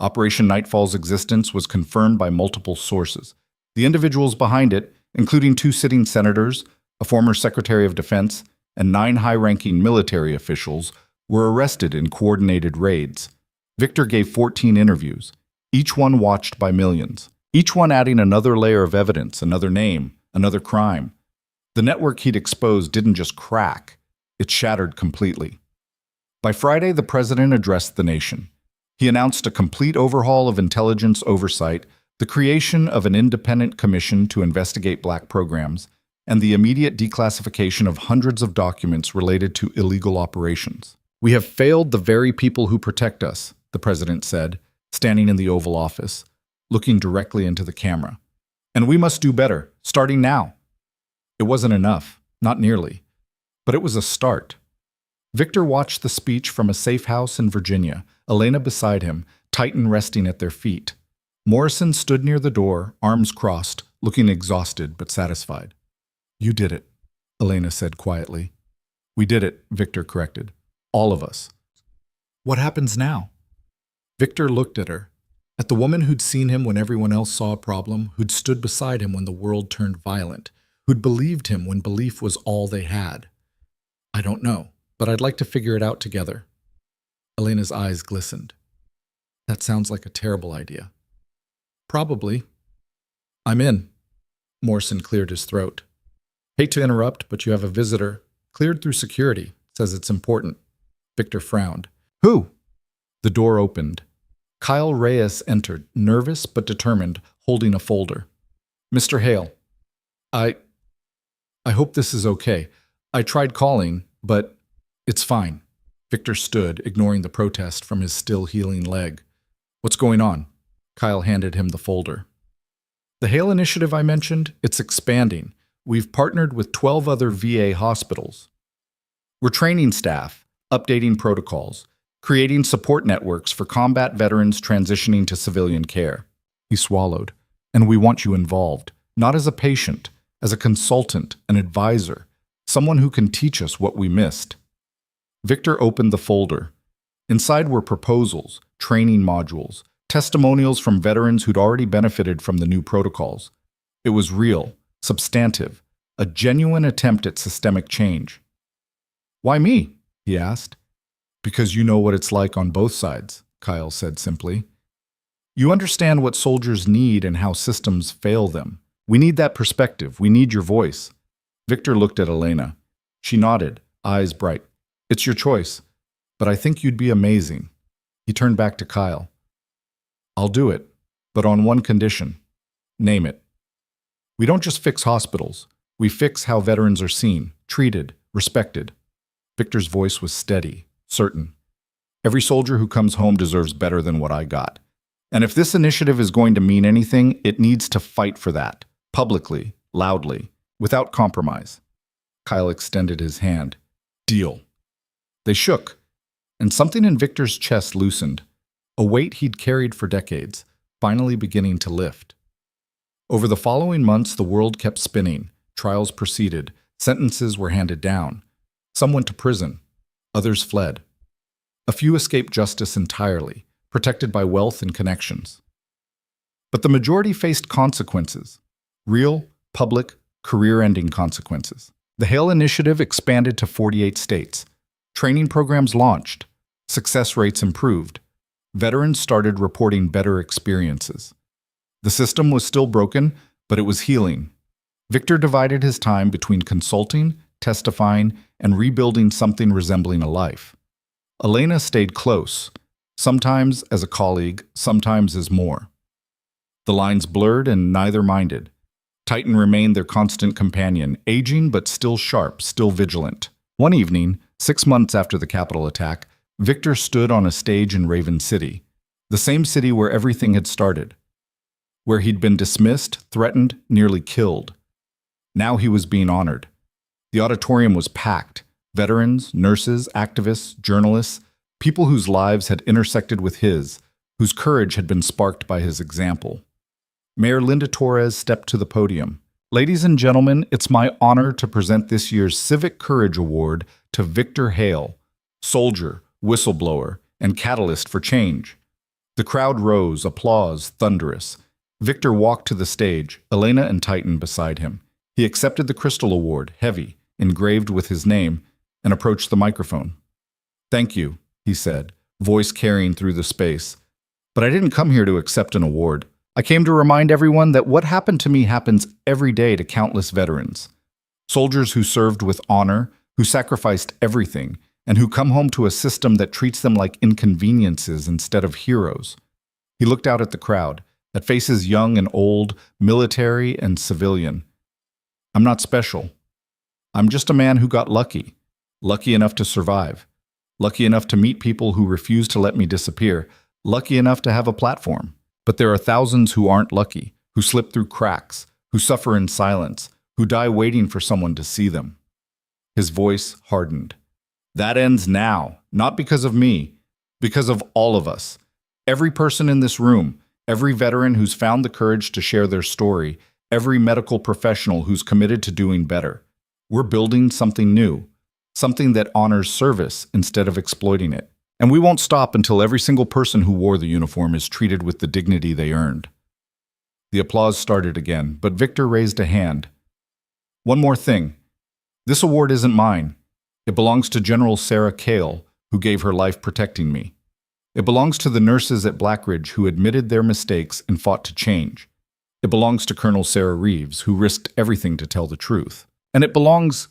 Speaker 1: Operation Nightfall's existence was confirmed by multiple sources. The individuals behind it, including 2 sitting senators, a former Secretary of Defense, and 9 high-ranking military officials, were arrested in coordinated raids. Victor gave 14 interviews, each one watched by millions, each one adding another layer of evidence, another name, another crime. The network he'd exposed didn't just crack, it shattered completely. By Friday, the president addressed the nation. He announced a complete overhaul of intelligence oversight, the creation of an independent commission to investigate black programs, and the immediate declassification of hundreds of documents related to illegal operations. "We have failed the very people who protect us," the president said, standing in the Oval Office, looking directly into the camera. "And we must do better, starting now." It wasn't enough, not nearly, but it was a start. Victor watched the speech from a safe house in Virginia, Elena beside him, Titan resting at their feet. Morrison stood near the door, arms crossed, looking exhausted but satisfied. "You did it," Elena said quietly. "We did it," Victor corrected. "All of us." "What happens now?" Victor looked at her, at the woman who'd seen him when everyone else saw a problem, who'd stood beside him when the world turned violent, who'd believed him when belief was all they had. "I don't know, but I'd like to figure it out together." Elena's eyes glistened. "That sounds like a terrible idea." "Probably." "I'm in." Morrison cleared his throat. "Hate to interrupt, but you have a visitor. Cleared through security. Says it's important." Victor frowned. "Who?" The door opened. Kyle Reyes entered, nervous but determined, holding a folder. "Mr. Hale, I hope this is okay. I tried calling, but it's fine." Victor stood, ignoring the protest from his still healing leg. "What's going on?" Kyle handed him the folder. "The Hale Initiative I mentioned, it's expanding. We've partnered with 12 other VA hospitals. We're training staff, updating protocols, creating support networks for combat veterans transitioning to civilian care." He swallowed. "And we want you involved, not as a patient, as a consultant, an advisor, someone who can teach us what we missed." Victor opened the folder. Inside were proposals, training modules, testimonials from veterans who'd already benefited from the new protocols. It was real, substantive, a genuine attempt at systemic change. "Why me?" he asked. "Because you know what it's like on both sides," Kyle said simply. "You understand what soldiers need and how systems fail them. We need that perspective. We need your voice." Victor looked at Elena. She nodded, eyes bright. "It's your choice, but I think you'd be amazing." He turned back to Kyle. "I'll do it, but on one condition." "Name it." "We don't just fix hospitals. We fix how veterans are seen, treated, respected." Victor's voice was steady, certain. Every soldier who comes home deserves better than what I got. And if this initiative is going to mean anything, it needs to fight for that, publicly, loudly, without compromise. Kyle extended his hand. Deal. They shook, and something in Victor's chest loosened, a weight he'd carried for decades, finally beginning to lift. Over the following months, the world kept spinning. Trials proceeded. Sentences were handed down. Some went to prison. Others fled. A few escaped justice entirely, protected by wealth and connections. But the majority faced consequences. Real, public, career-ending consequences. The Hale Initiative expanded to 48 states. Training programs launched. Success rates improved. Veterans started reporting better experiences. The system was still broken, but it was healing. Victor divided his time between consulting, testifying, and rebuilding something resembling a life. Elena stayed close, sometimes as a colleague, sometimes as more. The lines blurred and neither minded. Titan remained their constant companion, aging but still sharp, still vigilant. One evening, 6 months after the Capitol attack, Victor stood on a stage in Raven City, the same city where everything had started, where he'd been dismissed, threatened, nearly killed. Now he was being honored. The auditorium was packed. Veterans, nurses, activists, journalists, people whose lives had intersected with his, whose courage had been sparked by his example. Mayor Linda Torres stepped to the podium. Ladies and gentlemen, it's my honor to present this year's Civic Courage Award to Victor Hale, soldier, whistleblower, and catalyst for change. The crowd rose, applause thunderous. Victor walked to the stage, Elena and Titan beside him. He accepted the Crystal Award, heavy, engraved with his name, and approached the microphone. "Thank you," he said, voice carrying through the space. "But I didn't come here to accept an award. I came to remind everyone that what happened to me happens every day to countless veterans. Soldiers who served with honor, who sacrificed everything, and who come home to a system that treats them like inconveniences instead of heroes." He looked out at the crowd, at faces young and old, military and civilian. "I'm not special. I'm just a man who got lucky. Lucky enough to survive. Lucky enough to meet people who refuse to let me disappear. Lucky enough to have a platform. But there are thousands who aren't lucky, who slip through cracks, who suffer in silence, who die waiting for someone to see them." His voice hardened. "That ends now, not because of me, because of all of us. Every person in this room, every veteran who's found the courage to share their story, every medical professional who's committed to doing better. We're building something new, something that honors service instead of exploiting it. And we won't stop until every single person who wore the uniform is treated with the dignity they earned." The applause started again, but Victor raised a hand. "One more thing. This award isn't mine. It belongs to General Sarah Cale, who gave her life protecting me. It belongs to the nurses at Blackridge who admitted their mistakes and fought to change. It belongs to Colonel Sarah Reeves, who risked everything to tell the truth. And it belongs,"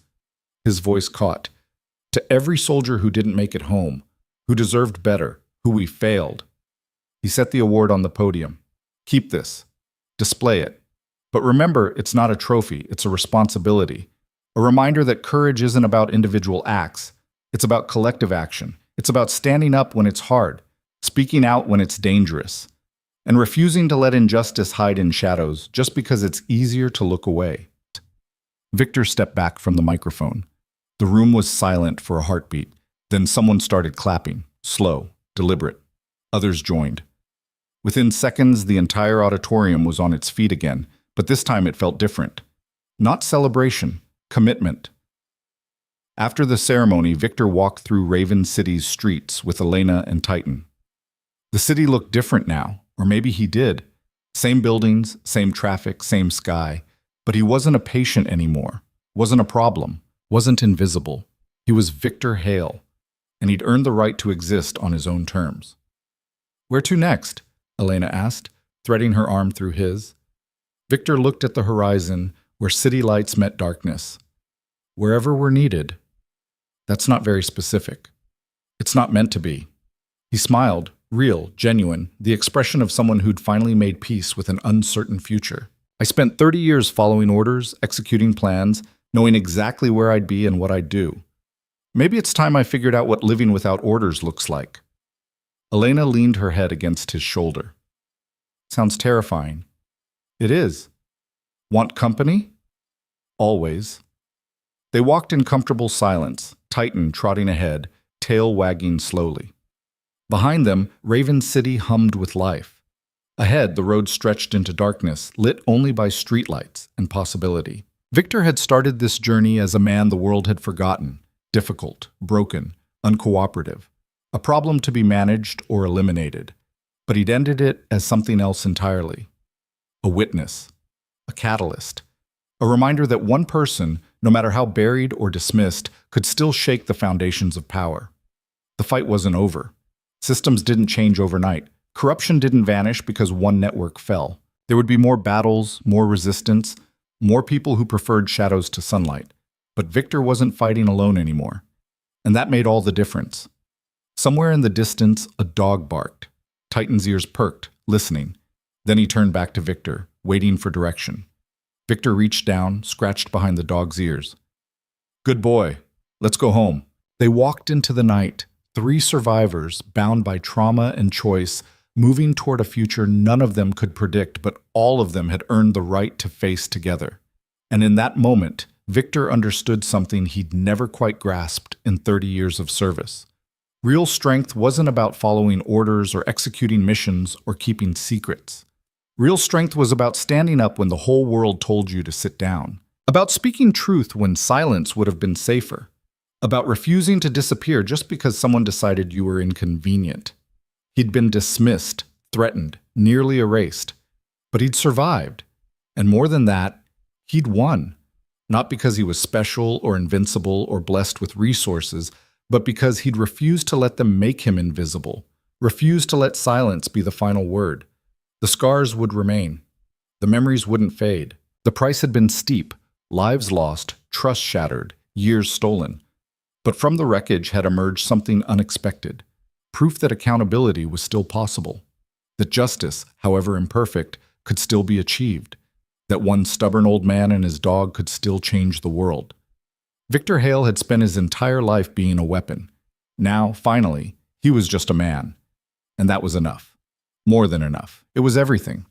Speaker 1: his voice caught, "to every soldier who didn't make it home, who deserved better, who we failed." He set the award on the podium. "Keep this. Display it. But remember, it's not a trophy, it's a responsibility. A reminder that courage isn't about individual acts. It's about collective action. It's about standing up when it's hard, speaking out when it's dangerous, and refusing to let injustice hide in shadows just because it's easier to look away." Victor stepped back from the microphone. The room was silent for a heartbeat. Then someone started clapping, slow, deliberate. Others joined. Within seconds, the entire auditorium was on its feet again, but this time it felt different. Not celebration, commitment. After the ceremony, Victor walked through Raven City's streets with Elena and Titan. The city looked different now, or maybe he did. Same buildings, same traffic, same sky. But he wasn't a patient anymore, wasn't a problem, wasn't invisible. He was Victor Hale, and he'd earned the right to exist on his own terms. "Where to next?" Elena asked, threading her arm through his. Victor looked at the horizon, where city lights met darkness. "Wherever we're needed." That's not very specific. It's not meant to be. He smiled, real, genuine, the expression of someone who'd finally made peace with an uncertain future. "I spent 30 years following orders, executing plans, knowing exactly where I'd be and what I'd do. Maybe it's time I figured out what living without orders looks like. Elena leaned her head against his shoulder. Sounds terrifying. It is. Want company? Always. They walked in comfortable silence, Titan trotting ahead, tail wagging slowly. Behind them, Raven City hummed with life. Ahead, the road stretched into darkness, lit only by streetlights and possibility. Victor had started this journey as a man the world had forgotten, difficult, broken, uncooperative, a problem to be managed or eliminated. But he'd ended it as something else entirely. A witness, a catalyst, a reminder that one person, no matter how buried or dismissed, could still shake the foundations of power. The fight wasn't over. Systems didn't change overnight. Corruption didn't vanish because one network fell. There would be more battles, more resistance, more people who preferred shadows to sunlight. But Victor wasn't fighting alone anymore. And that made all the difference. Somewhere in the distance, a dog barked. Titan's ears perked, listening. Then he turned back to Victor, waiting for direction. Victor reached down, scratched behind the dog's ears. Good boy. Let's go home. They walked into the night, 3 survivors bound by trauma and choice, moving toward a future none of them could predict, but all of them had earned the right to face together. And in that moment, Victor understood something he'd never quite grasped in 30 years of service. Real strength wasn't about following orders or executing missions or keeping secrets. Real strength was about standing up when the whole world told you to sit down, about speaking truth when silence would have been safer, about refusing to disappear just because someone decided you were inconvenient. He'd been dismissed, threatened, nearly erased, but he'd survived. And more than that, he'd won. Not because he was special or invincible or blessed with resources, but because he'd refused to let them make him invisible, refused to let silence be the final word. The scars would remain. The memories wouldn't fade. The price had been steep, lives lost, trust shattered, years stolen. But from the wreckage had emerged something unexpected, proof that accountability was still possible, that justice, however imperfect, could still be achieved, that one stubborn old man and his dog could still change the world. Victor Hale had spent his entire life being a weapon. Now, finally, he was just a man. And that was enough. More than enough. It was everything.